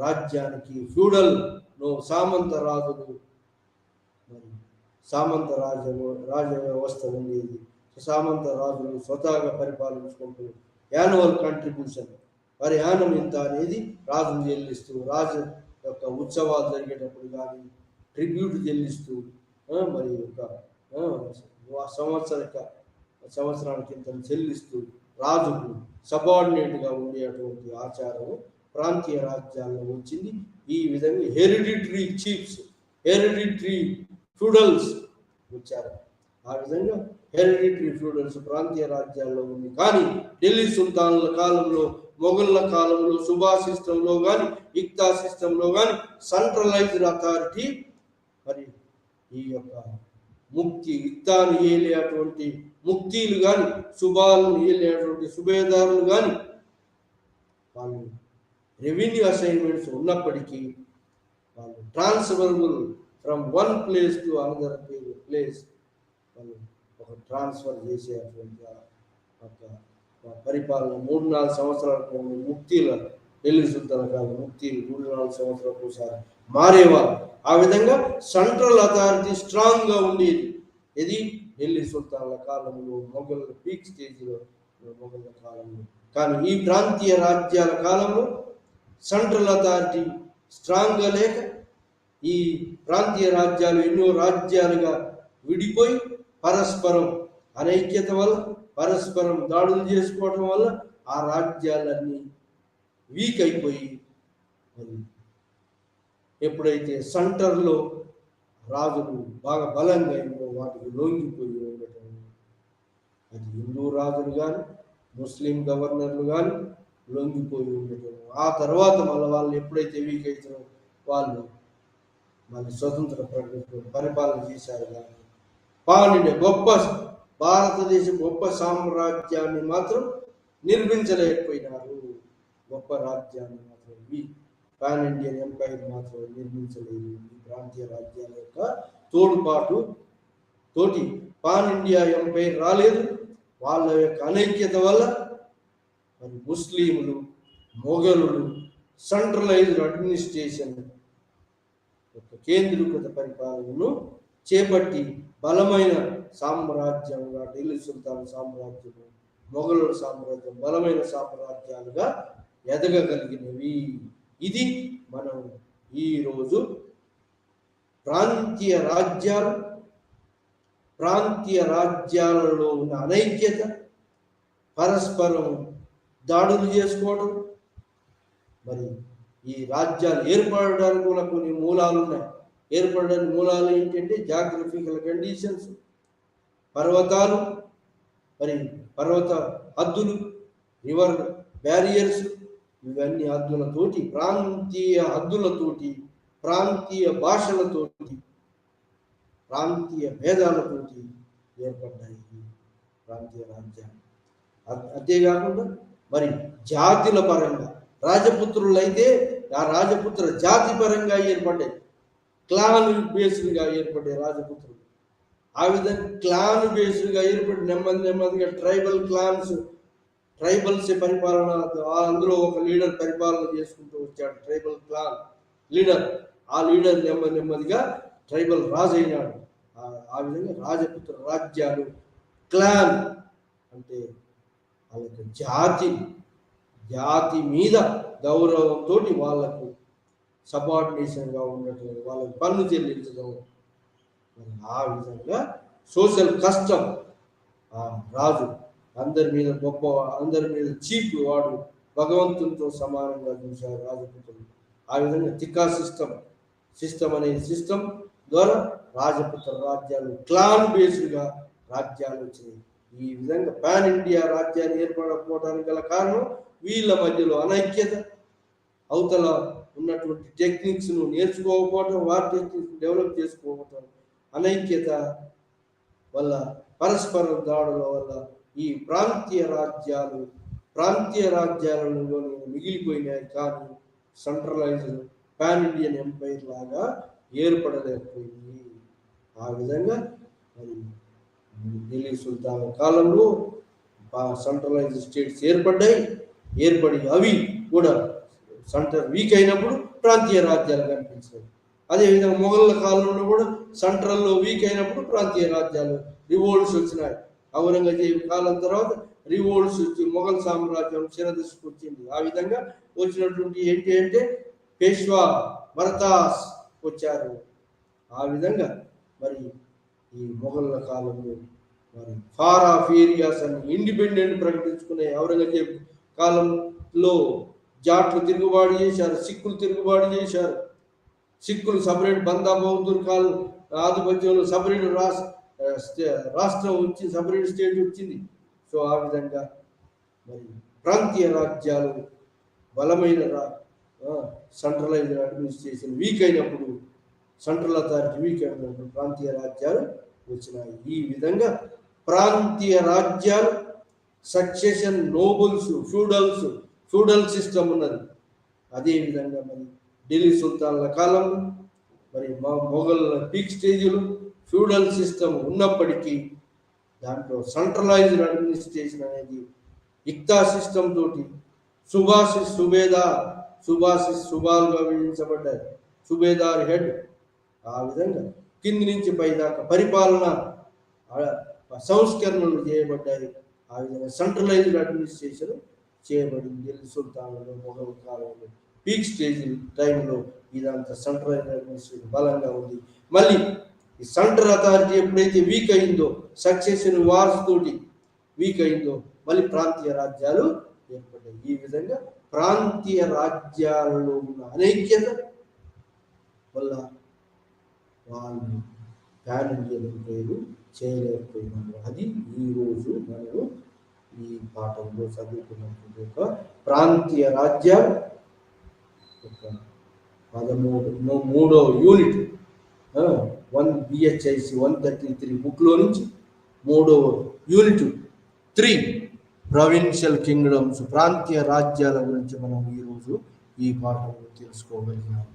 రాజ్యానికి ఫ్యూడల్ సామంత రాజ వ్యవస్థ ఉండేది. సామంత రాజులు స్వతహాగా పరిపాలించుకుంటూ యాన్యువల్ కంట్రిబ్యూషన్ వారి యానం ఇంత అనేది రాజు చెల్లిస్తూ, రాజు యొక్క ఉత్సవాలు జరిగేటప్పుడు కానీ, ట్రిబ్యూట్ చెల్లిస్తూ మరి ఒక సంవత్సరానికి ఇంత చెల్లిస్తూ రాజుకు సబార్డినేట్గా ఉండేటువంటి ఆచారం ప్రాంతీయ రాజ్యాల్లో వచ్చింది. ఈ విధంగా హెరిడిటరీ చీఫ్స్, హెరిడిటరీ ఫ్యూడల్స్ వచ్చారు. ఆ విధంగా హెరిడిటరీ ఫ్యూడల్స్ ప్రాంతీయ రాజ్యాల్లో ఉంది. కానీ ఢిల్లీ సుల్తాన్ల కాలంలో, మొఘళ్ళ కాలంలో, సుబా సిస్టంలో కానీ, ఇక్తా సిస్టంలో కానీ సెంట్రలైజ్డ్ అథారిటీ, మరి ఈ యొక్క ఇక్తాను ఏలేటువంటి ముక్తీలు కానీ, సుబాలను ఏలేటువంటి సుబేదారులు కానీ వాళ్ళు రెవెన్యూ అసైన్మెంట్స్ ఉన్నప్పటికీ వాళ్ళు transferable from one place to another place వాళ్ళు ఒక ట్రాన్స్ఫర్ చేసేటువంటి ఒక పరిపాలన 3-4 సంవత్సరాలకు ముక్తీల ఢిల్లీ సుల్తాన్ కాలం ముక్తీలు 3-4 సంవత్సరాలకు ఒకసారి మారేవారు. ఆ విధంగా సెంట్రల్ అథారిటీ స్ట్రాంగ్గా ఉండేది. ఇది ఢిల్లీ సుల్తాన్ల కాలంలో, మొఘల్ పీక్ స్టేజ్లో మొఘళ్ళ కాలంలో. కానీ ఈ ప్రాంతీయ రాజ్యాల కాలంలో సెంట్రల్ అథారిటీ స్ట్రాంగ్గా లేక ఈ ప్రాంతీయ రాజ్యాలు ఎన్నో రాజ్యాలుగా విడిపోయి పరస్పరం అనైక్యత వల్ల, పరస్పరం దాడులు చేసుకోవటం వల్ల ఆ రాజ్యాలన్నీ వీక్ అయిపోయి, మరి ఎప్పుడైతే సెంటర్లో రాజులు బాగా బలంగా అయినో వాటికి లొంగిపోయి ఉండటం, అది హిందూ రాజులు కానీ, ముస్లిం గవర్నర్లు కానీ లొంగిపోయి ఉండటం. ఆ తర్వాత మళ్ళీ వాళ్ళు ఎప్పుడైతే వీక్ అవుతారో వాళ్ళు మళ్ళీ స్వతంత్ర పరిపాలన చేశారు. కానీ గొప్ప భారతదేశం గొప్ప సామ్రాజ్యాన్ని మాత్రం నిర్మించలేకపోయినారు. గొప్ప రాజ్యాన్ని మాత్రం పాన్ ఇండియన్ ఎంపైర్ మాత్రం నిర్మించలేదు. ఈ ప్రాంతీయ రాజ్యాల యొక్క తోడ్పాటు తోటి పాన్ ఇండియా ఎంపైర్ రాలేదు. వాళ్ళ యొక్క అనైక్యత వల్ల మరి ముస్లింలు, మొఘలులు సెంట్రలైజ్డ్ అడ్మినిస్ట్రేషన్ యొక్క కేంద్రీకృత పరిపాలనను చేపట్టి బలమైన సామ్రాజ్యంగా ఢిల్లీ సుల్తాన్ సామ్రాజ్యం, మొఘలుల సామ్రాజ్యం బలమైన సామ్రాజ్యాలుగా ఎదగగలిగినవి. ఇది మనం ఈరోజు ప్రాంతీయ రాజ్యాలలో ఉన్న అనైక్యత, పరస్పరం దాడులు చేసుకోవడం, మరి ఈ రాజ్యాలు ఏర్పడడానికి కూడా కొన్ని మూలాలు ఉన్నాయి. ఏర్పడడానికి మూలాలు ఏంటంటే జాగ్రఫికల్ కండిషన్స్, పర్వతాలు, మరి పర్వత హద్దులు, రివర్ బ్యారియర్స్, ఇవన్నీ హద్దులతోటి, ప్రాంతీయ హద్దులతోటి, ప్రాంతీయ భాషలతోటి, ప్రాంతీయ భేదాలతోటి ఏర్పడ్డాయి ప్రాంతీయ రాజ్యాలు. అంతేకాకుండా మరి జాతుల పరంగా రాజపుత్రులు అయితే ఆ రాజపుత్ర జాతి పరంగా ఏర్పడ్డాయి. క్లాన్ బేస్డ్గా ఏర్పడే రాజపుత్రులు. ఆ విధంగా క్లాన్ బేస్డ్గా ఏర్పడి నెమ్మదిగా ట్రైబల్స్ పరిపాలన, అందులో ఒక లీడర్ పరిపాలన చేసుకుంటూ వచ్చాడు. ట్రైబల్ క్లాన్ లీడర్, ఆ లీడర్ నెమ్మదిగా ట్రైబల్ రాజు అయినాడు. ఆ విధంగా రాజపుత్ర రాజ్యాలు, క్లాన్ అంటే వాళ్ళకి జాతి మీద గౌరవంతో వాళ్ళకు సబార్డినేషన్గా ఉండటం, వాళ్ళకి పన్ను చెల్లించడం, ఆ విధంగా సోషల్ కస్టమ్. రాజు అందరి మీద గొప్ప, అందరి మీద చీప్, వాడు భగవంతునితో సమానంగా చూశారు రాజపుత్రులు. ఆ విధంగా తిక్కా సిస్టమ్ అనే సిస్టమ్ ద్వారా రాజపుత్ర రాజ్యాలు క్లాన్ బేస్డ్గా రాజ్యాలు వచ్చినాయి. ఈ విధంగా పాన్ ఇండియా రాజ్యాన్ని ఏర్పడకపోవడానికి గల కారణం వీళ్ళ మధ్యలో అనైక్యత, అవతల ఉన్నటువంటి టెక్నిక్స్ను నేర్చుకోకపోవటం, వారి టెక్నిక్స్ డెవలప్ చేసుకోవటం, అనైక్యత వల్ల, పరస్పర దాడుల వల్ల ఈ ప్రాంతీయ రాజ్యాలలో మిగిలిపోయినాయి. కానీ సెంట్రలైజ్డ్ పాన్ ఇండియన్ ఎంపైర్ లాగా ఏర్పడలేకపోయింది. ఆ విధంగా మరి ఢిల్లీ సుల్తాన్ కాలంలో సెంట్రలైజ్డ్ స్టేట్స్ ఏర్పడి అవి కూడా సెంటర్ వీక్ అయినప్పుడు ప్రాంతీయ రాజ్యాలు కనిపించాయి. అదేవిధంగా మొఘళ్ళ కాలంలో కూడా సెంట్రల్లో వీక్ అయినప్పుడు ప్రాంతీయ రాజ్యాలు రివోల్ట్స్ వచ్చినాయి. ఔరంగజేబు కాలం తర్వాత రివోల్ట్స్ వచ్చి మొఘల్ సామ్రాజ్యం చిరదశకు వచ్చింది. ఆ విధంగా వచ్చినటువంటి ఏంటి అంటే పేష్వా మర్తాస్ వచ్చారు. ఆ విధంగా మరి ఈ మొఘళ్ళ కాలంలో మరి ఫార్ ఆఫ్ ఏరియాస్ అని ఇండిపెండెంట్ ప్రకటించుకునే ఔరంగజేబ్ కాలంలో జాట్లు తిరుగుబాటు చేశారు, సిక్కులు తిరుగుబాటు చేశారు. సిక్కులు సపరేట్ బందా బహదూర్ కాల్ ఆధిపత్యంలో సపరేట్ రాష్ట్రం వచ్చింది, సపరేట్ స్టేట్ వచ్చింది. సో ఆ విధంగా మరి ప్రాంతీయ రాజ్యాలు బలమైన సెంట్రలైజ్డ్ అడ్మినిస్ట్రేషన్ వీక్ అయినప్పుడు, సెంట్రల్ అథారిటీ వీక్ అయినప్పుడు ప్రాంతీయ రాజ్యాలు వచ్చినాయి. ఈ విధంగా ప్రాంతీయ రాజ్యాలు సక్సెషన్, నోబుల్స్, ఫ్యూడల్ సిస్టమ్ ఉన్నది. అదేవిధంగా మరి ఢిల్లీ సుల్తాన్ల కాలం మరి మొఘల్ పీక్ స్టేజ్లు ఫ్యూడల్ సిస్టమ్ ఉన్నప్పటికీ దాంట్లో సెంట్రలైజ్డ్ అడ్మినిస్ట్రేషన్ అనేది ఇక్తా సిస్టమ్ తోటి సుబాలుగా విభజించబడ్డాయి. సుబేదార్ హెడ్. ఆ విధంగా కింది నుంచి పైదాకా పరిపాలన సంస్కరణలు చేయబడ్డాయి. ఆ విధంగా సెంట్రలైజ్డ్ అడ్మినిస్ట్రేషన్ చేయబడింది. ఢిల్లీ సుల్తాన్లలో మొఘల్ కాలంలో పీక్ స్టేజ్ టైంలో ఇదంతా సెంట్రలైజ్డ్ అడ్మినిస్ట్రేషన్ బలంగా ఉంది. మళ్ళీ ఈ సెంట్రల్ అథారిటీ ఎప్పుడైతే వీక్ అయిందో, సక్సెషన్ వార్స్ తోటి వీక్ అయిందో, మళ్ళీ ప్రాంతీయ రాజ్యాలు ఏర్పడ్డాయి. ఈ విధంగా ప్రాంతీయ రాజ్యాలలో ఉన్న అనైక్యత వల్ల వాళ్ళు ప్యాన్ ఇండియన్ పేరు చేయలేకపోయినారు. అది ఈరోజు మనము ఈ పాఠంలో చదువుకున్నటువంటి ఒక ప్రాంతీయ రాజ్యాలు ఒక 13వ యూనిట్ BHIC 133 బుక్లో నుంచి 3వ యూనిట్ 3 ప్రొవిన్షియల్ కింగ్డమ్స్, ప్రాంతీయ రాజ్యాల గురించి మనం ఈరోజు ఈ పాఠంలో తెలుసుకోగలిగినాం.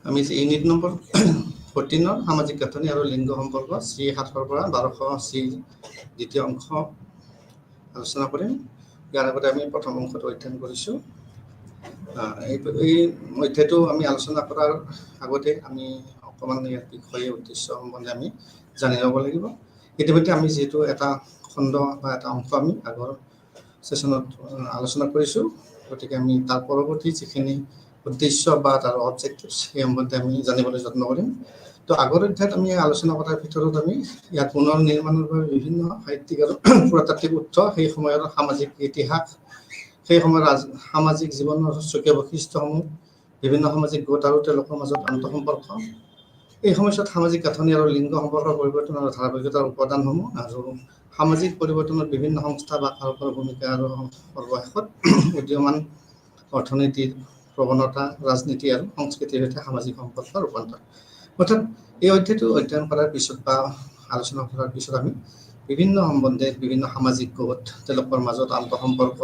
আমি ইউনিট নম্বৰ 14 সামাজিক গাঁথনি আৰু লিংগ সম্পৰ্ক C 7 পৰা 1200 C দ্বিতীয় অংশ আলোচনা কৰিম। ইয়াৰ আগতে আমি প্ৰথম অংশটো অধ্যয়ন কৰিছোঁ। এই অধ্যায়টো আমি আলোচনা কৰাৰ আগতে আমি অকণমান ইয়াৰ বিষয়ে উদ্দেশ্য সম্বন্ধে আমি জানি ল'ব লাগিব। ইতিমধ্যে আমি যিহেতু এটা খণ্ড বা এটা অংশ আমি আগৰ ছেশ্যনত আলোচনা কৰিছোঁ, গতিকে আমি তাৰ পৰৱৰ্তী যিখিনি উদ্দেশ্য বা তাৰ অবজেক্টিভছ সেই সম্বন্ধে আমি জানিবলৈ যত্ন কৰিম। তো আগৰ অধ্যায়ত আমি আলোচনা কৰাৰ ভিতৰত আমি ইয়াত পুনৰ নিৰ্মাণৰ বাবে বিভিন্ন সাহিত্যিক আৰু পুৰাতাত্ত্বিক উৎস, সেই সময়ৰ সামাজিক ইতিহাস, সেই সময়ৰ সামাজিক জীৱনৰ স্বকীয় বৈশিষ্ট্যসমূহ, বিভিন্ন সামাজিক গোট আৰু তেওঁলোকৰ মাজত আন্তঃসম্পৰ্ক, এই সময়ছোৱাত সামাজিক গাঁথনি আৰু লিংগ সম্পৰ্কৰ পৰিৱৰ্তন আৰু ধাৰাবাহিকতাৰ উপাদানসমূহ, আৰু সামাজিক পৰিৱৰ্তনত বিভিন্ন সংস্থা বা কাৰকৰ ভূমিকা, আৰু সৰ্বশেষত উদীয়মান অৰ্থনীতিৰ প্ৰৱণতা, ৰাজনীতি আৰু সংস্কৃতিৰ সৈতে সামাজিক সম্পৰ্কৰ ৰূপান্তৰ। অৰ্থাৎ এই অধ্যায়টো অধ্যয়ন কৰাৰ পিছত বা আলোচনা কৰাৰ পিছত আমি বিভিন্ন সম্বন্ধে বিভিন্ন সামাজিক গোট, তেওঁলোকৰ মাজত আন্তঃসম্পৰ্ক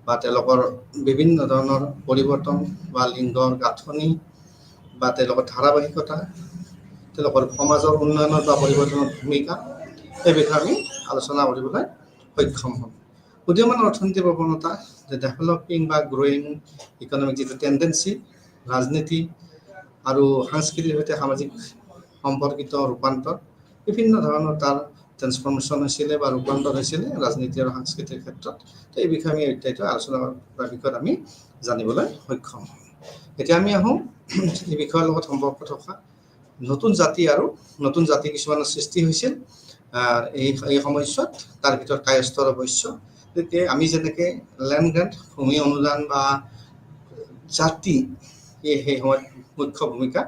বা তেওঁলোকৰ বিভিন্ন ধৰণৰ পৰিৱৰ্তন বা লিংগৰ গাঁথনি বা তেওঁলোকৰ ধাৰাবাহিকতা, তেওঁলোকৰ সমাজৰ উন্নয়নৰ বা পৰিৱৰ্তনৰ ভূমিকা, এই বিষয়ে আমি আলোচনা কৰিবলৈ সক্ষম হ'ম। উদীয়মান অৰ্থনীতিৰ প্ৰৱণতা, ডেভেলপিং বা গ্ৰয়িং ইকনমিক যিটো টেণ্ডেঞ্চি, ৰাজনীতি আৰু সাংস্কৃতিৰ সৈতে সামাজিক সম্পৰ্কিত ৰূপান্তৰ, বিভিন্ন ধৰণৰ তাৰ ট্ৰেন্সফৰ্মেশ্যন হৈছিলে বা ৰূপান্তৰ হৈছিলে ৰাজনীতি আৰু সাংস্কৃতিৰ ক্ষেত্ৰত। তো এই বিষয়ে আমি অধ্যায়টো আলোচনা কৰাৰ বিষয়ত আমি জানিবলৈ সক্ষম হ'ম। এতিয়া আমি আহোঁ এই বিষয়ৰ লগত সম্পৰ্ক থকা নতুন জাতি আৰু নতুন জাতি কিছুমানৰ সৃষ্টি হৈছিল এই সময়ছোৱাত। তাৰ ভিতৰত কায়স্থৰ অৱশ্য, গতিকে আমি যেনেকৈ লেণ্ড গ্ৰেণ্ট, ভূমি অনুদান বা জাতি সেই সময়ত মুখ্য ভূমিকা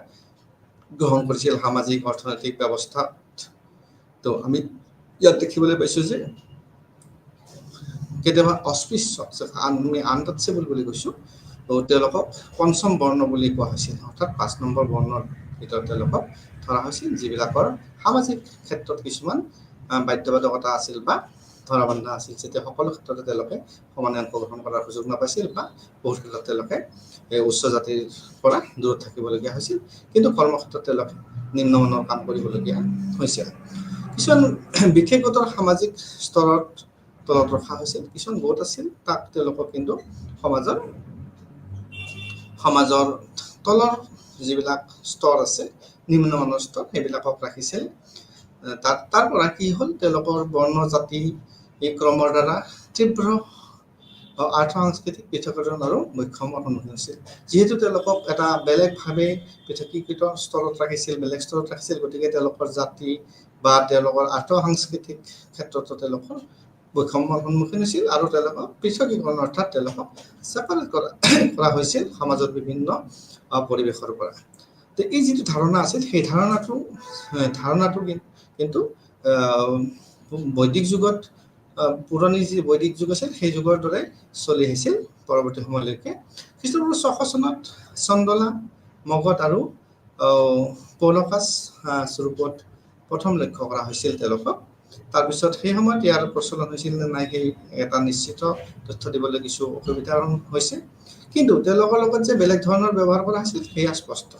গ্ৰহণ কৰিছিল সামাজিক অৰ্থনৈতিক ব্যৱস্থাত। তো আমি ইয়াত দেখিবলৈ পাইছোঁ যে কেতিয়াবা অস্পৃশ্য, আমি আনটাচেবল বুলি কৈছোঁ, তেওঁলোকক পঞ্চম বৰ্ণ বুলি কোৱা হৈছিল। অৰ্থাৎ 5 নম্বৰ বৰ্ণৰ ভিতৰত তেওঁলোকক ধৰা হৈছিল, যিবিলাকৰ সামাজিক ক্ষেত্ৰত কিছুমান বাধ্যবাধকতা আছিল বা ধৰা বন্ধা আছিল, যেতিয়া সকলো ক্ষেত্ৰতে তেওঁলোকে সমানে অংশগ্ৰহণ কৰাৰ সুযোগ নাপাইছিল বা বহুত ক্ষেত্ৰত তেওঁলোকে উচ্চ জাতিৰ পৰা দূৰত থাকিবলগীয়া হৈছিল, কিন্তু কৰ্মক্ষেত্ৰত তেওঁলোকে নিম্নমানৰ কাম কৰিবলগীয়া হৈছিল। কিছুমান বিশেষ গোটৰ সামাজিক স্তৰত তলত ৰখা হৈছিল, কিছুমান গোট আছিল তাক তেওঁলোকক কিন্তু সমাজৰ তলৰ যিবিলাক স্তৰ আছে, নিম্নমানৰ স্তৰ, সেইবিলাকক ৰাখিছিল। তাৰ পৰা কি হ'ল, তেওঁলোকৰ বৰ্ণ জাতি এই ক্ৰমৰ দ্বাৰা তীব্ৰ আৰ্থ সাংস্কৃতিক পৃথকীকৰণ আৰু বৈষম্যৰ সন্মুখীন হৈছিল। যিহেতু তেওঁলোকক এটা বেলেগভাৱে পৃথকীকৃত স্তৰত ৰাখিছিল, বেলেগ স্তৰত ৰাখিছিল, গতিকে তেওঁলোকৰ জাতি বা তেওঁলোকৰ আৰ্থ সাংস্কৃতিক ক্ষেত্ৰতো তেওঁলোকৰ বৈষম্যৰ সন্মুখীন হৈছিল, আৰু তেওঁলোকক পৃথকীকৰণ অৰ্থাৎ তেওঁলোকক ছেপাৰেট কৰা হৈছিল সমাজৰ বিভিন্ন পৰিৱেশৰ পৰা। তো এই যিটো ধাৰণা আছিল, সেই ধাৰণাটো কিন্তু বৈদিক যুগত, পুৰণি যি বৈদিক যুগ আছিল সেই যুগৰ দৰে চলি আহিছিল পৰৱৰ্তী সময়লৈকে। খ্ৰীষ্টপূৰ্ব 600 চনত চন্দলা, মগধ আৰু পৌলকাছ স্বৰূপত প্ৰথম লক্ষ্য কৰা হৈছিল তেওঁলোকক। তাৰপিছত সেই সময়ত ইয়াৰ প্ৰচলন হৈছিল নে নাই, সেই এটা নিশ্চিত তথ্য দিবলৈ কিছু অসুবিধা হৈছে, কিন্তু তেওঁলোকৰ লগত যে বেলেগ ধৰণৰ ব্যৱহাৰ কৰা হৈছিল সেয়া স্পষ্ট।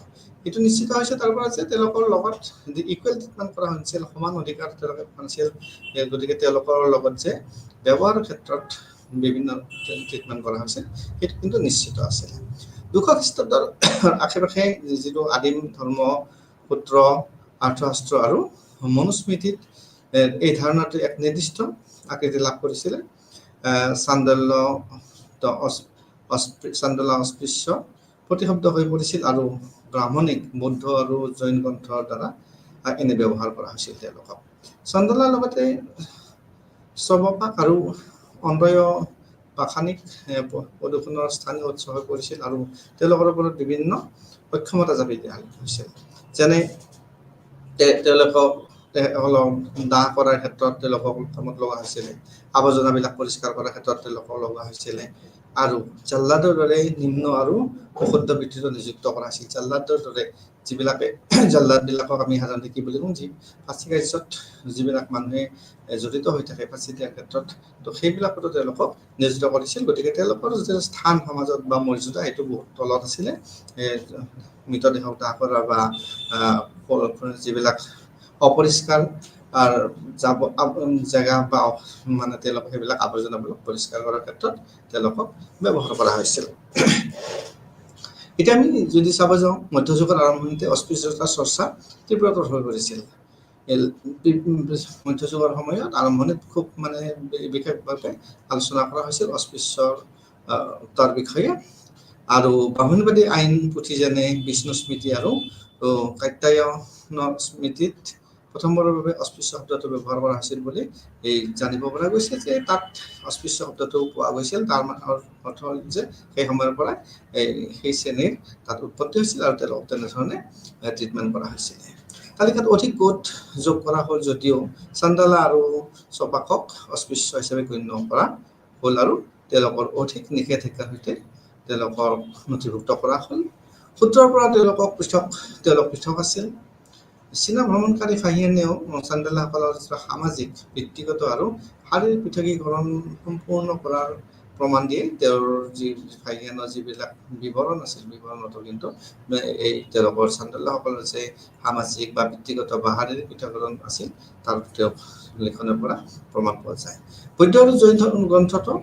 এইটো নিশ্চিত হৈছে তাৰ পৰা যে তেওঁলোকৰ লগত ইকুৱেল ট্ৰিটমেণ্ট কৰা হৈছিল, সমান অধিকাৰ তেওঁলোকে পাইছিল, গতিকে তেওঁলোকৰ লগত যে ব্যৱহাৰৰ ক্ষেত্ৰত বিভিন্ন ট্ৰিটমেণ্ট কৰা হৈছিল সেইটো কিন্তু নিশ্চিত আছিল। 200 খ্ৰীষ্টাব্দৰ আশে-পাশে যিটো আদিম ধৰ্ম সূত্ৰ, আৰ্থশাস্ত্ৰ আৰু মনুস্মৃতিত এই ধাৰণাটো এক নিৰ্দিষ্ট আকৃতি লাভ কৰিছিলে। চান্দলা অস্পৃশ্য প্ৰতিশব্দ হৈ পৰিছিল, আৰু ব্ৰাহ্মণিক, বৌদ্ধ আৰু জৈন গ্ৰন্থৰ দ্বাৰা এনে ব্যৱহাৰ কৰা হৈছিল তেওঁলোকক। চন্দলাৰ লগতে স্বভাৱপাক আৰু অন্বয় পাষাণিক প্ৰদূষণৰ স্থানীয় উৎস হৈ পৰিছিল, আৰু তেওঁলোকৰ ওপৰত বিভিন্ন সক্ষমতা জাপি দিয়া হৈছিল। যেনে তেওঁলোকক অলপ দাহ কৰাৰ ক্ষেত্ৰত তেওঁলোকক কামত লগা হৈছিলে, আৱৰ্জনাবিলাক পৰিষ্কাৰ কৰাৰ ক্ষেত্ৰত তেওঁলোকক লগা হৈছিলে, আৰু জাল্লাদৰ দৰে নিম্ন আৰু অশুদ্ধ বৃত্তিত নিযুক্ত কৰা হৈছিল। জাল্লাদৰ দৰে যিবিলাকে জাল্লাদবিলাকক আমি সাধাৰণতে কি বুলি কওঁ, যি ফাঁচী কাৰ্যত যিবিলাক মানুহে জড়িত হৈ থাকে ফাঁচী দিয়াৰ ক্ষেত্ৰত, তো সেইবিলাকতো তেওঁলোকক নিয়োজিত কৰিছিল। গতিকে তেওঁলোকৰ যে স্থান সমাজত বা মৰ্যাদা সেইটো বহুত তলত আছিলে। মৃতদেহক দাহ কৰা বা যিবিলাক অপৰিষ্কাৰ জেগা বা মানে তেওঁলোকক সেইবিলাক আৱৰ্জনাবিলাক পৰিষ্কাৰ কৰাৰ ক্ষেত্ৰত তেওঁলোকক ব্যৱহাৰ কৰা হৈছিল। এতিয়া আমি যদি চাব যাওঁ, মধ্যযুগৰ আৰম্ভণিতে অস্পৃশ্যতাৰ চৰ্চা তীব্ৰতৰ হৈ পৰিছিল। মধ্যযুগৰ সময়ত আৰম্ভণিত খুব মানে বিশেষভাৱে আলোচনা কৰা হৈছিল অস্পৃশ্যৰ তাৰ বিষয়ে, আৰু বামুণীবাদী আইন পুথি যেনে বিষ্ণু স্মৃতি আৰু কাত্যায়ন স্মৃতিত প্ৰথমবাৰৰ বাবে অস্পৃশ্য শব্দটো ব্যৱহাৰ কৰা হৈছিল বুলি জানিব পৰা গৈছে, যে তাত অস্পৃশ্য শব্দটো পোৱা গৈছিল। তাৰ অৰ্থ হ'ল যে সেই সময়ৰ পৰাই সেই শ্ৰেণীৰ তাত উৎপত্তি হৈছিল আৰু তেওঁলোকক তেনেধৰণে ট্ৰিটমেণ্ট কৰা হৈছিল। তালিকাত অধিক গোট যোগ কৰা হ'ল যদিও চান্দালা আৰু চপাকক অস্পৃশ্য হিচাপে গণ্য কৰা হ'ল আৰু তেওঁলোকৰ অধিক নিষেধাজ্ঞাৰ সৈতে তেওঁলোকক নথিভুক্ত কৰা হ'ল। সূত্ৰৰ পৰা তেওঁলোক পৃথক আছিল। চীনা ভ্ৰমণকাৰী ফাহিয়ানেও চান্দালাসকলৰ সামাজিক, ব্যক্তিগত আৰু শাৰীৰিক পৃথকীকৰণ সম্পূৰ্ণ কৰাৰ প্ৰমাণ দিয়ে। তেওঁৰ যি ফাহিয়ানৰ যিবিলাক বিৱৰণ আছিল, বিৱৰণতো কিন্তু এই তেওঁলোকৰ চান্দালাসকলৰ যে সামাজিক বা ব্যক্তিগত বা শাৰীৰিক পৃথকীকৰণ আছিল তাৰ তেওঁ লিখনৰ পৰা প্ৰমাণ পোৱা যায়। বৌদ্ধ আৰু জৈন গ্ৰন্থটো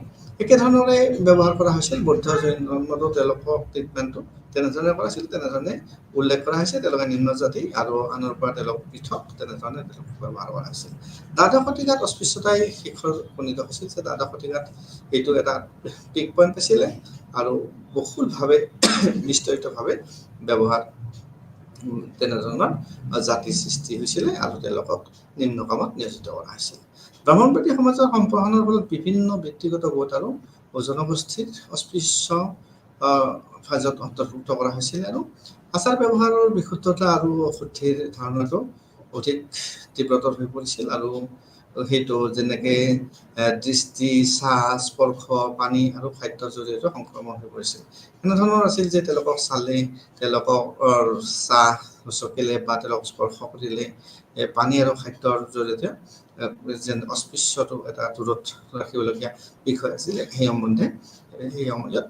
একেধৰণৰে ব্যৱহাৰ কৰা হৈছিল। বৌদ্ধ জৈন ধৰ্মতো তেওঁলোকক ট্ৰিটমেণ্টটো তেনেধৰণে কৰাইছিল, তেনেধৰণে উল্লেখ কৰা হৈছে। তেওঁলোকে নিম্ন জাতি আৰু আনৰ পৰা তেওঁলোক পৃথক, তেনেধৰণে তেওঁলোকক ব্যৱহাৰ কৰা হৈছিল। দ্বাদশ শতিকাত অস্পৃশ্যতাই শিখৰ উপনীত হৈছিল, যে দ্বাদশ শতিকাত এইটো এটা পিক পইণ্ট আছিলে আৰু বহুলভাৱে বিস্তৃতভাৱে ব্যৱহাৰ তেনেধৰণৰ জাতি সৃষ্টি হৈছিলে আৰু তেওঁলোকক নিম্ন কামত নিয়োজিত কৰা হৈছিল। ব্ৰাহ্মণবাদী সমাজৰ সম্প্ৰসাৰণৰ ফলত বিভিন্ন ব্যক্তিগত গোট আৰু জনগোষ্ঠীৰ অস্পৃশ্য সমাজত অন্তৰ্ভুক্ত কৰা হৈছিল, আৰু আচাৰ ব্যৱহাৰৰ বিশুদ্ধতা আৰু অশুদ্ধিৰ ধাৰণাটো অধিক তীব্ৰতৰ হৈ পৰিছিল। আৰু সেইটো যেনেকে দৃষ্টি, চাহ, স্পৰ্শ, পানী আৰু খাদ্যৰ জৰিয়তে সংক্ৰমণ হৈ পৰিছিল। এনেধৰণৰ আছিল যে তেওঁলোকক চালে, তেওঁলোকক চাহ চকিলে বা তেওঁলোকক স্পৰ্শ কৰিলে, পানী আৰু খাদ্যৰ জৰিয়তে যেন অস্পৃশ্যটো এটা দূৰত ৰাখিবলগীয়া বিষয় আছিলে, সেই সম্বন্ধে সেই সময়ত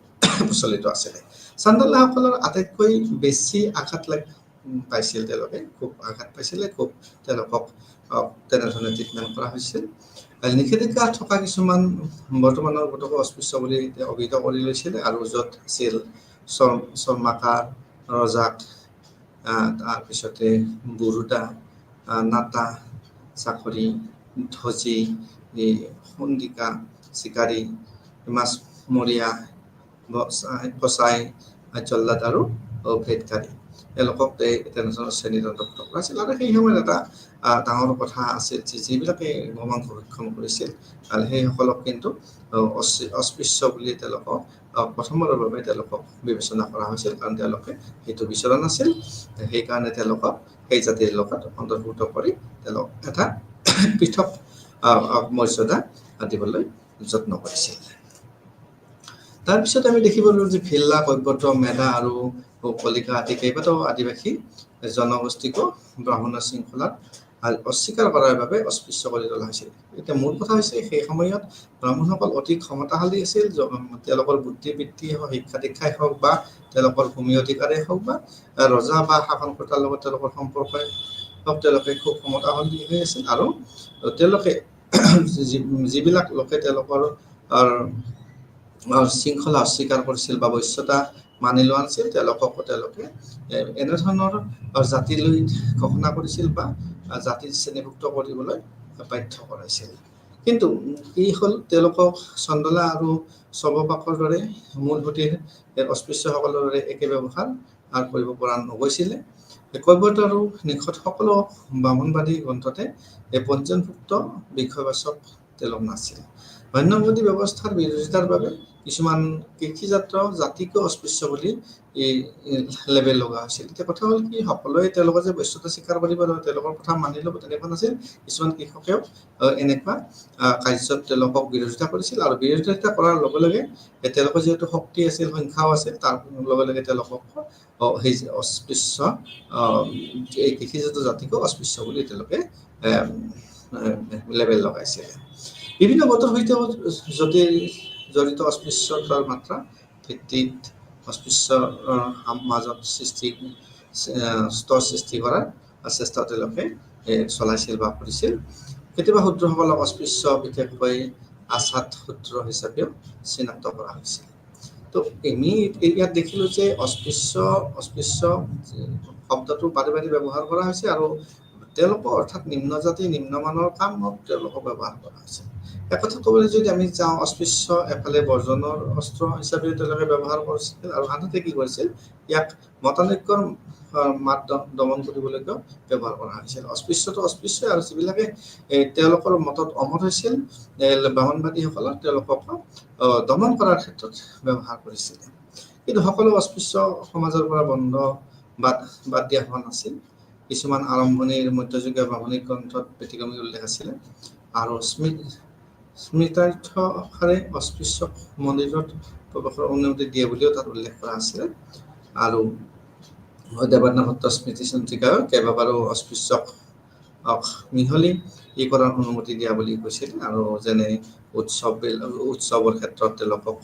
প্ৰচলিত আছিলে। চান্দালাসকলৰ আটাইতকৈ বেছি আঘাত পাইছিল, তেওঁলোকে খুব আঘাত পাইছিলে, খুব তেওঁলোকক তেনেধৰণে ট্ৰিটমেণ্ট কৰা হৈছিল। নিষেধাজ্ঞা থকা কিছুমান বৰ্তমানৰ গোটকো অস্পৃশ্য বুলি অভিহিত কৰি লৈছিলে, আৰু য'ত আছিল চৰ্মাকাৰ, ৰজাক, তাৰপিছতে বুৰুদা, নাটা, চাকৰি, ধজি, সন্দিকা, চিকাৰী, মাছমৰীয়া, বচাই, জল্লাদ আৰু ভেদকাৰী, তেওঁলোকক তেনেধৰণৰ শ্ৰেণীত অন্তৰ্ভুক্ত কৰা হৈছিল। আৰু সেই সময়ত এটা ডাঙৰ কথা আছিল যে যিবিলাকে গোমাংস ভক্ষণ কৰিছিল সেইসকলক কিন্তু অস্পৃশ্য বুলি তেওঁলোকক প্ৰথমবাৰৰ বাবে তেওঁলোকক বিবেচনা কৰা হৈছিল, কাৰণ তেওঁলোকে সেইটো বিচৰা নাছিল। সেইকাৰণে তেওঁলোকক সেই জাতিৰ লগত অন্তৰ্ভুক্ত কৰি তেওঁলোক এটা পৃথক মৰ্যাদা দিবলৈ যত্ন কৰিছিল। তাৰপিছত আমি দেখিব পাৰোঁ যে ভিল্লা, কৈৱৰ্ত, মেধা আৰু কলিকা আদি কেইবাটাও আদিবাসী জনগোষ্ঠীকো ব্ৰাহ্মণৰ শৃংখলাত অস্বীকাৰ কৰাৰ বাবে অস্পৃশ্য কৰি তোলা হৈছিল। এতিয়া মূল কথা হৈছে সেই সময়ত ব্ৰাহ্মণসকল অতি ক্ষমতাশালী আছিল। তেওঁলোকৰ বুদ্ধিবৃত্তি হওক, শিক্ষা দীক্ষাই হওক বা তেওঁলোকৰ ভূমি অধিকাৰেই হওক বা ৰজা বা শাসনকৰ্তাৰ লগত তেওঁলোকৰ সম্পৰ্কই হওক, তেওঁলোকে খুব ক্ষমতাশালী হৈ আছিল। আৰু তেওঁলোকে যিবিলাক লোকে তেওঁলোকৰ শৃংখলা অস্বীকাৰ কৰিছিল বা বৈশ্যতা মানি লোৱা নাছিল, তেওঁলোককো তেওঁলোকে এনেধৰণৰ জাতিলৈ ঘোষণা কৰিছিল বা জাতিৰ শ্ৰেণীভুক্ত কৰিবলৈ বাধ্য কৰাইছিল। কিন্তু কি হ'ল, তেওঁলোকক চন্দলা আৰু চবপাকৰ দৰে মূলসুঁতিৰ অস্পৃশ্যসকলৰ দৰে একে ব্যৱহাৰ কৰিব পৰা নগৈছিলে। কৈৱৰ্ত আৰু নিষদ সকলো ব্ৰাহ্মণবাদী গ্ৰন্থতে পঞ্জীয়নভুক্ত বিষয়বাচক তেওঁলোক নাছিল। বৰ্ণবাদী ব্যৱস্থাৰ বিৰোধিতাৰ বাবে কিছুমান কৃষিজাত জাতিকো অস্পৃশ্য বুলি এই লেবেল লগা হৈছিল। এতিয়া কথা হ'ল কি, সকলোৱে তেওঁলোকে যে বৈশ্যতা স্বীকাৰ কৰিব নহয়, তেওঁলোকৰ কথা মানি ল'ব তেনেকুৱা নাছিল। কিছুমান কৃষকেও এনেকুৱা কাৰ্যত তেওঁলোকক বিৰোধিতা কৰিছিল, আৰু বিৰোধিতা কৰাৰ লগে লগে তেওঁলোকৰ যিহেতু শক্তি আছিল, সংখ্যাও আছিল, তাৰ লগে লগে তেওঁলোকক সেই অস্পৃশ্য এই কৃষিজাত জাতিকো অস্পৃশ্য বুলি তেওঁলোকে লেবেল লগাইছিল। বিভিন্ন গোটৰ সৈতে জড়িত অস্পৃশ্যতাৰ মাত্ৰা ভিত্তিত অস্পৃশ্যৰ মাজত স্তৰ সৃষ্টি কৰাৰ চেষ্টা তেওঁলোকে চলাইছিল বা কৰিছিল। কেতিয়াবা শূদ্ৰসকলক অস্পৃশ্য, বিশেষকৈ আচাত শূদ্ৰ হিচাপেও চিনাক্ত কৰা হৈছিল। তো আমি ইয়াত দেখিলোঁ যে অস্পৃশ্য শব্দটো বাৰে বাৰে ব্যৱহাৰ কৰা হৈছে, আৰু তেওঁলোকৰ অৰ্থাৎ নিম্ন জাতি, নিম্নমানৰ কামত তেওঁলোকক ব্যৱহাৰ কৰা হৈছে। এক কথা ক'বলৈ যদি আমি যাওঁ, অস্পৃশ্য এফালে বৰ্জনৰ অস্ত্ৰ হিচাপে তেওঁলোকে ব্যৱহাৰ কৰিছিল, আৰু আনহাতে কি কৰিছিল, ইয়াক মতানৈক্যৰ মাত দমন কৰিবলৈকেও ব্যৱহাৰ কৰা হৈছিল। অস্পৃশ্যটো অস্পৃশ্য, আৰু যিবিলাকে তেওঁলোকৰ মতত অমত হৈছিল, বামনবাদীসকলক তেওঁলোকক দমন কৰাৰ ক্ষেত্ৰত ব্যৱহাৰ কৰিছিল। কিন্তু সকলো অস্পৃশ্য সমাজৰ পৰা বাদ দিয়া হোৱা নাছিল। কিছুমান আৰম্ভণিৰ মধ্যযুগীয় ব্ৰাহ্মণিক গ্ৰন্থত ব্যতিক্ৰমী উল্লেখ আছিলে, আৰু স্মৃতাৰ্থৰে অস্পৃশ্যক মন্দিৰত প্ৰৱেশৰ অনুমতি দিয়ে বুলিও তাত উল্লেখ কৰা আছিলে। আৰু দেৱনাথ সত্ৰ স্মৃতি চন্দ্ৰিকাও কেইবাবাৰো অস্পৃশ্যক মিহলি কৰাৰ অনুমতি দিয়া বুলি কৈছিল, আৰু যেনে উৎসৱৰ ক্ষেত্ৰত তেওঁলোকক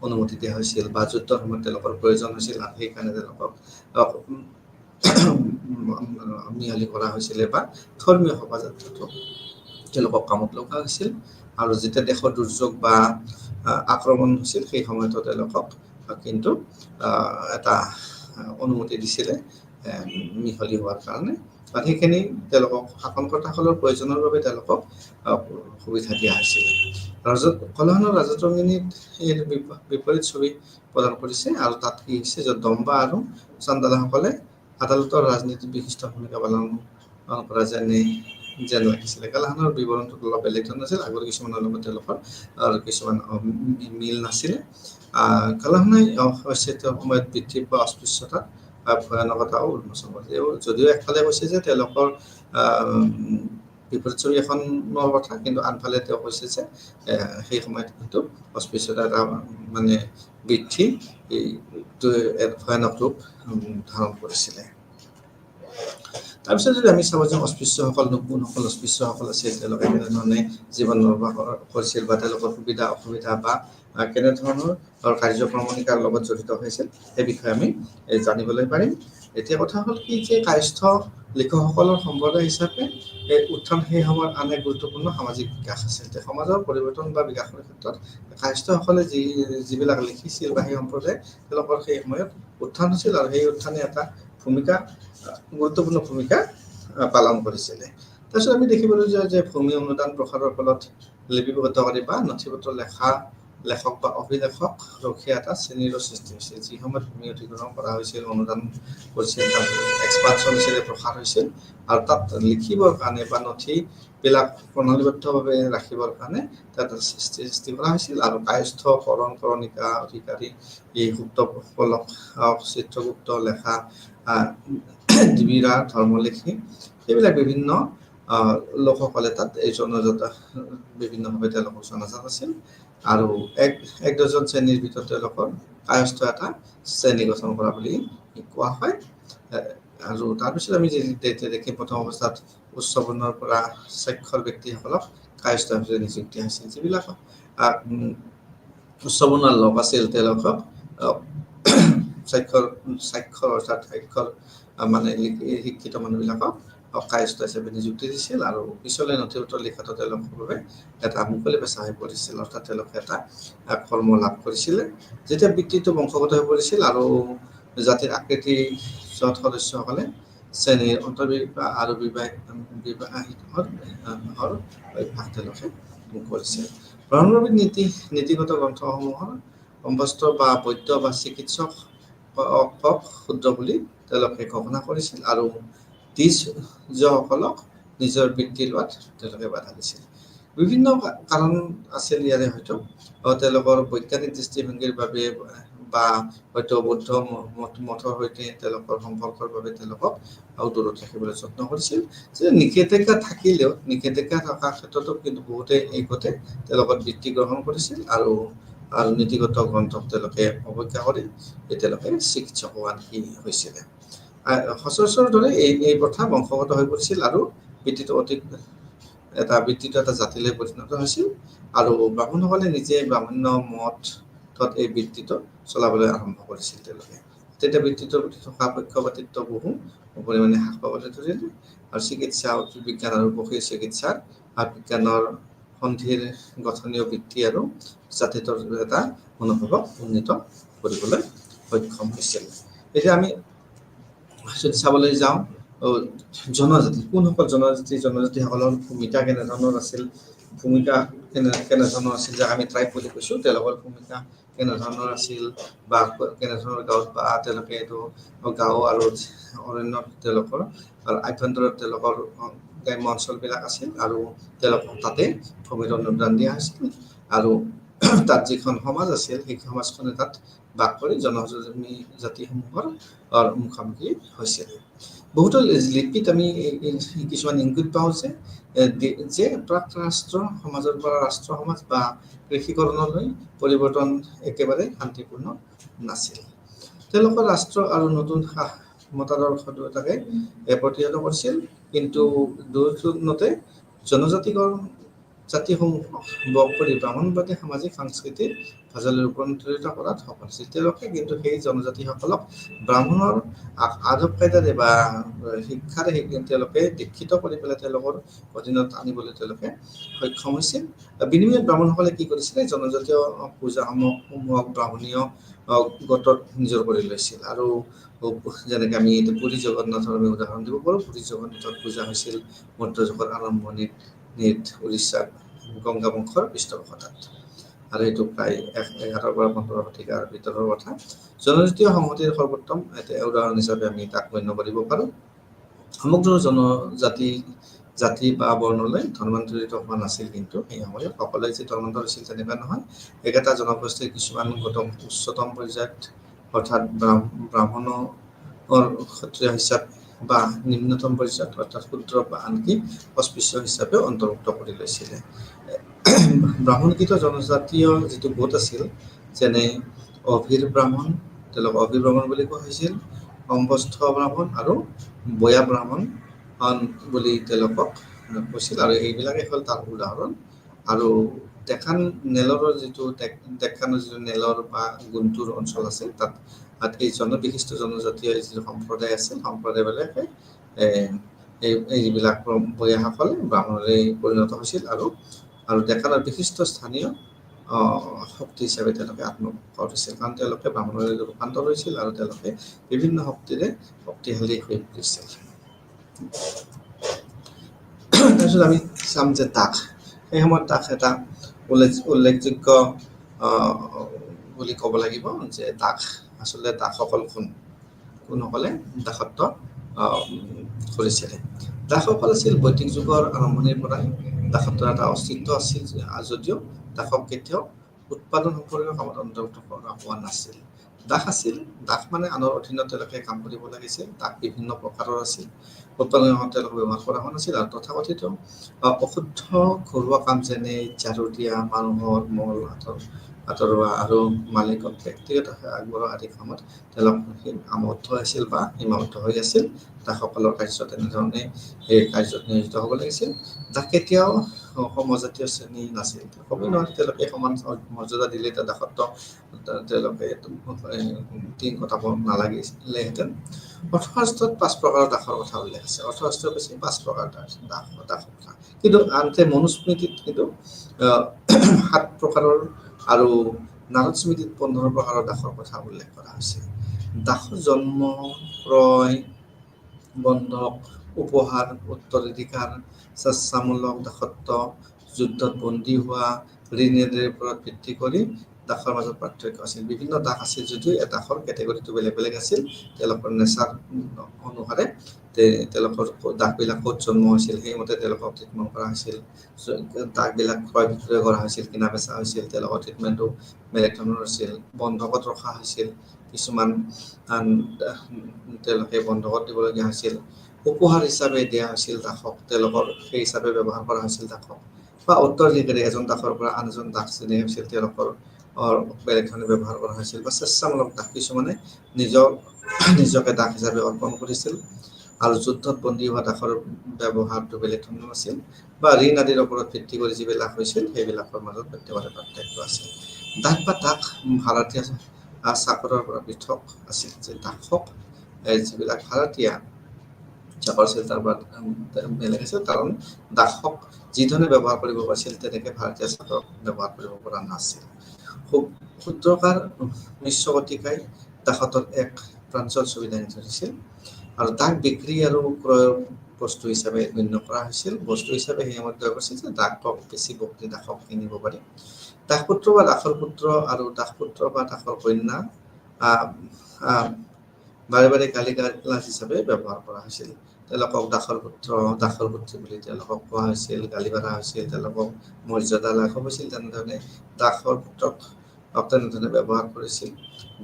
অনুমতি দিয়া হৈছিল, বা যুদ্ধৰ সময়ত তেওঁলোকৰ প্ৰয়োজন হৈছিল, আৰু সেইকাৰণে তেওঁলোকক মিহলি কৰা হৈছিলে, বা ধৰ্মীয় শোভাযাত্ৰাটো তেওঁলোকক কামত লগা হৈছিল। আৰু যেতিয়া দেশৰ দুৰ্যোগ বা আক্ৰমণ হৈছিল, সেই সময়তো তেওঁলোকক কিন্তু এটা অনুমতি দিছিলে মিহলি হোৱাৰ কাৰণে, আৰু সেইখিনি তেওঁলোকক শাসনকৰ্তাসকলৰ প্ৰয়োজনৰ বাবে তেওঁলোকক সুবিধা দিয়া হৈছিল। কলহনৰ ৰাজতৰংগিনীত এই বিপৰীত ছবি প্ৰদান কৰিছে, আৰু তাত কি হৈছে যে দম্বা আৰু চান্দালাসকলে আদালতৰ ৰাজনীতিত বিশিষ্ট ভূমিকা পালন কৰা যেন লাগিছিলে। কালাহানৰ বিৱৰণটো অলপ বেলেগ ধৰণৰ আছিল, আগৰ কিছুমানৰ লগত তেওঁলোকৰ আৰু কিছুমান মিল নাছিলে। কালাহানে হৈছে তেওঁৰ সময়ত বৃদ্ধি পোৱা অস্পৃশ্যতা ভয়ানকতাও উন্মোচন কৰিছে। যদিও একফালে কৈছে যে তেওঁলোকৰ বিপৰীত ছবি এখনৰ কথা, কিন্তু আনফালে তেওঁ কৈছে যে সেই সময়ত কিন্তু অস্পৃশ্যতা এটা মানে বৃদ্ধি ভয়ানক ৰূপ ধাৰণ কৰিছিলে। তাৰপিছত যদি আমি চাব যাওঁ, অস্পৃশ্যসকল কোনসকল অস্পৃশ্যসকল আছিল, তেওঁলোকে কেনেধৰণে জীৱন নিৰ্বাহ কৰিছিল, বা তেওঁলোকৰ সুবিধা অসুবিধা বা কেনেধৰণৰ কাৰ্যক্ৰমণিকাৰ লগত জড়িত হৈছিল, সেই বিষয়ে আমি জানিবলৈ পাৰিম। এতিয়া কথা হ'ল কি যে কায়স্থ লিখকসকলৰ সম্প্ৰদায় হিচাপে উত্থান সেই সময়ত আন এক গুৰুত্বপূৰ্ণ সামাজিক বিকাশ আছিল। সমাজৰ পৰিৱৰ্তন বা বিকাশৰ ক্ষেত্ৰত কায়স্থসকলে যিবিলাক লিখিছিল বা সেই সম্প্ৰদায় তেওঁলোকৰ সেই সময়ত উত্থান হৈছিল, আৰু সেই উত্থানে এটা গুৰুত্বপূৰ্ণ ভূমিকা পালন কৰিছিলে। তাৰপিছত আমি দেখিবলৈ যাওঁ যে ভূমি অনুদান প্ৰসাৰৰ ফলত লিপিবদ্ধকাৰী বা নথিপত্ৰ লেখক বা অভিলেখক ৰখীয়া এটা শ্ৰেণীৰো সৃষ্টি হৈছিল। যি সময়ত ভূমি অধিগ্ৰহণ কৰা হৈছিল, অনুদান কৰিছিল, তাত এক্সপানশ্যন হিচাপে প্ৰসাৰ হৈছিল, আৰু তাত লিখিবৰ কাৰণে বা নথিবিলাক প্ৰণালীবদ্ধভাৱে ৰাখিবৰ কাৰণে তাত সৃষ্টি কৰা হৈছিল। আৰু কায়স্থ কৰণিকা অধিকাৰী, এই গুপ্তফলক, চিত্ৰগুপ্ত লেখা, দিবিৰা, ধৰ্মলেখী, সেইবিলাক বিভিন্ন লোকসকলে তাত এই জনজাত বিভিন্নভাৱে তেওঁলোকৰ জনাজাত আছিল। আৰু এক ডজন শ্ৰেণীৰ ভিতৰত তেওঁলোকৰ কায়স্থ এটা শ্ৰেণী গঠন কৰা বুলি কোৱা হয়। আৰু তাৰপিছত আমি দেখি প্ৰথম অৱস্থাত উচ্চ বৰ্ণৰ পৰা স্বাক্ষৰ ব্যক্তিসকলক কায়স্থ হিচাপে নিযুক্তি হৈছিল। যিবিলাক উচ্চ বৰ্ণৰ লোক আছিল, তেওঁলোকক স্বাক্ষৰ অৰ্থাৎ স্বাক্ষৰ মানে শিক্ষিত মানুহবিলাকক কায়স্থ হিচাপে নিযুক্তি দিছিল, আৰু পিছলৈ নথিপত্ৰ লিখাটো তেওঁলোকৰ বাবে এটা মুকলি পেচা হৈ পৰিছিল, অৰ্থাৎ তেওঁলোকে এটা কৰ্ম লাভ কৰিছিলে। যেতিয়া বৃত্তিটো বংশগত হৈ পৰিছিল, আৰু জাতিৰ আকৃতি সদস্যসকলে শ্ৰেণীৰ অন্তৰ্বিবাহ আৰু বিবাহিতৰ অভ্যাস তেওঁলোকে কৰিছিল। ব্ৰহ্মবিদ নীতিগত গ্ৰন্থসমূহৰ অম্বস্ত্ৰ বা বৈদ্য বা চিকিৎসক ক্ষুদ্ৰ বুলি তেওঁলোকে ঘোষণা কৰিছিল, আৰু দ্বিজসকলক নিজৰ বৃত্তি লোৱাত তেওঁলোকে বাধা দিছিল। বিভিন্ন কাৰণ আছিল ইয়াৰে হয়তো তেওঁলোকৰ বৈজ্ঞানিক দৃষ্টিভংগীৰ বাবে বা হয়তো বৌদ্ধ মঠৰ সৈতে তেওঁলোকৰ সম্পৰ্কৰ বাবে তেওঁলোকক দূৰত ৰাখিবলৈ যত্ন কৰিছিল যে নিষেধাজ্ঞা থাকিলেও নিষেধাজ্ঞা থকাৰ ক্ষেত্ৰতো কিন্তু বহুতে এই কথা তেওঁলোকৰ বৃত্তি গ্ৰহণ কৰিছিল আৰু নীতিগত গ্ৰন্থক তেওঁলোকে অৱজ্ঞা কৰি তেওঁলোকে চিকিৎসক হোৱাহি হৈছিলে সচৰাচৰ দৰে এই প্ৰথা বংশগত হৈ পৰিছিল আৰু বৃত্তিটো বৃত্তিটো এটা জাতিলৈ পৰিণত হৈছিল আৰু ব্ৰাহ্মণসকলে নিজে ব্ৰাহ্মণ্য মঠত এই বৃত্তিটো চলাবলৈ আৰম্ভ কৰিছিল তেওঁলোকে তেতিয়া বৃত্তিটোৰ প্ৰতি থকা পক্ষপাতিত্ব বহু পৰিমাণে হ্ৰাস পাবলৈ ধৰিলে আৰু চিকিৎসা বিজ্ঞান আৰু পশু চিকিৎসা বিজ্ঞানৰ সন্ধিৰ গঠনীয় বৃত্তি আৰু জাতিটোৰ এটা মনোভাৱক উন্নীত কৰিবলৈ সক্ষম হৈছিল এতিয়া আমি যদি চাবলৈ যাওঁ জনজাতি কোনসকল জনজাতিসকলৰ ভূমিকা কেনেধৰণৰ আছিল যাক আমি ট্ৰাইব বুলি কৈছোঁ তেওঁলোকৰ ভূমিকা কেনেধৰণৰ আছিল বা কেনেধৰণৰ গাঁৱত বা তেওঁলোকে এইটো গাঁও আৰু অৰণ্যত তেওঁলোকৰ আৰু আভ্যন্তৰত তেওঁলোকৰ গ্ৰাম্য অঞ্চলবিলাক আছিল আৰু তেওঁলোকক তাতে ভূমিৰ অনুদান দিয়া হৈছিল আৰু তাত যিখন সমাজ আছিল সেই সমাজখনে তাত বাস কৰি জনজাতিসমূহৰ মুখামুখি হৈছিল বহুতো লিপিত আমি কিছুমান ইংগিত পাওঁ যে প্ৰাক-ৰাষ্ট্ৰ সমাজৰ পৰা ৰাষ্ট্ৰ সমাজ বা কৃষিকৰণলৈ পৰিৱৰ্তন একেবাৰে শান্তিপূৰ্ণ নাছিল তেওঁলোকৰ ৰাষ্ট্ৰ আৰু নতুন মতাদৰ্শ দুয়োটাকে প্ৰতিহত কৰিছিল কিন্তু দুয়োজনতে জাতিসমূহক বগ কৰি ব্ৰাহ্মণবাদী সামাজিক সাংস্কৃতিক ভাজলৈ ৰূপান্তৰিত কৰাত সফল হৈছিল তেওঁলোকে কিন্তু সেই জনজাতিসকলক ব্ৰাহ্মণৰ আদব কায়দাৰে বা শিক্ষাৰে তেওঁলোকে দীক্ষিত কৰি পেলাই তেওঁলোকৰ অধীনত আনিবলৈ তেওঁলোকে সক্ষম হৈছিল বিনিময়ত ব্ৰাহ্মণসকলে কি কৰিছিলে জনজাতীয় পূজাসমূহক ব্ৰাহ্মণীয় গোটত নিজৰ কৰি লৈছিল আৰু যেনেকৈ আমি পুৰী জগন্নাথৰ আমি উদাহৰণ দিব পাৰোঁ পুৰী জগন্নাথৰ পূজা হৈছিল মধ্যযুগৰ আৰম্ভণিত উৰিষ্যাৰ গংগা বংশৰ পৃষ্ঠপোষকতাত আৰু এইটো প্ৰায় 11 পৰা 15 শতিকাৰ ভিতৰৰ কথা জনজাতীয় সংহতিৰ সৰ্বোত্তম এটা উদাহৰণ হিচাপে আমি তাক গণ্য কৰিব পাৰোঁ সমগ্ৰ জাতি বা বৰ্ণলৈ ধৰ্মান্তৰিত হোৱা নাছিল কিন্তু সেই সময়ত সকলোৱে যে ধৰ্মান্তৰ হৈছিল তেনেকুৱা নহয় একেটা জনগোষ্ঠীৰ কিছুমান উচ্চতম পৰ্যায়ত অৰ্থাৎ ব্ৰাহ্মণৰ ক্ষত্ৰিয় হিচাপে বা নিম্নতম পৰ্যায়ত অৰ্থাৎ ক্ষুদ্ৰ বা আনকি অস্পৃশ্য হিচাপে অন্তৰ্ভুক্ত কৰি লৈছিলে ব্ৰাহ্মণকৃত জনজাতীয় যিটো গোট আছিল যেনে অভিৰ ব্ৰাহ্মণ তেওঁলোকক অভিৰ ব্ৰাহ্মণ বুলি কোৱা হৈছিল সম্বস্থ ব্ৰাহ্মণ আৰু বয়া ব্ৰাহ্মণ বুলি তেওঁলোকক কৈছিল আৰু এইবিলাকে হ'ল তাৰ উদাহৰণ আৰু ডেকান নেলৰৰ যিটো নেলৰ বা গুণ্টুৰ অঞ্চল আছে তাত এই বিশিষ্ট জনজাতীয় যিটো সম্প্ৰদায় আছিল সম্প্ৰদায়বিলাকে এইবিলাক বয়াসকলে ব্ৰাহ্মণলৈ পৰিণত হৈছিল আৰু ডেকানৰ বিশিষ্ট স্থানীয় শক্তি হিচাপে তেওঁলোকে আত্মপ্ৰকাশ হৈছিল কাৰণ তেওঁলোকে ব্ৰাহ্মণলৈ ৰূপান্তৰ হৈছিল আৰু তেওঁলোকে বিভিন্ন শক্তিৰে শক্তিশালী হৈ পৰিছিল তাৰপিছত আমি চাম যে দাস সেই সময়ত দাস এটা উল্লেখযোগ্য বুলি ক'ব লাগিব যে দাস আচলতে দাসসকল কোনসকলে দাসত্ব কৰিছিলে দাসসকল আছিল বৈদিক যুগৰ আৰম্ভণিৰ পৰাই দাসত্বৰ এটা অস্তিত্ব আছিল যদিও দাসক কেতিয়াও উৎপাদন সম্পৰ্কীয় কামত অন্তৰ্ভুক্ত কৰা হোৱা নাছিল দাস মানে আনৰ অধীনত তেওঁলোকে কাম কৰিব লাগিছিল দাস বিভিন্ন প্ৰকাৰৰ আছিল উৎপাদন তেওঁলোকে ব্যৱহাৰ কৰা হোৱা নাছিল আৰু তথাকথিত অশুদ্ধ ঘৰুৱা কাম যেনে ঝাৰু দিয়া মানুহৰ মল আঁতৰোৱা আৰু মালিকক ব্যক্তিগত আগবঢ়োৱা আদি কামত তেওঁলোক আবদ্ধ আছিল বা সীমাবদ্ধ হৈ আছিল দাসসকলৰ কাৰ্য তেনেধৰণে সেই কাৰ্যত নিয়োজিত হ'ব লাগিছিল দাস কেতিয়াও সমজাতীয় শ্ৰেণী নাছিল ক'বই নোৱাৰে তেওঁলোকে সমান মৰ্যাদা দিলে এতিয়া দাসত্ব তেওঁলোকে কটাব নালাগিলেহেঁতেন অৰ্থশাস্ত্ৰত 5 প্ৰকাৰৰ দাসৰ কথা উল্লেখ আছে অৰ্থশাস্ত্ৰত বেছি 5 প্ৰকাৰৰ দাস কথা কিন্তু আনহাতে মনুস্মৃতিত কিন্তু 7 প্ৰকাৰৰ আৰু নাৰদ স্মৃতিত 15 প্ৰকাৰৰ দাসৰ কথা উল্লেখ কৰা হৈছে দাসৰ জন্ম ক্ৰয় বন্ধক উপহাৰ উত্তৰাধিকাৰ স্বেচ্ছামূলক দাসত্ব যুদ্ধত বন্দী হোৱা ঋণেৰ ওপৰত ভিত্তি কৰি দাসৰ মাজত পাৰ্থক্য আছিল। বিভিন্ন দাস আছিল যদিও এই দাসৰ কেটেগৰীটো বেলেগ বেলেগ আছিল। তেওঁলোকৰ নেচাৰ অনুসাৰে তেওঁলোকৰ দাসবিলাক ক'ত জন্ম হৈছিল সেইমতে তেওঁলোকক ট্ৰিটমেণ্ট কৰা হৈছিল। দাসবিলাক ক্ৰয় বিক্ৰয় কৰা হৈছিল, কিনা বেচা হৈছিল, তেওঁলোকৰ ট্ৰিটমেণ্টটো বেলেগ ধৰণৰ আছিল। বন্ধকত ৰখা হৈছিল, কিছুমান তেওঁলোকে বন্ধকত দিবলগীয়া হৈছিল। উপহাৰ হিচাপে দিয়া হৈছিল দাসক, তেওঁলোকৰ সেই হিচাপে ব্যৱহাৰ কৰা হৈছিল দাসক। বা উত্তৰাধিকাৰী এজন দাসৰ পৰা আন এজন দাস যেনে হৈছিল তেওঁলোকৰ বেলেগ ধৰণে ব্যৱহাৰ কৰা হৈছিল। বা স্বেচ্ছামূলক দাস, কিছুমানে নিজকে দাস হিচাপে অৰ্পণ কৰিছিল। আৰু যুদ্ধত বন্দী হোৱা দাসৰ ব্যৱহাৰটো বেলেগ ধৰণৰ আছিল। বা ঋণ আদিৰ ওপৰত ভিত্তি কৰি যিবিলাক হৈছিল সেইবিলাকৰ মাজত ব্যক্তিগত পাৰ্থক্য আছিল। দাস বা দাস ভাড়াতীয়া চাকৰৰ পৰা পৃথক আছিল। যে দাসক যিবিলাক ভাড়াতীয়া চাকৰ আছিল তাৰ পৰা বেলেগ আছিল, কাৰণ দাসক যিধৰণে ব্যৱহাৰ কৰিব পাৰিছিল তেনেকৈ ভাৰতীয় চাকক ব্যৱহাৰ কৰিব পৰা নাছিল। সূত্ৰকাৰ উনৈশ শতিকাই দাসত্বৰ এক প্ৰাঞ্চল ছবি দাঙি ধৰিছিল। আৰু দাস বিক্ৰী আৰু ক্ৰয়ৰ বস্তু হিচাপে গণ্য কৰা হৈছিল। বস্তু হিচাপে সেই সময়ত কৰা হৈছিল যে দাসক বেছি বক্তি দাসক কিনিব পাৰি। দাসপুত্ৰ বা দাসৰ পুত্ৰ আৰু দাসপুত্ৰ বা দাসৰ কন্যা বাৰে বাৰে গালি গালাজ হিচাপে ব্যৱহাৰ কৰা হৈছিল। তেওঁলোকক দাসৰ পুত্ৰ, দাসৰ পুত্ৰী বুলি তেওঁলোকক কোৱা হৈছিল, গালি পাৰা হৈছিল, তেওঁলোকক মৰ্যাদা লাঘৱ হৈছিল। তেনেধৰণে দাসৰ পুত্ৰক তেনেধৰণে ব্যৱহাৰ কৰিছিল,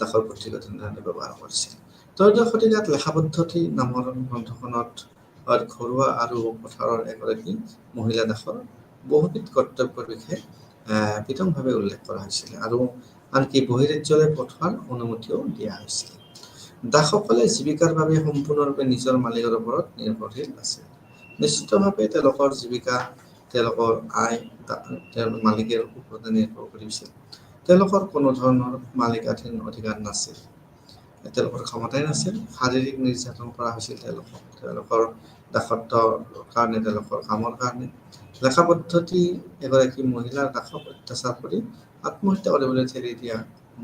দাসৰ পুত্ৰীক তেনেধৰণে ব্যৱহাৰ কৰিছিল। ত্ৰয়োদশ শতিকাত লেখা পদ্ধতি নামৰ গ্ৰন্থখনত ঘৰুৱা আৰু পথাৰৰ এগৰাকী মহিলা দাসৰ বহুবিধ কৰ্তব্যৰ বিষয়ে পৃথকভাৱে উল্লেখ কৰা হৈছিল। আৰু আনকি বহিৰাজ্যলৈ পঠোৱাৰ অনুমতিও দিয়া হৈছিল। দাসসকলে জীৱিকাৰ বাবে সম্পূৰ্ণৰূপে নিজৰ মালিকৰ ওপৰত নিৰ্ভৰশীল আছিল। নিশ্চিতভাৱে তেওঁলোকৰ জীৱিকা, তেওঁলোকৰ আয় তেওঁলোকৰ মালিকৰ ওপৰতে নিৰ্ভৰ কৰিছিল। তেওঁলোকৰ কোনো ধৰণৰ মালিকাধীন অধিকাৰ নাছিল, তেওঁলোকৰ ক্ষমতাই নাছিল। শাৰীৰিক নিৰ্যাতন কৰা হৈছিল তেওঁলোকৰ দাসত্বৰ কাৰণে, তেওঁলোকৰ কামৰ কাৰণে। লেখা পদ্ধতি এগৰাকী মহিলাৰ দাসক অত্যাচাৰ কৰি আত্মহত্যা কৰিবলৈ ঠেলি দিয়া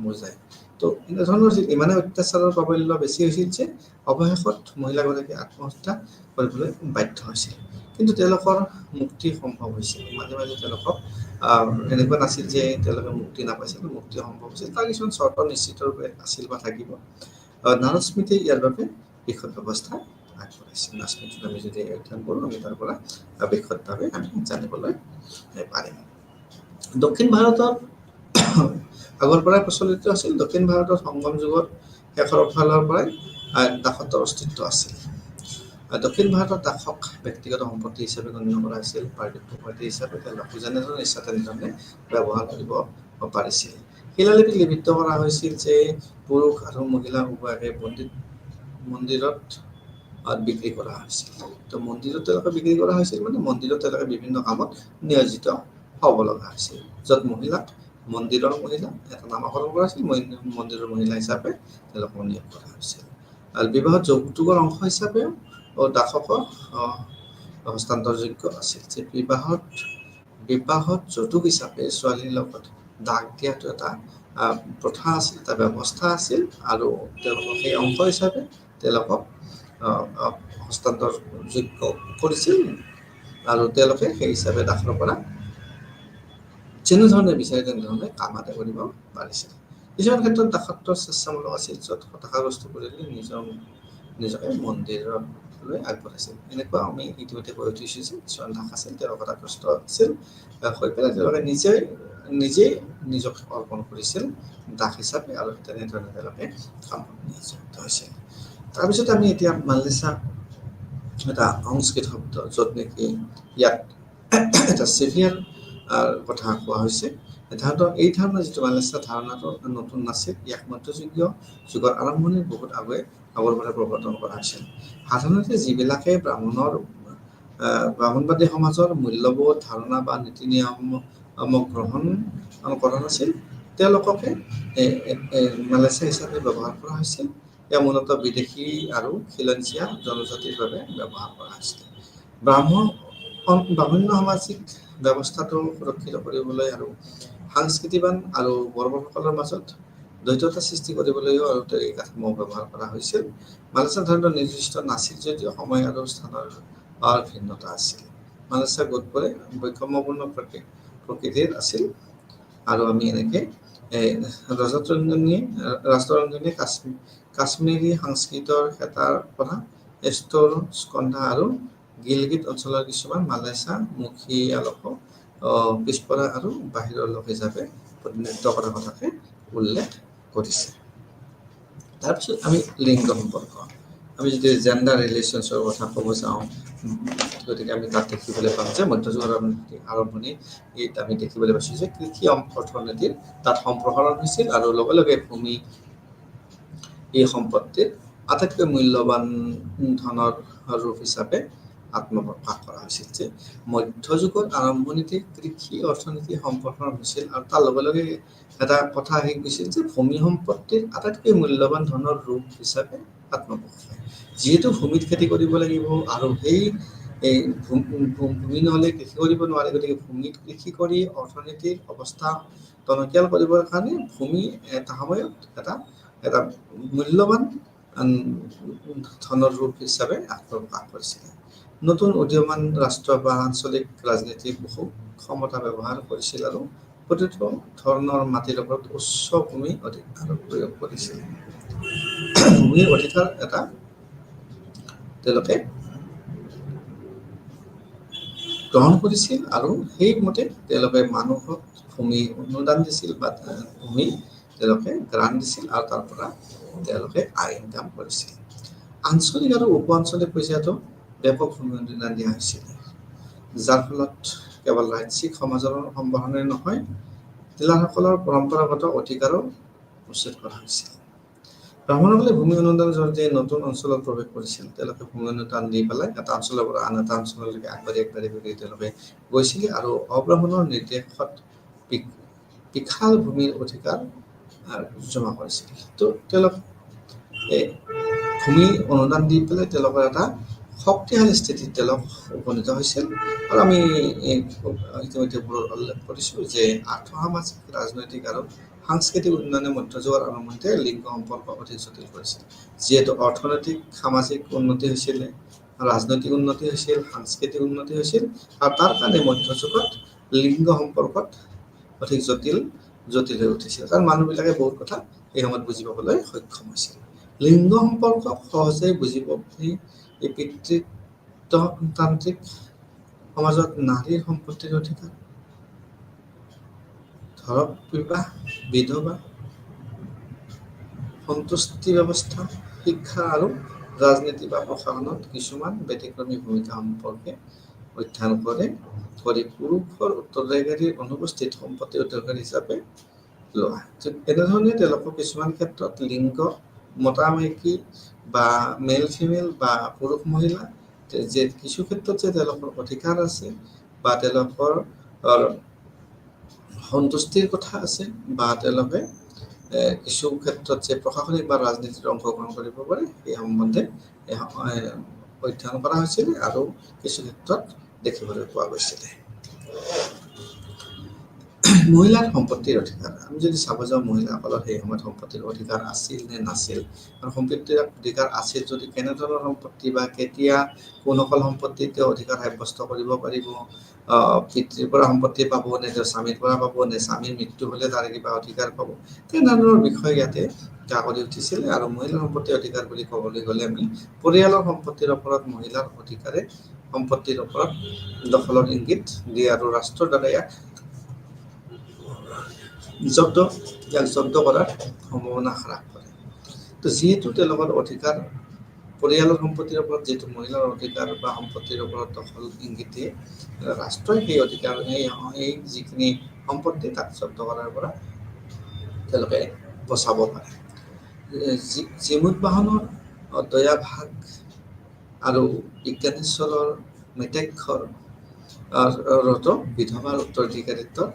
বুজায়। তো এনেধৰণৰ ইমানে অত্যাচাৰৰ প্ৰাবল্য বেছি হৈছিল যে অৱশেষত মহিলাগৰাকী আত্মহত্যা কৰিবলৈ বাধ্য হৈছিল। কিন্তু তেওঁলোকৰ মুক্তি সম্ভৱ হৈছিল। মাজে মাজে তেওঁলোকক এনেকুৱা নাছিল যে তেওঁলোকে মুক্তি নাপাইছিল, মুক্তি সম্ভৱ হৈছিল। তাৰ কিছুমান চৰ্ত নিশ্চিতৰূপে আছিল বা থাকিব। নাৰদ-স্মৃতি ইয়াৰ বাবে বিশদ ব্যৱস্থা আগবঢ়াইছিল। নাৰদ-স্মৃতিত আমি যদি অধ্যয়ন কৰোঁ, আমি তাৰ পৰা বিশদভাৱে আমি জানিবলৈ পাৰিম। দক্ষিণ ভাৰতত আগৰ পৰাই প্ৰচলিত আছিল। দক্ষিণ ভাৰতৰ সংগম যুগৰ শেষৰ ফালৰ পৰাই দাসত্বৰ অস্তিত্ব আছিল। দক্ষিণ ভাৰতত দাসক ব্যক্তিগত সম্পত্তি হিচাপে গণ্য কৰা হৈছিল। পাৰিবাৰিক সম্পত্তি হিচাপে তেওঁলোকে যেনেধৰণে ইচ্ছা তেনেধৰণে ব্যৱহাৰ কৰিব পাৰিছিল। শিলালিপিত লিপিত কৰা হৈছিল যে পুৰুষ আৰু মহিলা উভয়কে মন্দিৰত বিক্ৰী কৰা হৈছিল। তো মন্দিৰত তেওঁলোকে বিক্ৰী কৰা হৈছিল মানে মন্দিৰত তেওঁলোকে বিভিন্ন কামত নিয়োজিত হ'ব লগা হৈছিল। য'ত মহিলাক মন্দিৰৰ মহিলা এটা নামকৰণ কৰা হৈছিল, মন্দিৰৰ মহিলা হিচাপে তেওঁলোকক নিয়োগ কৰা হৈছিল। আৰু বিবাহত যৌতুকৰ অংশ হিচাপেও দাসক হস্তান্তৰযোগ্য আছিল। যে বিবাহত যৌতুক হিচাপে ছোৱালীৰ লগত দাগ দিয়াটো এটা প্ৰথা আছিল, এটা ব্যৱস্থা আছিল। আৰু তেওঁলোকক সেই অংশ হিচাপে তেওঁলোকক হস্তান্তৰযোগ্য কৰিছিল। আৰু তেওঁলোকে সেই হিচাপে দাসৰ পৰা যেনেধৰণে বিচাৰে তেনেধৰণে কাম আদায় কৰিব পাৰিছিল। কিছুমান ক্ষেত্ৰত দাসত্বৰ স্বেচ্ছামূলক আছিল, য'ত হতাশাগ্ৰস্ত কৰিলে নিজকে মন্দিৰলৈ আগবঢ়াইছিল। এনেকুৱা আমি ইতিমধ্যে কৈ উঠিছোঁ যে কিছুমান দাস আছিল তেওঁলোক হতাশাগ্ৰস্ত আছিল, হৈ পেলাই তেওঁলোকে নিজেই নিজক অৰ্পণ কৰিছিল দাস হিচাপে, আৰু তেনেধৰণে তেওঁলোকে কামত নিয়োজিত হৈছিল। তাৰপিছত আমি এতিয়া মালদেশা এটা সংস্কৃত শব্দ, য'ত নেকি ইয়াত এটা চিভিয়াৰ কথা কোৱা হৈছে। এই ধাৰণা যিটো মালদেশা ধাৰণাটো নতুন নাছিল, ইয়াক মধ্যযুগীয় যুগৰ আৰম্ভণিৰ বহুত আগৰ পৰা প্ৰৱৰ্তন কৰা হৈছিল। সাধাৰণতে যিবিলাকে ব্ৰাহ্মণবাদী সমাজৰ মূল্যবোধ, ধাৰণা বা নীতি নিয়ম গ্ৰহণ কৰা নাছিল, তেওঁলোককে মালয়েছিয়া হিচাপে ব্যৱহাৰ কৰা হৈছিল। এয়া মূলতঃ বিদেশী আৰু খিলঞ্জীয়া জনজাতিৰ বাবে ব্যৱহাৰ কৰা হৈছিল। ব্ৰাহ্মণ্য সামাজিক ব্যৱস্থাটো সুৰক্ষিত কৰিবলৈ আৰু সাংস্কৃতিবান আৰু বৰ্বৰসকলৰ মাজত দ্বৈততা সৃষ্টি কৰিবলৈও আৰু এই কাঠামো ব্যৱহাৰ কৰা হৈছিল। মালয়েছিয়া ধাৰণা নিৰ্দিষ্ট নাছিল যদিও সময় আৰু স্থানৰ ভিন্নতা আছিল। মালয়েছিয়া গোটবোৰে বৈষম্যপূৰ্ণ প্ৰকৃতিৰ আছিল। আৰু আমি এনেকৈ ৰাষ্ট্ৰৰঞ্জনীয়ে কাশ্মীৰী সংস্কৃতৰ হেতাৰ পৰা এষ্টৰ স্কন্ধা আৰু গিলগিত অঞ্চলৰ কিছুমান মালয়েছিয়া মুখীয়া লোকক পিছপৰা আৰু বাহিৰৰ লোক হিচাপে প্ৰতিনিধিত্ব কৰাৰ কথাকে উল্লেখ কৰিছে। তাৰপিছত আমি লিংগ সম্পৰ্ক, আমি যদি জেণ্ডাৰ ৰিলেশ্যনছৰ কথা ক'ব যাওঁ, গতিকে আমি তাত দেখিবলৈ পাম যে মধ্যযুগৰ আৰম্ভণি আমি দেখিবলৈ পাইছোঁ যে কৃষি অৰ্থনীতিৰ তাত সম্প্ৰসাৰণ হৈছিল আৰু লগে লগে ভূমি এই সম্পত্তিৰ আটাইতকৈ মূল্যৱান ধনৰ ৰূপ হিচাপে আত্মপ্ৰকাশ কৰা হৈছিল। যে মধ্যযুগৰ আৰম্ভণিতে কৃষি অৰ্থনীতি সম্প্ৰসাৰণ হৈছিল আৰু তাৰ লগে লগে এটা কথা আহি গৈছিল যে ভূমি সম্পত্তিৰ আটাইতকৈ মূল্যৱান ধনৰ ৰূপ হিচাপে আত্মপ্ৰকাশ হয়। যিহেতু ভূমিত খেতি কৰিব লাগিব আৰু সেই ভূমি নহ'লে কৃষি কৰিব নোৱাৰে, গতিকে ভূমিত কৃষি কৰি অৰ্থনীতিৰ অৱস্থা টনকিয়াল কৰিবৰ কাৰণে ভূমি এটা সময়ত এটা মূল্যৱান ধনৰ ৰূপ হিচাপে আত্মপ্ৰকাশ কৰিছিলে। নতুন উদীয়মান ৰাষ্ট্ৰ বা আঞ্চলিক ৰাজনীতিৰ বহু ক্ষমতা ব্যৱহাৰ কৰিছিল আৰু প্ৰতিটো ধৰণৰ মাটিৰ ওপৰত উচ্চ ভূমি অধিকাৰ প্ৰয়োগ কৰিছিল। ভূমিৰ অধিকাৰ এটা তেওঁলোকে গ্ৰহণ কৰিছিল আৰু সেইমতে তেওঁলোকে মানুহক ভূমি অনুদান দিছিল বা ভূমি তেওঁলোকে গ্ৰাণ্ট দিছিল আৰু তাৰ পৰা তেওঁলোকে আয় ইনকাম কৰিছিল। আঞ্চলিক আৰু উপ আঞ্চলিক পৰ্যায়তো ব্যাপক ভূমি অনুদান দিয়া হৈছিল, যাৰ ফলত কেৱল ৰাজ্যিক সমাজৰ সম্বৰ্ধনে নহয়, তিলাসকলৰ পৰম্পৰাগত অধিকাৰো উচ্ছেদ কৰা হৈছিল। ব্ৰাহ্মণসকলে ভূমি অনুদানৰ জৰিয়তে নতুন অঞ্চলত প্ৰৱেশ কৰিছিল। তেওঁলোকে ভূমি অনুদান দি পেলাই এটা অঞ্চলৰ পৰা আন এটা অঞ্চললৈকে আগবাঢ়ি তেওঁলোকে গৈছিল আৰু অব্ৰাহ্মণৰ নিৰ্দেশত বিশাল ভূমিৰ অধিকাৰ জমা কৰিছিল। তো তেওঁলোক ভূমি অনুদান দি পেলাই তেওঁলোকৰ এটা শক্তিশালী স্থিতিত তেওঁলোক উপনীত হৈছিল। আৰু আমি ইতিমধ্যে উল্লেখ কৰিছোঁ যে আৰ্থ-সামাজিক, ৰাজনৈতিক আৰু সাংস্কৃতিক উন্নয়নে মধ্যযুগৰ আৰম্ভণিতে লিংগ সম্পৰ্ক অধিক জটিল কৰিছিল। যিহেতু অৰ্থনৈতিক সামাজিক উন্নতি হৈছিলে, ৰাজনৈতিক উন্নতি হৈছিল, সাংস্কৃতিক উন্নতি হৈছিল, আৰু তাৰ কাৰণে মধ্যযুগত লিংগ সম্পৰ্কত অধিক জটিল হৈ উঠিছিল, কাৰণ মানুহবিলাকে বহুত কথা এই সময়ত বুজি পাবলৈ সক্ষম হৈছিল। লিংগ সম্পৰ্কক সহজে বুজি পাবলৈ এই পিতৃত্বতান্ত্ৰিক সমাজত নাৰীৰ সম্পত্তিৰ অধিকাৰ, ধৰক বিবাহ, বিধৱা, সন্তুষ্টি ব্যৱস্থা, শিক্ষা আৰু ৰাজনীতি বা প্ৰশাসনত কিছুমান ব্যতিক্ৰমী ভূমিকা সম্পৰ্কে অধ্যয়ন কৰি পুৰুষৰ উত্তৰাধিকাৰীৰ অনুপস্থিত সম্পত্তি অধিকাৰী হিচাপে লোৱা। এনেধৰণে তেওঁলোকৰ কিছুমান ক্ষেত্ৰত লিংগ মতামাইকী বা মেল ফিমেল বা পুৰুষ মহিলা যে কিছু ক্ষেত্ৰত যে তেওঁলোকৰ অধিকাৰ আছে বা তেওঁলোকৰ সন্তুষ্টিৰ কথা আছে বা তেওঁলোকে কিছু ক্ষেত্ৰত যে প্ৰশাসনিক বা ৰাজনীতিত অংশগ্ৰহণ কৰিব পাৰে, সেই সম্বন্ধে অধ্যয়ন কৰা হৈছিল আৰু কিছু ক্ষেত্ৰত দেখিবলৈ পোৱা গৈছিলে। মহিলাৰ সম্পত্তিৰ অধিকাৰ, আমি যদি চাব যাওঁ মহিলাসকলৰ সেই সময়ত সম্পত্তিৰ অধিকাৰ আছিল নে নাছিল, আৰু সম্পত্তিৰ অধিকাৰ আছিল যদি কেনেধৰণৰ সম্পত্তি বা কেতিয়া কোনসকল সম্পত্তিত তেওঁ অধিকাৰ সাব্যস্ত কৰিব পাৰিব, পিতৃৰ পৰা সম্পত্তি পাব নে তেওঁ স্বামীৰ পৰা পাব নে স্বামীৰ মৃত্যু হ'লে তাৰে কিবা অধিকাৰ পাব, তেনেধৰণৰ বিষয় ইয়াতে কৰি উঠিছিল। আৰু মহিলাৰ সম্পত্তিৰ অধিকাৰ বুলি ক'বলৈ গ'লে আমি পৰিয়ালৰ সম্পত্তিৰ ওপৰত মহিলাৰ অধিকাৰে সম্পত্তিৰ ওপৰত দখলৰ ইংগিত দিয়ে আৰু ৰাষ্ট্ৰৰ দ্বাৰা ইয়াক জব্দ কৰাৰ সম্ভাৱনা হ্ৰাস কৰে। তো যিহেতু তেওঁলোকৰ অধিকাৰ পৰিয়ালৰ সম্পত্তিৰ ওপৰত যিহেতু মহিলাৰ অধিকাৰ বা সম্পত্তিৰ ওপৰত দখল ইংগিত দিয়ে, ৰাষ্ট্ৰই সেই অধিকাৰ এই যিখিনি সম্পত্তি তাক জব্দ কৰাৰ পৰা তেওঁলোকে বচাব পাৰে। জিমুত বাহনৰ দয়াভাগ আৰু বিজ্ঞানেশ্বৰৰ মেটেক্ষৰ বিধৱাৰ উত্তৰাধিকাৰীত্বৰ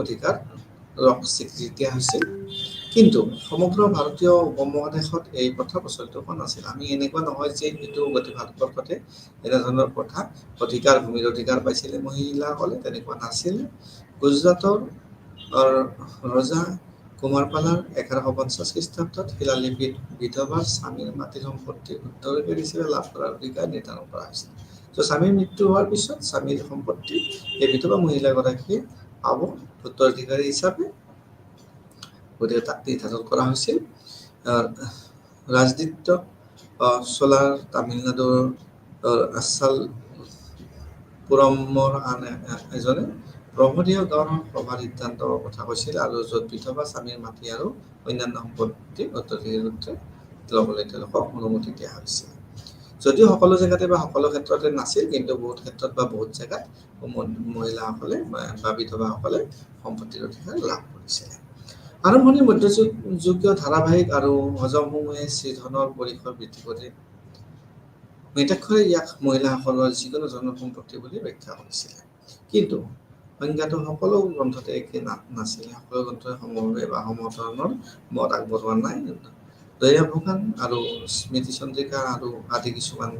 অধিকাৰ স্বীকৃতি দিয়া হৈছিল। কিন্তু সমগ্ৰ ভাৰতীয় উপমহাদেশত এই প্ৰথা প্ৰচলিত হোৱা নাছিল। আমি এনেকুৱা নহয় যে এইটো গোটেই ভাৰতবৰ্ষতে এনেধৰণৰ প্ৰথা ভূমিৰ অধিকাৰ পাইছিলে মহিলাসকলে, তেনেকুৱা নাছিল। গুজৰাটৰ ৰজা কুমাৰপালাৰ 1150 খ্ৰীষ্টাব্দত শিলালিপিত বিধৱাৰ স্বামীৰ মাটিৰ সম্পত্তি উত্তৰাধিকাৰী হিচাপে লাভ কৰাৰ অধিকাৰ নিৰ্ধাৰণ কৰা হৈছিল। স্বামীৰ মৃত্যু হোৱাৰ পিছত স্বামীৰ সম্পত্তি এই বিধৱা মহিলাগৰাকীয়ে পাব উত্তৰাধিকাৰী হিচাপে, গতিকে তাক নিৰ্ধাৰণ কৰা হৈছিল। ৰাজনীতিত চোলাৰ তামিলনাডুৰ আছাল পুৰমৰ আন এজনে ব্ৰহ্মদীয় গাঁৱৰ সভা সিদ্ধান্তৰ কথা কৈছিল আৰু য'ত বিধৱা স্বামীৰ মাটি আৰু অন্যান্য সম্পত্তি উত্তৰাধিকাৰী সূত্ৰে ল'বলৈ তেওঁলোকক অনুমতি দিয়া হৈছিল। যদিও সকলো জেগাতে বা সকলো ক্ষেত্ৰতে নাছিল, কিন্তু বহুত ক্ষেত্ৰত বা বহুত জেগাত মহিলাসকলে বা বিধৱাসকলে সম্পত্তিৰ অধিকাৰ লাভ কৰিছিলে। আৰম্ভণি মধ্যযুগীয় ধাৰাবাহিক আৰু হজমসমূহে শ্ৰীধনৰ পৰিসৰ বৃদ্ধি কৰে। মিতাক্ষৰে ইয়াক মহিলাসকলৰ যিকোনো ধৰণৰ সম্পত্তি বুলি ব্যাখ্যা কৰিছিলে, কিন্তু সংজ্ঞাটো সকলো গ্ৰন্থতে একে নাছিল। সকলো গ্ৰন্থই সমভাৱে বা সমধৰণৰ মত আগবঢ়োৱা নাই। দয়া ভোগান আৰু স্মৃতি চন্দ্ৰিকা আৰু আদি কিছুমান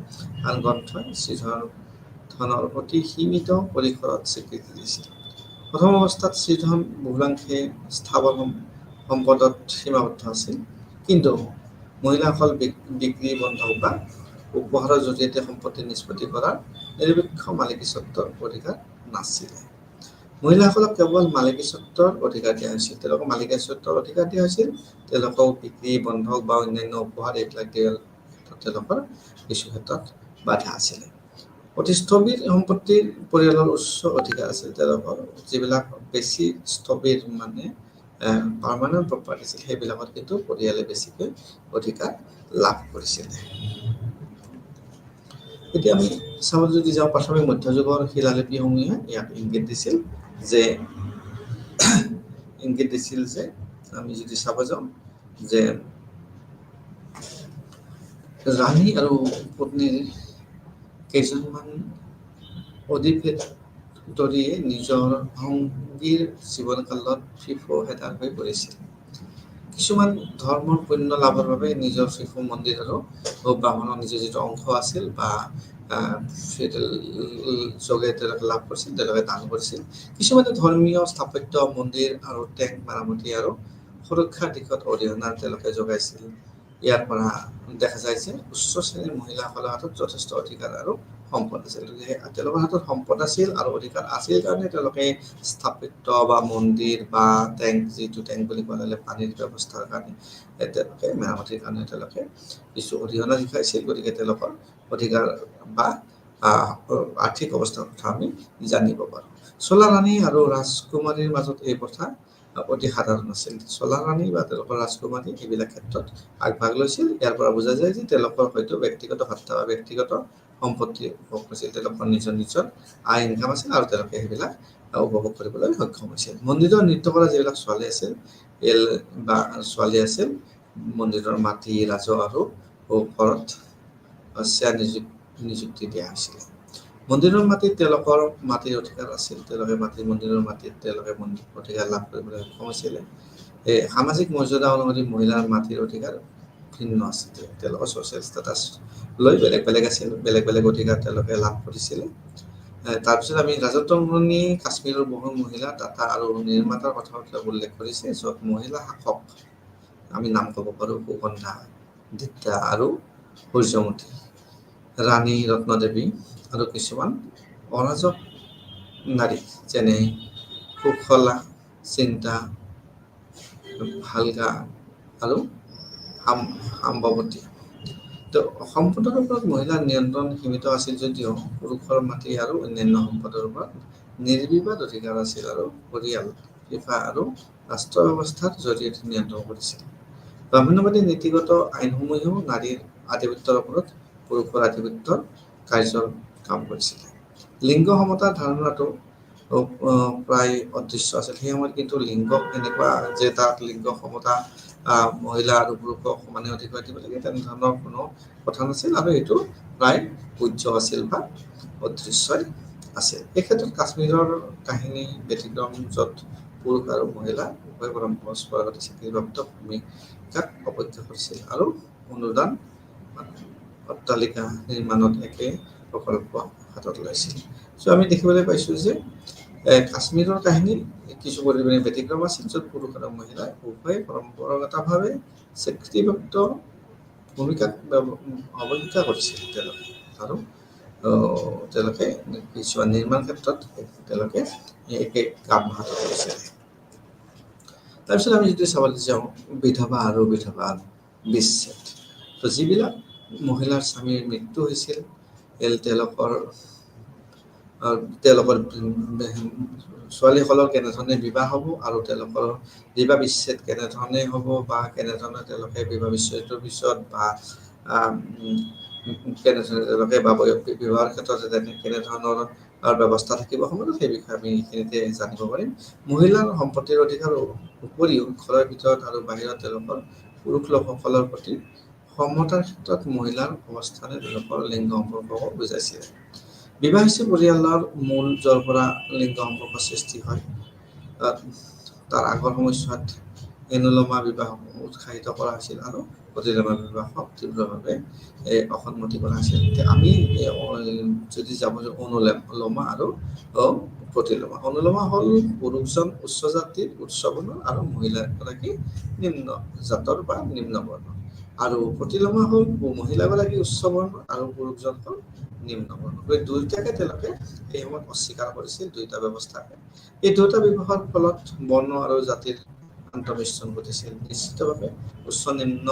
আন গ্ৰন্থই শ্ৰীধনৰ অতি সীমিত পৰিসৰত স্বীকৃতি দিছিল। প্ৰথম অৱস্থাত শ্ৰীধন বহুলাংশে স্থাৱৰ সম্পদত সীমাবদ্ধ আছিল, কিন্তু মহিলাসকল বিক্ৰী বন্ধক বা উপহাৰৰ জৰিয়তে সম্পত্তি নিষ্পত্তি কৰাৰ নিৰপেক্ষ মালিকীস্বত্বৰ অধিকাৰ নাছিলে। মহিলাসকলক কেৱল মালিকীস্বত্বৰ অধিকাৰ দিয়া হৈছিল, তেওঁলোকক মালিকীস্বত্বৰ অধিকাৰ দিয়া হৈছিল। তেওঁলোকক বিক্ৰী বন্ধক বা অন্যান্য উপহাৰ এইবিলাক তেওঁলোকৰ কিছু ক্ষেত্ৰত বাধা আছিলে। অতি স্থবিৰ সম্পত্তিৰ পৰিয়ালৰ উচ্চ অধিকাৰ আছিল। তেওঁলোকৰ যিবিলাক বেছি স্থবিৰ মানে পাৰ্মানেণ্ট প্ৰপাৰ্টি আছিল, সেইবিলাকত কিন্তু পৰিয়ালে বেছিকৈ অধিকাৰ লাভ কৰিছিলে। এতিয়া আমি চাব যদি যাওঁ, প্ৰাথমিক মধ্যযুগৰ শিলালিপিসমূহে ইয়াক ইংগিত দিছিল যে আমি যদি চাব যাওঁ যে ৰাণী আৰু পত্নীৰ কেইজনমান অধিপতিয়ে নিজৰ সংগীৰ জীৱনকালত ফিফো হেদাৰ হৈ পৰিছিল। কিছুমান ধৰ্মৰ পুণ্য লাভৰ বাবে নিজৰ ফিফো মন্দিৰ আৰু ব্ৰাহ্মণৰ নিজৰ যিটো অংশ আছিল বা ফিউডেল যোগে তেওঁলোকে লাভ কৰিছিল, তেওঁলোকে দান কৰিছিল। কিছুমানে ধৰ্মীয় স্থাপত্য, মন্দিৰ আৰু টেংক মেৰামতি আৰু সুৰক্ষাৰ দিশত অৰিহণা তেওঁলোকে যোগাইছিল। ইয়াৰ পৰা দেখা যায় যে উচ্চ শ্ৰেণীৰ মহিলাসকলৰ হাতত যথেষ্ট অধিকাৰ আৰু সম্পদ আছিল। তেওঁলোকৰ হাতত সম্পদ আছিল আৰু অধিকাৰ আছিল কাৰণে তেওঁলোকে স্থাপত্য বা মন্দিৰ বা টেংক, যিটো টেংক বুলি কোৱা হ'লে পানীৰ ব্যৱস্থাৰ কাৰণে, তেওঁলোকে মেৰামতিৰ কাৰণে তেওঁলোকে কিছু অৰিহণা যোগাইছিল। গতিকে তেওঁলোকৰ অধিকাৰ বা আৰ্থিক অৱস্থাৰ কথা আমি জানিব পাৰোঁ। চোলা ৰাণী আৰু ৰাজকুমাৰীৰ মাজত এই প্ৰথা অতি সাধাৰণ আছিল। চোলা ৰাণী বা তেওঁলোকৰ ৰাজকুমাৰী এইবিলাক ক্ষেত্ৰত আগভাগ লৈছিল। ইয়াৰ পৰা বুজা যায় যে তেওঁলোকৰ হয়তো ব্যক্তিগত সত্তা বা ব্যক্তিগত সম্পত্তি উপভোগ কৰিছিল। তেওঁলোকৰ নিজৰ আয় ইনকাম আছিল আৰু তেওঁলোকে সেইবিলাক উপভোগ কৰিবলৈ সক্ষম হৈছিল। মন্দিৰৰ নৃত্য কৰা যিবিলাক ছোৱালী আছিল, মন্দিৰৰ মাটি, ৰাজহ আৰু ওপৰত নিযুক্তি দিয়া হৈছিল। মন্দিৰৰ মাটিত তেওঁলোকৰ মাটিৰ অধিকাৰ আছিল। তেওঁলোকে মন্দিৰৰ মাটিত তেওঁলোকে অধিকাৰ লাভ কৰিবলৈ সক্ষম হৈছিলে। এই সামাজিক মৰ্যাদা অনুসৰি মহিলাৰ মাটিৰ অধিকাৰ ভিন্ন আছিল। তেওঁলোকৰ ছ'চিয়েল ষ্টেটাছ লৈ বেলেগ বেলেগ আছিল, বেলেগ বেলেগ অধিকাৰ তেওঁলোকে লাভ কৰিছিলে। তাৰপিছত আমি ৰাজত্বমণি কাশ্মীৰৰ বহু মহিলা দাতা আৰু নিৰ্মাতাৰ কথা উল্লেখ কৰিছে, য'ত মহিলা শাসক আমি নাম ক'ব পাৰোঁ সুগন্ধা, দিত্তা আৰু সূৰ্যমতী, ৰাণী ৰত্নদেৱী আৰু কিছুমান অৰাজক নাৰী যেনে সুখলা, চিন্তা, ভালগা আৰু সাম্বৱতী। তো সম্পদৰ ওপৰত মহিলাৰ নিয়ন্ত্ৰণ সীমিত আছিল যদিও পুৰুষৰ মাটি আৰু অন্যান্য সম্পদৰ ওপৰত নিৰ্বিবাদ অধিকাৰ আছিল আৰু পৰিয়াল, ফিফা আৰু ৰাষ্ট্ৰ ব্যৱস্থাৰ জৰিয়তে নিয়ন্ত্ৰণ কৰিছিল। ব্ৰাহ্মণ্যবাদী নীতিগত আইনসমূহেও নাৰীৰ আধিপত্যৰ ওপৰত পুৰুষৰ আধিপত্যৰ কাৰ্যৰ কাম কৰিছিল। লিংগ সমতাৰ ধাৰণাটো প্ৰায় অদৃশ্য আছিল। সেই সময়ত কিন্তু লিংগক এনেকুৱা যে তাত লিংগ সমতা মহিলা আৰু পুৰুষক সমানে অধিকাৰ দিব লাগে তেনেধৰণৰ কোনো কথা নাছিল আৰু এইটো প্ৰায় উজ্জ্বল আছিল বা অদৃশ্যই আছিল। এই ক্ষেত্ৰত কাশ্মীৰৰ কাহিনী ব্যতিক্ৰম, য'ত পুৰুষ আৰু মহিলা উভয় পৰস্পৰৰ সৈতে চাকৰিপ্ৰাপ্ত ভূমিকাক অপেক্ষা কৰিছিল আৰু অনুদান অট্টালিকা নিৰ্মাণত একে প্ৰকল্প হাতত লৈছিল। চ' আমি দেখিবলৈ পাইছোঁ যে কাশ্মীৰৰ কাহিনী কিছু পৰিমাণে ব্যতিক্ৰম আছিল, য'ত পুৰুষ আৰু মহিলা উভয়ে পৰম্পৰাগতভাৱে স্বীকৃতিপ্ৰাপ্ত ভূমিকাক অৱজ্ঞা কৰিছিল তেওঁলোকে আৰু তেওঁলোকে কিছুমান নিৰ্মাণ ক্ষেত্ৰত তেওঁলোকে একে কাম হাতত লৈছিলে। তাৰপিছত আমি যদি চাবলৈ যাওঁ বিধৱা আৰু বিধৱাৰ বিচ্ছেদ, তো যিবিলাক মহিলাৰ স্বামীৰ মৃত্যু হৈছিল তেওঁলোকৰ ছোৱালীসকলৰ কেনেধৰণে বিবাহ হ'ব আৰু তেওঁলোকৰ বিবাহ বিচ্ছেদ কেনেধৰণে হ'ব বা কেনেধৰণে তেওঁলোকে বিবাহ বিচ্ছেদৰ পিছত বা কেনেধৰণে তেওঁলোকে বা বিবাহৰ ক্ষেত্ৰত কেনেধৰণৰ ব্যৱস্থা থাকিব সমাজত, সেই বিষয়ে আমি এইখিনিতে জানিব পাৰিম। মহিলাৰ সম্পত্তিৰ অধিকাৰ উপৰিও ঘৰৰ ভিতৰত আৰু বাহিৰত তেওঁলোকৰ পুৰুষ লোকসকলৰ প্ৰতি সমতাৰ ক্ষেত্ৰত মহিলাৰ অৱস্থানে তেওঁলোকৰ লিংগ সম্পৰ্কও বুজাইছিল। বিবাহ হৈছে পৰিয়ালৰ মূল, য'ৰ পৰা লিংগ সম্পৰ্ক সৃষ্টি হয়। তাৰ আগৰ সময়ছোৱাত এনুলমা বিবাহক উৎসাহিত কৰা হৈছিল আৰু প্ৰতিলোমা বিবাহক তীব্ৰভাৱে অসন্মতি কৰা হৈছিল। আমি যদি যাব অনুলোমা আৰু প্ৰতিলোমা। অনুলোমা হ'ল পুৰুষজন উচ্চ জাতিৰ উচ্চ বৰ্ণৰ আৰু মহিলা এগৰাকী নিম্ন জাতৰ বা নিম্ন বৰ্ণৰ, আৰু প্ৰতিলোমা হ'ল মহিলাগৰাকী উচ্চ বৰ্ণৰ আৰু পুৰুষজন হ'ল নিম্ন বৰ্ণৰ। এই দুয়োটাকে তেওঁলোকে এই সময়ত অস্বীকাৰ কৰিছিল, দুয়োটা ব্যৱস্থাকে। এই দুয়োটা বিবাহৰ ফলত বৰ্ণ আৰু জাতিৰ আন্তঃমিশ্ৰণ ঘটিছিল। নিশ্চিতভাৱে উচ্চ নিম্ন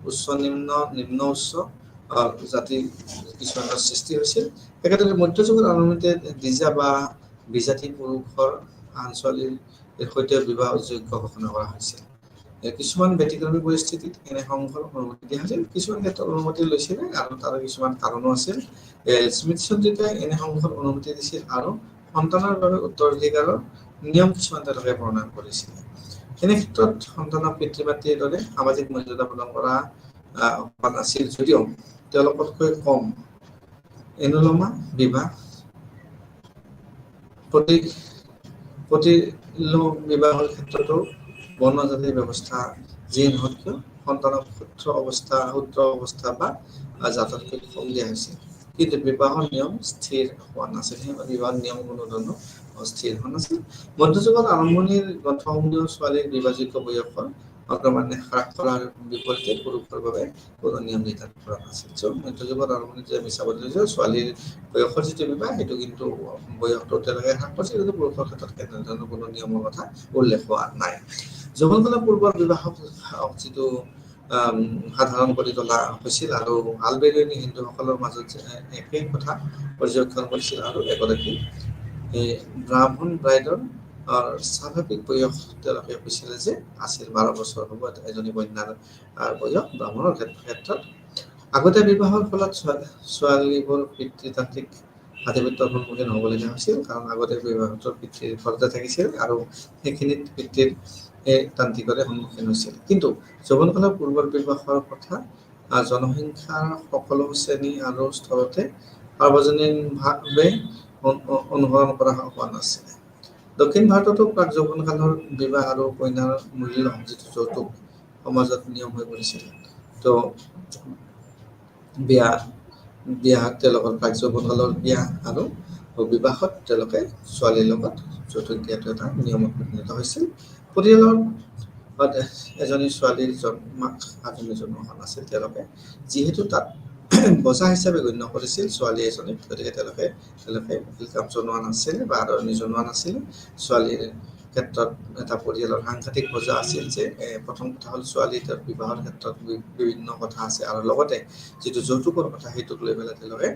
উচ্চ জাতিৰ কিছুমানৰ সৃষ্টি হৈছিল। একেদৰে মধ্যযুগৰ আৰম্ভণিতে দ্বিজা বা বিজাতি পুৰুষৰ আন ছোৱালীৰ সৈতে বিবাহ যোগ্য ঘোষণা কৰা হৈছিল। কিছুমান ব্যতিক্ৰমী পৰিস্থিতিত এনে সংঘৰ অনুমতি দিয়া হৈছিল, কিছুমান ক্ষেত্ৰত অনুমতি লৈছিল আৰু তাৰ কিছুমান কাৰণো আছিল। স্মৃতিসঞ্জিতে এনে সংঘৰ অনুমতি দিছিল আৰু সন্তানৰ বাবে উত্তৰাধিকাৰৰ নিয়ম কিছুমান তেওঁলোকে প্ৰণয়ন কৰিছিল। এনে ক্ষেত্ৰত সন্তানক পিতৃ মাতৃৰ দৰে সামাজিক মৰ্যাদা প্ৰদান কৰা হোৱা নাছিল যদিও তেওঁলোকতকৈ কম এনুলমা বিবাহ প্ৰতিলোম বিবাহৰ ক্ষেত্ৰতো বৰ্ণজাতিৰ ব্যৱস্থা যি নহওক কিয় সন্তানক সূত্ৰ অৱস্থা বা জাততকৈ কম দিয়া হৈছিল। কিন্তু বিবাহৰ নিয়ম স্থিৰ হোৱা নাছিল, সেই বিবাহৰ নিয়ম কোনো ধৰণৰ অস্থিৰ হোৱা নাছিল। মধ্যযুগৰ আৰম্ভণিৰ গ্ৰন্থসমূহেও ছোৱালীৰ বিবাহযোগ্য বয়সৰ ক্ৰমান্বয়ে হ্ৰাস কৰাৰ বিপৰীতে পুৰুষৰ বাবে কোনো নিয়ম নিৰ্ধাৰণ কৰা নাছিল। মধ্যযুগৰ আৰম্ভণিত যে আমি চাব লৈছোঁ ছোৱালীৰ বয়সৰ যিটো বিবাহ, সেইটো কিন্তু বয়সটো তেওঁলোকে হ্ৰাস কৰিছিল, কিন্তু পুৰুষৰ ক্ষেত্ৰত তেনেধৰণৰ কোনো নিয়মৰ কথা উল্লেখ হোৱা নাই। যৌৱনকালৰ পূৰ্বৰ বিবাহক যিটো সাধাৰণ কৰি তোলা হৈছিল আৰু আলবেনিয়ানী হিন্দুসকলৰ মাজত একেই কথা পৰ্যবেক্ষণ কৰিছিল আৰু এগৰাকী ব্ৰাহ্মণ ব্ৰাইডৰ স্বাভাৱিক বয়স তেওঁলোকে কৈছিলে যে আছিল 12 বছৰ হ'ব এজনী কন্যাৰ বয়স ব্ৰাহ্মণৰ ক্ষেত্ৰত। আগতে বিবাহৰ ফলত ছোৱালীবোৰ পিতৃতান্ত্ৰিক আধিপত্যৰ সন্মুখীন হ'বলগীয়া হৈছিল, কাৰণ আগতে বিবাহৰ পিতৃৰ ঘৰতে থাকিছিল আৰু সেইখিনিত পিতৃৰ তান্ত্ৰিকৰে সন্মুখীন হৈছিল। কিন্তু যৌৱনকালৰ পূৰ্বৰ বিবাহৰ কথা জনসংখ্যাৰ সকলো শ্ৰেণী আৰু স্তৰতে সাৰ্বজনীনভাৱে অনুসৰণ কৰা হোৱা নাছিল। দক্ষিণ ভাৰততো প্ৰাক যৌৱনকালৰ বিবাহ আৰু কন্যাৰ মূল্য যিটো যৌতুক সমাজত নিয়ম হৈ পৰিছিল। তো বিয়া তেওঁলোকৰ প্ৰাক যৌৱনকালৰ বিয়া আৰু বিবাহত তেওঁলোকে ছোৱালীৰ লগত যৌতুক দিয়াটো এটা নিয়মত পৰিণত হৈছিল। পৰিয়ালৰ এজনী ছোৱালীৰ জন্মাক আধুনিক জন্ম হোৱা নাছিল, তেওঁলোকে যিহেতু তাত বজা হিচাপে গণ্য কৰিছিল ছোৱালী এজনীক, গতিকে তেওঁলোকে ওৱেলকাম জনোৱা নাছিল বা আদৰণি জনোৱা নাছিল। ছোৱালীৰ ক্ষেত্ৰত এটা পৰিয়ালৰ সাংঘাতিক বজা আছিল যে প্ৰথম কথা হ'ল ছোৱালী তেওঁৰ বিবাহৰ ক্ষেত্ৰত বিভিন্ন কথা আছে, আৰু লগতে যিটো যৌতুকৰ কথা সেইটোক লৈ পেলাই তেওঁলোকে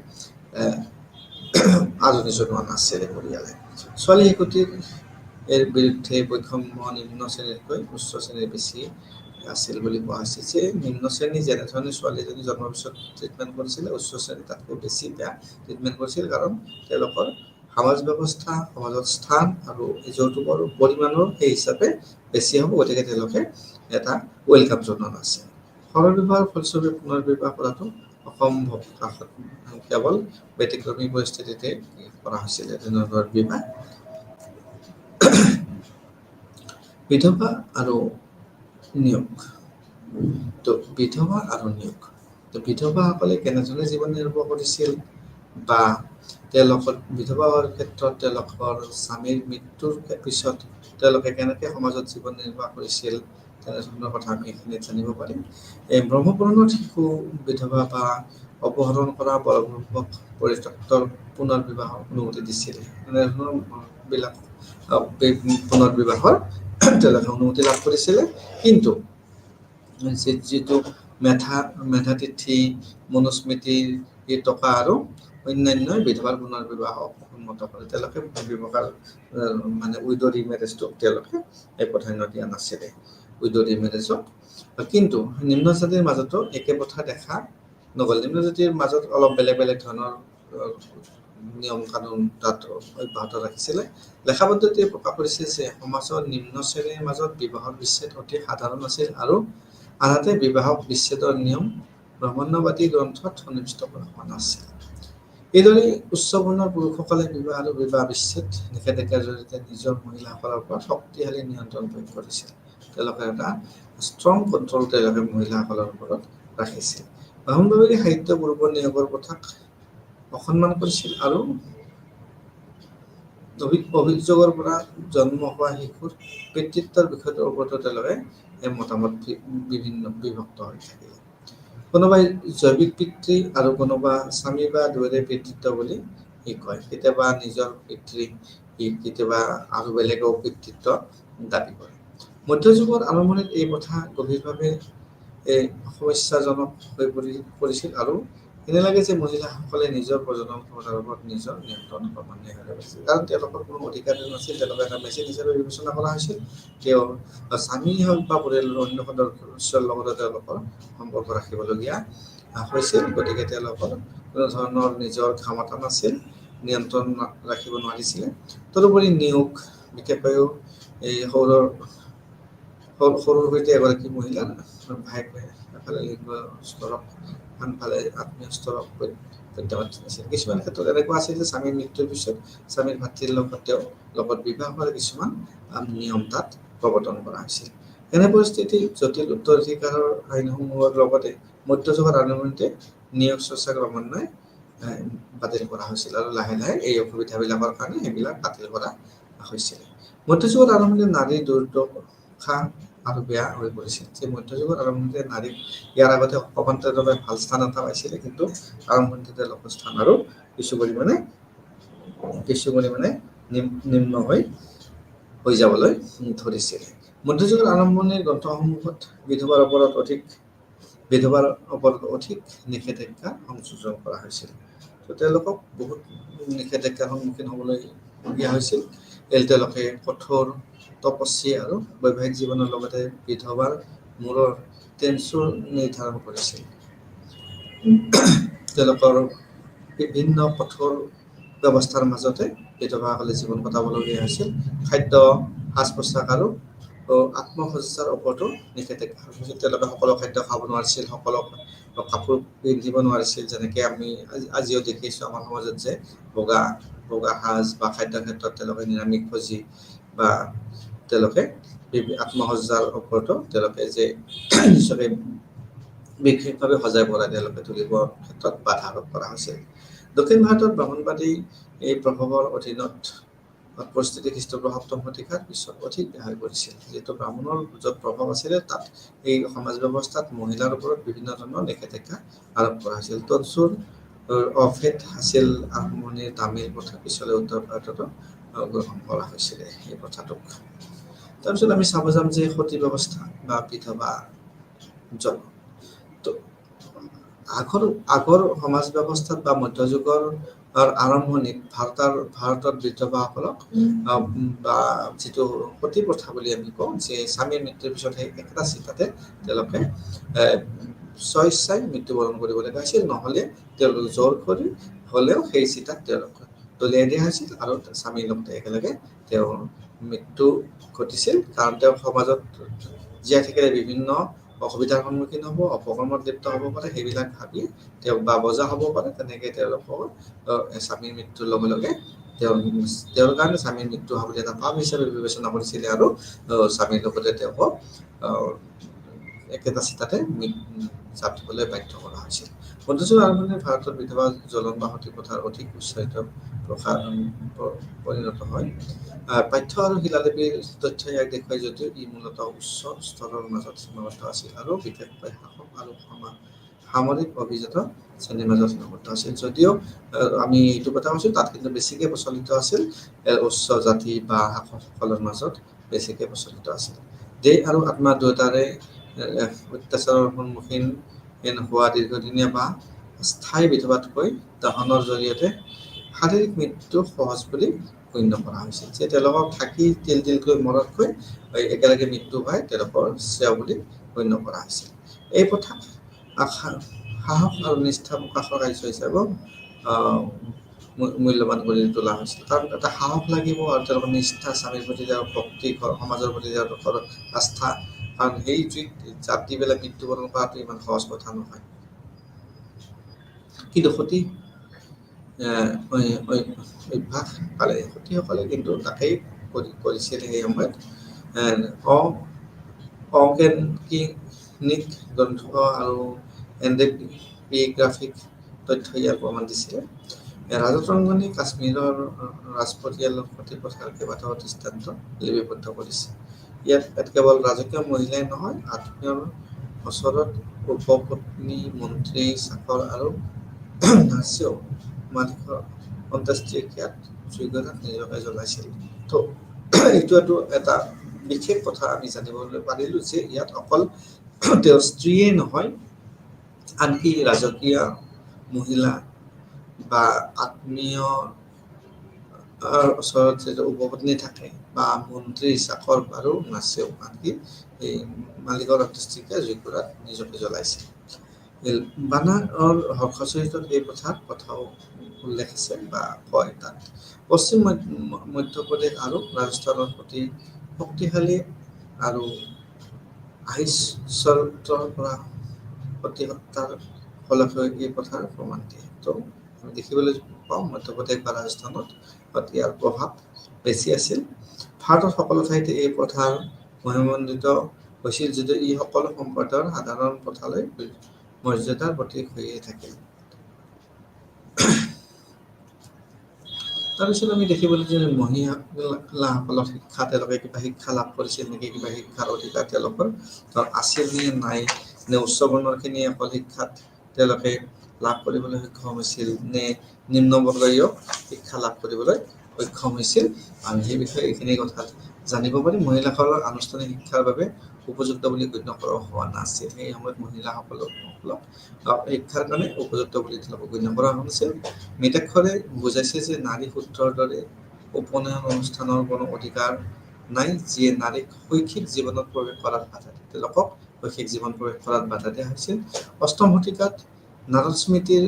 আদৰণি জনোৱা নাছিল পৰিয়ালে। ছোৱালী শিশুটিৰ বিৰুদ্ধে বৈষম্য নিম্ন শ্ৰেণীতকৈ উচ্চ শ্ৰেণীৰ বেছি আছিল বুলি কোৱা হৈছে, যে নিম্ন শ্ৰেণী যেনেধৰণে ছোৱালীজনী জন্মৰ পিছত ট্ৰিটমেণ্ট কৰিছিলে, উচ্চ শ্ৰেণী তাতকৈ বেছি বেয়া ট্ৰিটমেণ্ট কৰিছিল, কাৰণ তেওঁলোকৰ সমাজ ব্যৱস্থা, সমাজত স্থান আৰু যৌতুকৰ পৰিমাণৰ সেই হিচাপে বেছি হ'ব, গতিকে তেওঁলোকে এটা ওৱেলকাম জনোৱা নাছিল। সৰবিবাহৰ ফলস্বৰূপে পুনৰ বিবাহ কৰাটো অসম্ভৱ, কেৱল ব্যতিক্ৰমী পৰিস্থিতিতে কৰা হৈছিলে তেনেধৰণৰ বিবাহ। বিধৱা আৰু নিয়োগ। তো বিধৱা আৰু নিয়োগ, তো বিধৱাসকলে কেনেধৰণে জীৱন নিৰ্বাহ কৰিছিল বা তেওঁলোকৰ বিধৱা হোৱাৰ ক্ষেত্ৰত তেওঁলোকৰ স্বামীৰ মৃত্যুৰ পিছত তেওঁলোকে কেনেকৈ সমাজত জীৱন নিৰ্বাহ কৰিছিল, তেনেধৰণৰ কথা আমি এইখিনিত জানিব পাৰিম। এই ব্ৰহ্মপুৰাণত শিশু বিধৱা বা অপহৰণ কৰা বলপূৰ্বক পৰিত্যক্তৰ পুনৰ বিবাহৰ অনুমতি দিছিল। এনেধৰণৰ বিলাক পুনৰ বিবাহৰ তেওঁলোকে অনুমতি লাভ কৰিছিলে। কিন্তু যিটো মেধাতিথি, মনুস্মৃতিৰ এই টকা আৰু অন্যান্য বিধৱাৰ পুনৰ্বিবাহক সন্মত কৰে। তেওঁলোকে ব্যৱহাৰ মানে উইড' ৰিমেৰেজটোক তেওঁলোকে প্ৰাধান্য দিয়া নাছিলে, উইড' ৰিমেৰেজক। কিন্তু নিম্ন জাতিৰ মাজতো একে কথা দেখা নগ'ল। নিম্ন জাতিৰ মাজত অলপ বেলেগ বেলেগ ধৰণৰ নিয়ম কানুন তাত অব্যাহত ৰাখিছিলে। লেখা পদ্ধতিয়ে প্ৰকাশ কৰিছে যে সমাজৰ নিম্ন শ্ৰেণীৰ মাজত বিবাহৰ বিচ্ছেদ অতি সাধাৰণ আছিল আৰু আনহাতে বিবাহক বিচ্ছেদৰ নিয়ম ব্ৰাহ্মণ্যবাদী গ্ৰন্থত সন্নিৱিষ্ট কৰা হোৱা নাছিল। এইদৰে উচ্চবৰ্ণৰ পুৰুষসকলে বিবাহ আৰু বিবাহ বিচ্ছেদ নিষেধাজ্ঞাৰ জৰিয়তে নিজৰ মহিলাসকলৰ ওপৰত শক্তিশালী নিয়ন্ত্ৰণ প্ৰয়োগ কৰিছিল। তেওঁলোকে এটা ষ্ট্ৰং কণ্ট্ৰল তেওঁলোকে মহিলাসকলৰ ওপৰত ৰাখিছিল। ব্ৰাহ্মণবাদী সাহিত্য পূৰ্বৰ নিয়োগৰ প্ৰথাক অসন্মান কৰিছিল আৰু অভিযোগৰ পৰা জন্ম হোৱা শিশুৰ পিতৃত্বৰ বিষয়টোৰ ওপৰতো তেওঁলোকে মতামত বিভিন্ন বিভক্ত হৈ থাকিলে। কোনোবাই জৈৱিক পিতৃ আৰু কোনোবা স্বামী বা দুয়োৰে পিতৃত্ব বুলি কয়। কেতিয়াবা নিজৰ পিতৃ, কেতিয়াবা আৰু বেলেগেও পিতৃত্ব দাবী কৰে। মধ্যযুগৰ আৰম্ভণিত এই কথা গভীৰভাৱে সমস্যাজনক হৈ পৰিছিল আৰু এনে লাগে যে মহিলাসকলে নিজৰ প্ৰজনন ক্ষমতাৰ ওপৰত নিজৰ নিয়ন্ত্ৰণ ক্ৰমান্বয়ে হেৰাই গৈছিল। কাৰণ তেওঁলোকৰ কোনো অধিকাৰ নাছিল, তেওঁলোকে এটা মেচিন হিচাপে বিবেচনা কৰা হৈছিল। তেওঁ স্বামী হওক বা পৰিয়ালৰ অন্য সদস্যৰ লগতে তেওঁলোকৰ সম্পৰ্ক ৰাখিবলগীয়া হৈছিল। গতিকে তেওঁলোকৰ কোনো ধৰণৰ নিজৰ ক্ষমতা নাছিল, নিয়ন্ত্ৰণ ৰাখিব নোৱাৰিছিলে। তদুপৰি নিয়োগ, বিশেষকৈ এই সৰুৰ সৈতে এগৰাকী মহিলাৰ ভায়েক এফালে লিংগ স্তৰক আনফালে আত্মীয় স্তৰক প্ৰত্যাহ্বান আছিল। কিছুমান ক্ষেত্ৰত এনেকুৱা আছিল যে স্বামীৰ মৃত্যুৰ পিছত স্বামীৰ ভাতৃৰ লগত বিবাহ হোৱাৰ কিছুমান নিয়ম তাত প্ৰৱৰ্তন কৰা হৈছিল। এনে পৰিস্থিতি জটিল উত্তৰাধিকাৰৰ আইনসমূহৰ লগতে মধ্যযুগৰ আৰম্ভণিতে নিয়োগ চৰ্চা ক্ৰমান্বয়ে বাতিল কৰা হৈছিল আৰু লাহে লাহে এই অসুবিধাবিলাকৰ কাৰণে সেইবিলাক বাতিল কৰা হৈছিল। মধ্যযুগৰ আৰম্ভণিতে নাৰীৰ দুৰ্দশা আৰু বেয়া হৈ পৰিছিল। যে মধ্যযুগৰ আৰম্ভণিতে নাৰীক ইয়াৰ আগতে সমান্তৰালভাৱে ভাল স্থান এটা পাইছিলে, কিন্তু আৰম্ভণিতে তেওঁলোকৰ স্থান আৰু কিছু পৰিমাণে নিম্ন হৈ যাবলৈ ধৰিছিল। মধ্যযুগৰ আৰম্ভণিৰ গ্ৰন্থসমূহত বিধৱাৰ ওপৰত অধিক নিষেধাজ্ঞা সংযোজন কৰা হৈছিল। তো তেওঁলোকক বহুত নিষেধাজ্ঞাৰ সন্মুখীন হ'বলৈ দিয়া হৈছিল। তেওঁলোকে কঠোৰ তপস্বী আৰু বৈবাহিক জীৱনৰ লগতে বিধৱাৰ মূৰৰ টেনচুৰ নিৰ্ধাৰণ কৰিছিল। তেওঁলোকৰ বিভিন্ন কঠোৰ ব্যৱস্থাৰ মাজতে বিধৱাসকলে জীৱন কটাবলগীয়া হৈছিল। খাদ্য, সাজ পোছাক আৰু আত্মসজ্জাৰ ওপৰতো নিষেধাজ্ঞা হৈছিল। তেওঁলোকে সকলো খাদ্য খাব নোৱাৰিছিল, সকলো কাপোৰ পিন্ধিব নোৱাৰিছিল। যেনেকৈ আমি আজিও দেখিছোঁ আমাৰ সমাজত যে বগা সাজ বা খাদ্যৰ ক্ষেত্ৰত তেওঁলোকে নিৰামিষভোজী বা তেওঁলোকে আত্মসজ্জাৰ ওপৰতো তেওঁলোকে যে নিজকে বিশেষভাৱে সজাই পৰাই তেওঁলোকে তুলিবৰ ক্ষেত্ৰত বাধা আৰোপ কৰা হৈছিল। দক্ষিণ ভাৰতত ব্ৰাহ্মণবাদী এই প্ৰভাৱৰ অধীনত পৰিস্থিতি খ্ৰীষ্টপূৰ্ব ৭ম শতিকাৰ পিছত অধিক বেয়া হৈ পৰিছিল। যিহেতু ব্ৰাহ্মণৰ য'ত প্ৰভাৱ আছিলে তাত এই সমাজ ব্যৱস্থাত মহিলাৰ ওপৰত বিভিন্ন ধৰণৰ নিষেধাজ্ঞা আৰোপ কৰা হৈছিল। তনচুৰ অভেদ আছিল আৰম্ভণিৰ তামিল প্ৰথা, পিছলৈ উত্তৰ ভাৰততো গ্ৰহণ কৰা হৈছিলে এই প্ৰথাটোক। তাৰপিছত আমি চাব যাম যে সতী ব্যৱস্থা বা বিধৱা জন। আগৰ সমাজ ব্যৱস্থাত বা মধ্যযুগৰ আৰম্ভণিত ভাৰতত বিধৱাসকলক বা যিটো সতী প্ৰথা বুলি আমি কওঁ, যে স্বামীৰ মৃত্যুৰ পিছত সেই একেটা চিতাতে তেওঁলোকে স্বইচ্ছাই মৃত্যুবৰণ কৰিবলগীয়া হৈছিল। নহ'লে তেওঁলোকে জোৰ কৰি হ'লেও সেই চিতাত তেওঁলোক দলিয়াই দিয়া হৈছিল আৰু স্বামীৰ লগতে একেলগে তেওঁৰ মৃত্যু ঘটিছিল। কাৰণ তেওঁ সমাজত জীয়াই থাকিলে বিভিন্ন অসুবিধাৰ সন্মুখীন হ'ব, অপকৰ্মত লিপ্ত হ'ব পাৰে, সেইবিলাক ভাবি তেওঁ বা বজা হ'ব পাৰে। তেনেকৈ তেওঁলোকৰ স্বামীৰ মৃত্যুৰ লগে লগে তেওঁৰ কাৰণে স্বামীৰ মৃত্যু হোৱা বুলি এটা পাপ হিচাপে বিবেচনা কৰিছিলে আৰু স্বামীৰ লগতে তেওঁক একেটা চিতাতে জাপ দিবলৈ বাধ্য কৰা হৈছিল। মধ্যযুগৰ আৰম্ভণিত ভাৰতত বিধৱা জ্বলন বা সতী প্ৰথাৰ অধিক উৎসাহিত পৰিণত হয়। পাঠ্য আৰু শিলালিপিৰ তথ্য ইয়াক দেখুৱাই যদিও ই মূলতঃ উচ্চ স্তৰৰ মাজত সীমাবদ্ধ আছিল আৰু বিশেষকৈ শাসক আৰু সামৰিক অভিজাত শ্ৰেণীৰ মাজত সীমাবদ্ধ আছিল। যদিও আমি এইটো কথা কৈছোঁ, তাত কিন্তু বেছিকৈ প্ৰচলিত আছিল উচ্চ জাতি বা শাসকসকলৰ মাজত বেছিকৈ প্ৰচলিত আছিল। দেহ আৰু আত্মা দুয়োটাৰে অত্যাচাৰৰ সন্মুখীন হোৱা দীৰ্ঘদিনীয়া বা স্থায়ী বিধৱাতকৈ দহনৰ জৰিয়তে শাৰীৰিক মৃত্যু সহজ বুলি গণ্য কৰা হৈছিল। যে তেওঁলোকক থাকি তিলকৈ মৰতকৈ একেলগে মৃত্যু পায় তেওঁলোকৰ শ্ৰেয় বুলি গণ্য কৰা হৈছিল। এই প্ৰথা সাহস আৰু নিষ্ঠা প্ৰকাশৰ কাৰ্য হিচাপেও মূল্যৱান কৰি তোলা হৈছিল। কাৰণ এটা সাহস লাগিব আৰু তেওঁলোকৰ নিষ্ঠা, স্বামীৰ প্ৰতি তেওঁৰ ভক্তি, সমাজৰ প্ৰতি তেওঁলোকৰ আস্থা। কাৰণ সেই জুইত জাপ দি পেলাই মৃত্যুবৰণ কৰাটো ইমান সহজ কথা নহয়। কিন্তু অভ্যাস পালে সতীসকলে কিন্তু তাকেই কৰিছিল। সেই সময়ত অৰ্গেনিক গ্ৰন্থ আৰু এণ্ডেপিগ্ৰাফিক তথ্য ইয়াৰ প্ৰমাণ দিছিলে। ৰাজতৰংগনী কাশ্মীৰৰ ৰাজপৰিয়ালৰ সতী প্ৰথাৰ কেইবাটাও দৃষ্টান্ত লিপিবদ্ধ কৰিছে। ইয়াত কেৱল ৰাজকীয় মহিলাই নহয়, আত্মীয়ৰ ওচৰত উপপত্নী, মন্ত্ৰী, চাকৰ আৰু নাৰ্ছেও মালিকৰ অন্ত্যেষ্টিক্ৰিয়াত যোগ্যতাত নিজকে জ্বলাইছিল। তো এইটো এটা বিশেষ কথা আমি জানিবলৈ পাৰিলো যে ইয়াত অকল তেওঁৰ স্ত্ৰীয়ে নহয়, আনকি ৰাজকীয় মহিলা বা আত্মীয় ওচৰত যিটো উপপত্নী থাকে বা মন্ত্ৰী, চাকৰ আৰু নাৰ্ছেও আনকি এই মালিকৰ অন্ত্যেষ্টিক্ৰিয়া যোগ্যতাত নিজকে জ্বলাইছে। বানাৰ হৰ্ষচৰিতত এই প্ৰথাৰ কথাও উল্লেখ আছে বা কয় তাত। পশ্চিম মধ্যপ্ৰদেশ আৰু ৰাজস্থানৰ প্ৰতি শক্তিশালী আৰু আহিচৰিতৰ পৰা প্ৰতিহত্যাৰ ফলকৈ এই প্ৰথাৰ প্ৰমাণ দিয়ে। তো আমি দেখিবলৈ পাওঁ মধ্যপ্ৰদেশ বা ৰাজস্থানত ইয়াৰ প্ৰভাৱ বেছি আছিল। ভাৰতৰ সকলো ঠাইতে এই প্ৰথাৰ মহিমান্বিত হৈছিল যদিও ই সকলো সম্প্ৰদায়ৰ সাধাৰণ প্ৰথালৈ মৰ্যাদাৰ প্ৰতীক হৈয়ে থাকিল। তাৰপিছত আমি দেখিবলৈ যে মহিলাসকলৰ শিক্ষা, তেওঁলোকে কিবা শিক্ষা লাভ কৰিছিল নেকি, কিবা শিক্ষাৰ অধিকাৰ তেওঁলোকৰ আছিল নে নাই, নে উচ্চ বৰ্ণৰখিনিয়ে অকল শিক্ষাত তেওঁলোকে লাভ কৰিবলৈ সক্ষম হৈছিল, নে নিম্নবৰ্গীয় শিক্ষা লাভ কৰিবলৈ সক্ষম হৈছিল। আমি সেই বিষয়ে এইখিনি কথা জানিব পাৰিম। মহিলাসকলৰ আনুষ্ঠানিক শিক্ষাৰ বাবে উপযুক্ত বুলি গণ্য কৰা হোৱা নাছিল। সেই সময়ত মহিলাসকলক শিক্ষাৰ কাৰণে উপযুক্ত বুলি তেওঁলোকক গণ্য কৰা হৈছিল। মিতাক্ষৰে বুজাইছে যে নাৰী সূত্ৰৰ দৰে উপনয়ন অনুষ্ঠানৰ কোনো অধিকাৰ নাই, যিয়ে নাৰীক শৈক্ষিক জীৱনত প্ৰৱেশ কৰাত বাধা দিয়ে। তেওঁলোকক শৈক্ষিক জীৱন প্ৰৱেশ কৰাত বাধা দিয়া হৈছিল। অষ্টম শতিকাত নাৰদ স্মৃতিৰ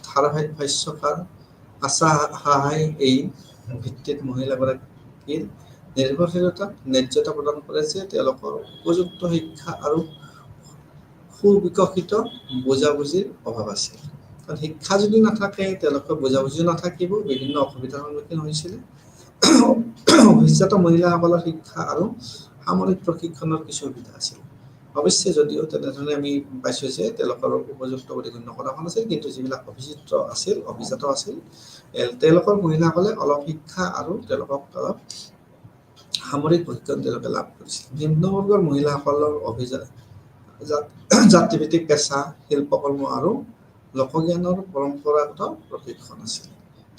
ধাৰাভাষ্যকাৰ আশা সাহাই এই ভিত্তিত মহিলাগৰাকীৰ নিৰ্ভৰশীলতাক ন্যায্যতা প্ৰদান কৰে যে তেওঁলোকৰ উপযুক্ত শিক্ষা আৰু সুবিকশিত বুজাবুজিৰ অভাৱ আছিল। কাৰণ শিক্ষা যদি নাথাকে তেওঁলোকৰ বুজাবুজিও নাথাকিব, বিভিন্ন অসুবিধাৰ সন্মুখীন হৈছিলে। অভিজাত মহিলাসকলৰ শিক্ষা আৰু সামৰিক প্ৰশিক্ষণৰ কিছু সুবিধা আছিল। অৱশ্যে যদিও তেনেধৰণে আমি পাইছোঁ যে তেওঁলোকৰ উপযুক্ত বুলি গণ্য কৰা হোৱা নাছিল, কিন্তু যিবিলাক অভিজাত আছিল তেওঁলোকৰ মহিলাসকলে অলপ শিক্ষা আৰু তেওঁলোকক অলপ সামৰিক প্ৰশিক্ষণ তেওঁলোকে লাভ কৰিছিল। নিম্নবৰ্গৰ মহিলাসকলৰ জাতিভিত্তিক পেচা, শিল্পকৰ্ম আৰু লোকজ্ঞানৰ পৰম্পৰাগত প্ৰশিক্ষণ আছিল।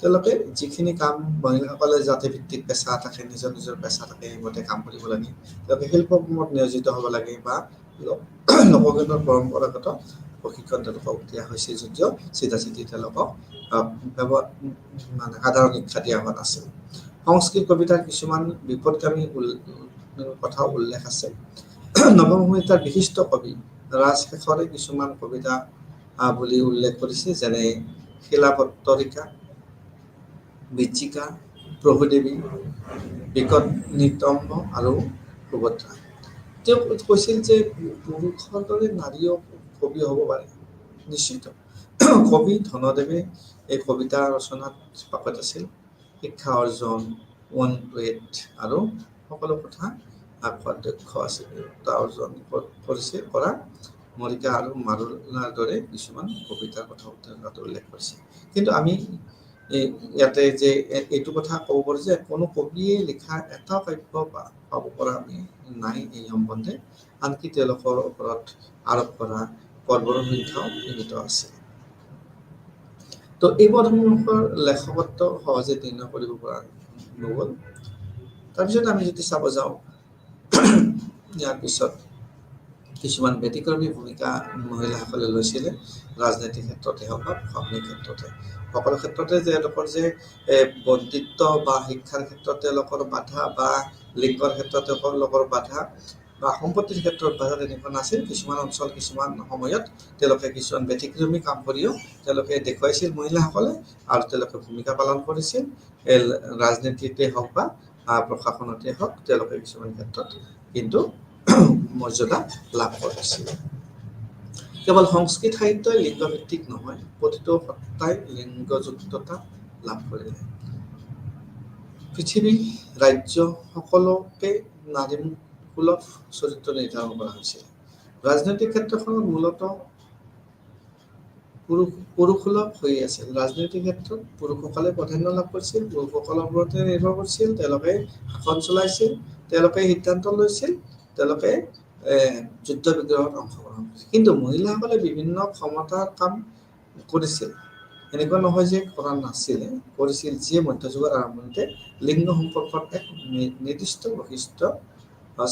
তেওঁলোকে যিখিনি কাম মহিলাসকলে জাতিভিত্তিক পেচা থাকে, নিজৰ পেচা থাকে, সেইমতে কাম কৰিব লাগে। তেওঁলোকে শিল্পকৰ্মত নিয়োজিত হ'ব লাগে বা লোকজ্ঞানৰ পৰম্পৰাগত প্ৰশিক্ষণ তেওঁলোকক দিয়া হৈছিল যদিও চিধা তেওঁলোকক সাধাৰণ শিক্ষা দিয়া হোৱা নাছিল। সংস্কৃত কবিতাৰ কিছুমান বিপদগামী কথাও উল্লেখ আছে। নৱম শতিকাৰ বিশিষ্ট কবি ৰাজশেখৰে কিছুমান কবিতা বুলি উল্লেখ কৰিছে, যেনে শিলাপত্তৰিকা, বিচিকা, প্ৰভুদেৱী, বিকটনিতম্ব আৰু সুভদ্ৰা। তেওঁ কৈছিল যে পুৰুষৰ দৰে নাৰীও কবি হ'ব পাৰে। নিশ্চিত কবি ধনদেৱে এই কবিতা ৰচনাত পাকত আছিল। শিক্ষা অৰ্জন, 1-8 আৰু সকলো কথা দক্ষ আছিল। অৰ্জন কৰা মৰিকা আৰু মাৰুলাৰ দৰে কিছুমান কবিতাৰ কথা উল্লেখ কৰিছে। কিন্তু আমি ইয়াতে যে এইটো কথা ক'ব পাৰোঁ যে কোনো কবিয়ে লিখা এটা কাব্য পাব পৰা আমি নাই এই সম্বন্ধে। আনকি তেওঁলোকৰ ওপৰত আৰোপ কৰা কৰ্মৰ সংখ্যাও সীমিত আছে। তো এই পদসমূহৰ লেখকত্ব সহজে নিৰ্ণয় কৰিব পৰা নগ'ল। তাৰপিছত আমি যদি চাব যাওঁ ইয়াৰ পিছত কিছুমান ব্যতিক্ৰমী ভূমিকা মহিলাসকলে লৈছিলে ৰাজনৈতিক ক্ষেত্ৰতে হওক বা প্ৰশাসনিক ক্ষেত্ৰতে সকলো ক্ষেত্ৰতে তেওঁলোকৰ যে বন্ধুত্ব বা শিক্ষাৰ ক্ষেত্ৰত তেওঁলোকৰ বাধা বা লিংগৰ ক্ষেত্ৰত তেওঁলোকৰ বাধা বা সম্পত্তিৰ ক্ষেত্ৰত বাধা তেনেকুৱা নাছিল। কিছুমান অঞ্চল কিছুমান সময়ত তেওঁলোকে কিছুমান ব্যতিক্ৰমী কাম কৰিও তেওঁলোকে দেখুৱাইছিল মহিলাসকলে আৰু তেওঁলোকে ভূমিকা পালন কৰিছিল ৰাজনীতিতে হওক বা প্ৰশাসনতে হওক তেওঁলোকে কিছুমান ক্ষেত্ৰত কিন্তু মৰ্যাদা লাভ কৰিছিল। কেৱল সংস্কৃত সাহিত্যই লিংগভিত্তিক নহয়, প্ৰতিটো সত্তাই লিংগযুক্ততা লাভ কৰিলে। পৃথিৱী ৰাজ্য সকলোকে নাৰীমূলক চৰিত্ৰ নিৰ্ধাৰণ কৰা হৈছিল। ৰাজনৈতিক ক্ষেত্ৰখনত মূলতঃ পুৰুষসুলভ হৈ আছিল। ৰাজনৈতিক ক্ষেত্ৰত পুৰুষসকলে প্ৰাধান্য লাভ কৰিছিল, পুৰুষসকলৰ ওপৰতে নিৰ্ভৰ কৰিছিল, তেওঁলোকে শাসন চলাইছিল, তেওঁলোকে সিদ্ধান্ত লৈছিল, তেওঁলোকে যুদ্ধ বিগ্ৰহত অংশগ্ৰহণ কৰিছিল। কিন্তু মহিলাসকলে বিভিন্ন ক্ষমতাৰ কাম কৰিছিল, এনেকুৱা নহয় যে কৰা নাছিলে, কৰিছিল, যিয়ে মধ্যযুগৰ আৰম্ভণিতে লিংগ সম্পৰ্কত এক নিৰ্দিষ্ট বৈশিষ্ট্য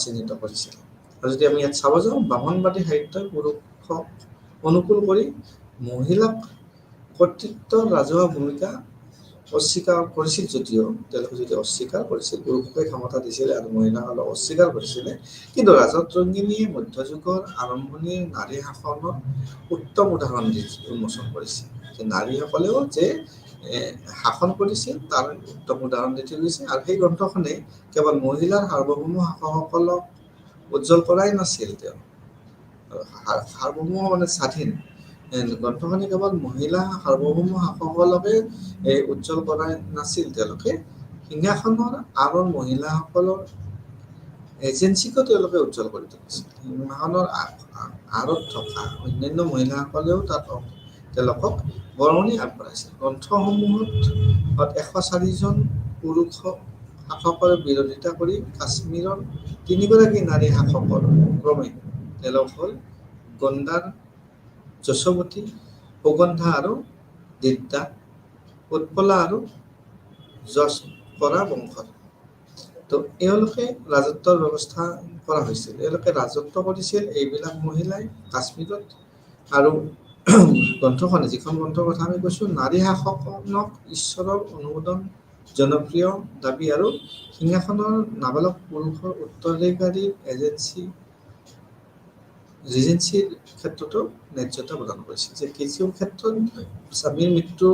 চিহ্নিত কৰিছিল। আৰু যদি আমি ইয়াত চাব যাওঁ, ব্ৰাহ্মণবাদী সাহিত্যই পুৰুষক অনুকূল কৰি মহিলাক কৰ্তৃত্ব ৰাজহুৱা ভূমিকা অস্বীকাৰ কৰিছিল যদিও তেওঁলোকে যদি অস্বীকাৰ কৰিছিল, পুৰুষকে ক্ষমতা দিছিলে আৰু মহিলাসকলক অস্বীকাৰ কৰিছিলে, কিন্তু ৰাজতৰংগিনীয়ে মধ্যযুগৰ আৰম্ভণিৰ নাৰী শাসনৰ উত্তম উদাহৰণ উন্মোচন কৰিছিল। যে নাৰীসকলেও যে শাসন কৰিছিল তাৰ উত্তম উদাহৰণ দি থৈ গৈছে। আৰু সেই গ্ৰন্থখনে কেৱল মহিলাৰ সাৰ্বভৌম শাসকসকলক উজ্জ্বল কৰাই নাছিল, তেওঁ সাৰ্বভৌম মানে স্বাধীন গ্ৰন্থখনে কেৱল মহিলা সাৰ্বভৌম শাসকসকলকে উজ্জ্বল কৰাই নাছিল, তেওঁলোকে সিংহাসনৰ আঁৰৰ মহিলাসকলৰ এজেঞ্চিকো তেওঁলোকে উজ্জ্বল কৰি তুলিছিল। সিংহাসনৰ আঁৰত থকা অন্যান্য মহিলাসকলেও তাত তেওঁলোকক বৰঙণি আগবঢ়াইছিল। গ্ৰন্থসমূহত 104জন পুৰুষ শাসকৰ বিৰোধিতা কৰি কাশ্মীৰৰ 3গৰাকী নাৰী শাসকৰ ক্ৰমে তেওঁলোক হ'ল গণ্ডাৰ, যশোৱতী, সুগন্ধা আৰু দিদ্দা, উৎপলা আৰু যশপৰা বংশৰ। তো এওঁলোকে ৰাজত্বৰ ব্যৱস্থা কৰা হৈছিল, এওঁলোকে ৰাজত্ব কৰিছিল এইবিলাক মহিলাই কাশ্মীৰত। আৰু গ্ৰন্থখনে, যিখন গ্ৰন্থৰ কথা আমি কৈছোঁ, নাৰী শাসকনক ঈশ্বৰৰ অনুমোদন, জনপ্ৰিয় দাবী আৰু সিংহাসনৰ নাবালক পুৰুষৰ উত্তৰাধিকাৰীৰ ৰিজেঞ্চিৰ ক্ষেত্ৰতো ন্যায্যতা প্ৰদান কৰিছিল। যে কিছু ক্ষেত্ৰত স্বামীৰ মৃত্যু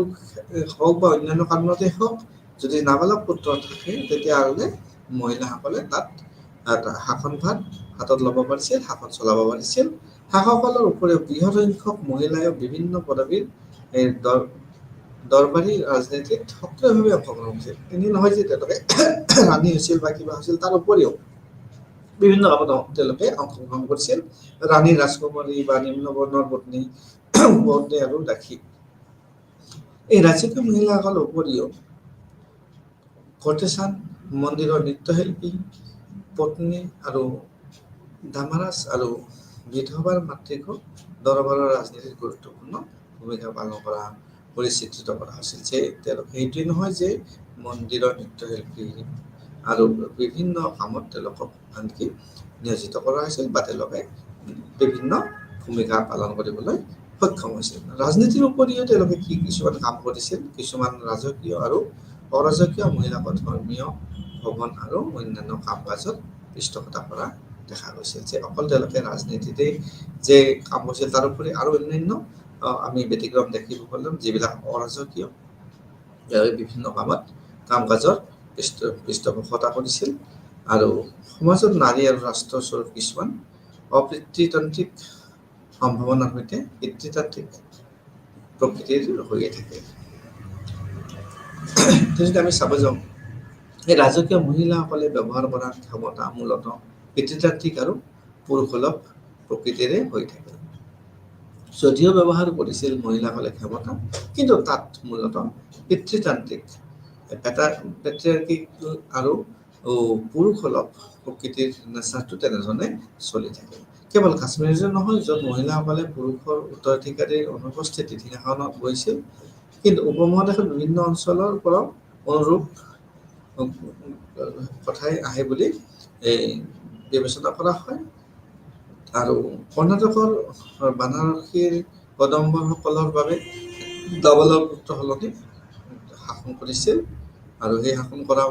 হওক বা অন্যান্য কাৰণতে হওক, যদি নাবালক পুত্ৰ থাকে তেতিয়াহ'লে মহিলাসকলে তাত শাসনভাৰ হাতত ল'ব পাৰিছিল, শাসন চলাব পাৰিছিল। শাসকসকলৰ উপৰিও বৃহৎ সংখ্যক মহিলাইও বিভিন্ন পদবীৰ দৰবাৰী ৰাজনীতিত সক্ৰিয়ভাৱে অংশগ্ৰহণ কৰিছিল। এনে নহয় যে তেওঁলোকে ৰাণী হৈছিল বা কিবা হৈছিল, তাৰ উপৰিও বিভিন্ন কামত তেওঁলোকে অংশগ্ৰহণ কৰিছিল। ৰাণী, ৰাজকুমাৰী বা নিম্ন বৰ্ণৰ পত্নী আৰু দাসী। এই ৰাজকীয় মহিলাসকলৰ উপৰিও কৰ্টেচান, মন্দিৰৰ নৃত্যশিল্পী, পত্নী আৰু দামাৰাজ আৰু বিধৱাৰ মাতৃকো দৰবাৰৰ ৰাজনীতিত গুৰুত্বপূৰ্ণ ভূমিকা পালন কৰা পৰিচিত কৰা হৈছিল। যে তেওঁলোকে সেইটোৱেই নহয় যে মন্দিৰৰ নৃত্যশিল্পী আৰু বিভিন্ন কামত তেওঁলোকক আনকি নিয়োজিত কৰা হৈছিল বা তেওঁলোকে বিভিন্ন ভূমিকা পালন কৰিবলৈ সক্ষম হৈছিল। ৰাজনীতিৰ উপৰিও তেওঁলোকে কিছুমান কাম কৰিছিল, কিছুমান ৰাজকীয় আৰু অৰাজকীয় মহিলাক ধৰ্মীয় ভৱন আৰু অন্যান্য কাম কাজত পৃষ্ঠপোষকতা কৰা দেখা গৈছিল। যে অকল তেওঁলোকে ৰাজনীতিতেই যে কাম কৰিছিল, তাৰোপৰি আৰু অন্যান্য আমি ব্যতিক্ৰম দেখিব পালোঁ, যিবিলাক অৰাজকীয় বিভিন্ন কামত কাম কাজৰ পৃষ্ঠপোষকতা কৰিছিল। আৰু সমাজত নাৰী আৰু ৰাষ্ট্ৰস্বৰূপ কিছুমান অপিতৃতান্ত্ৰিক সম্ভাৱনাৰ সৈতে পিতৃতান্ত্ৰিক প্ৰকৃতিৰ হৈয়ে থাকে। যদি আমি চাব যাওঁ, এই ৰাজকীয় মহিলাসকলে ব্যৱহাৰ কৰা ক্ষমতা মূলতঃ পিতৃতান্ত্ৰিক আৰু পুৰুষসুলভ প্ৰকৃতিৰে হৈ থাকে। যদিও ব্যৱহাৰ কৰিছিল মহিলাসকলে ক্ষমতা, কিন্তু তাত মূলতঃ পিতৃতান্ত্ৰিক আৰু পুৰুষসুলভ প্ৰকৃতিৰ নেচাৰটো তেনেধৰণে চলি থাকে। কেৱল কাশ্মীৰতে নহয়, য'ত মহিলাসকলে পুৰুষৰ উত্তৰাধিকাৰীৰ অনুপস্থিতিত সিংহাসনত বহিছিল, কিন্তু উপমহাদেশৰ বিভিন্ন অঞ্চলৰ পৰাও অনুৰূপ কথাই আহে বুলি বিবেচনা কৰা হয়। আৰু কৰ্ণাটকৰ বানাৰসীৰ কদম্বসকলৰ বাবে দাবলৰ পুত্ৰ সলনি শাসন কৰিছিল আৰু সেই শাসন কৰা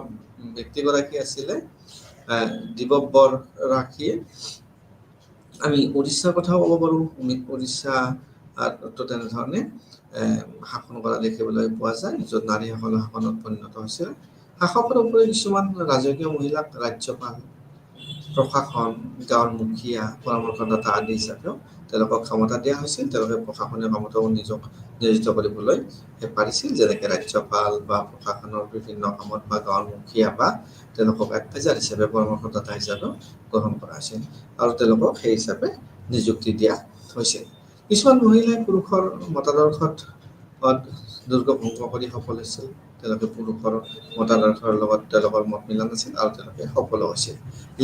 ব্যক্তিগৰাকী আছিলে দিবব্বৰ ৰাখীয়ে। আমি উৰিষ্যাৰ কথাও ক'ব পাৰোঁ। উৰিষ্যা তেনেধৰণে শাসন কৰা দেখিবলৈ পোৱা যায়, য'ত নাৰীসকলৰ শাসনত পৰিণত হৈছিল। শাসকৰ উপৰি কিছুমান ৰাজকীয় মহিলাক ৰাজ্যপাল, প্ৰশাসন, গাঁৱৰ মুখীয়া, পৰামৰ্শদাতা আদি হিচাপেও তেওঁলোকক ক্ষমতা দিয়া হৈছিল। তেওঁলোকে প্ৰশাসনীয় কামতো নিজক নিয়োজিত কৰিবলৈ পাৰিছিল, যেনেকৈ ৰাজ্যপাল বা প্ৰশাসনৰ বিভিন্ন কামত বা গাঁৱৰ মুখীয়া বা তেওঁলোকক এডভাইজাৰ হিচাপে, পৰামৰ্শদাতা হিচাপেও গ্ৰহণ কৰা হৈছিল আৰু তেওঁলোকক সেই হিচাপে নিযুক্তি দিয়া হৈছিল। কিছুমান মহিলাই পুৰুষৰ মতাদৰ্শত দুৰ্গ ভংগ কৰি সফল হৈছিল। তেওঁলোকে পুৰুষৰ মতাদৰ্শৰ লগত তেওঁলোকৰ মত মিলা নাছিল আৰু তেওঁলোকে সফল হৈছিল।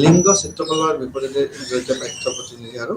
লিংগ চিত্ৰকলাৰ বিপৰীতে জড়িত পাঠ্য প্ৰতিনিধি আৰু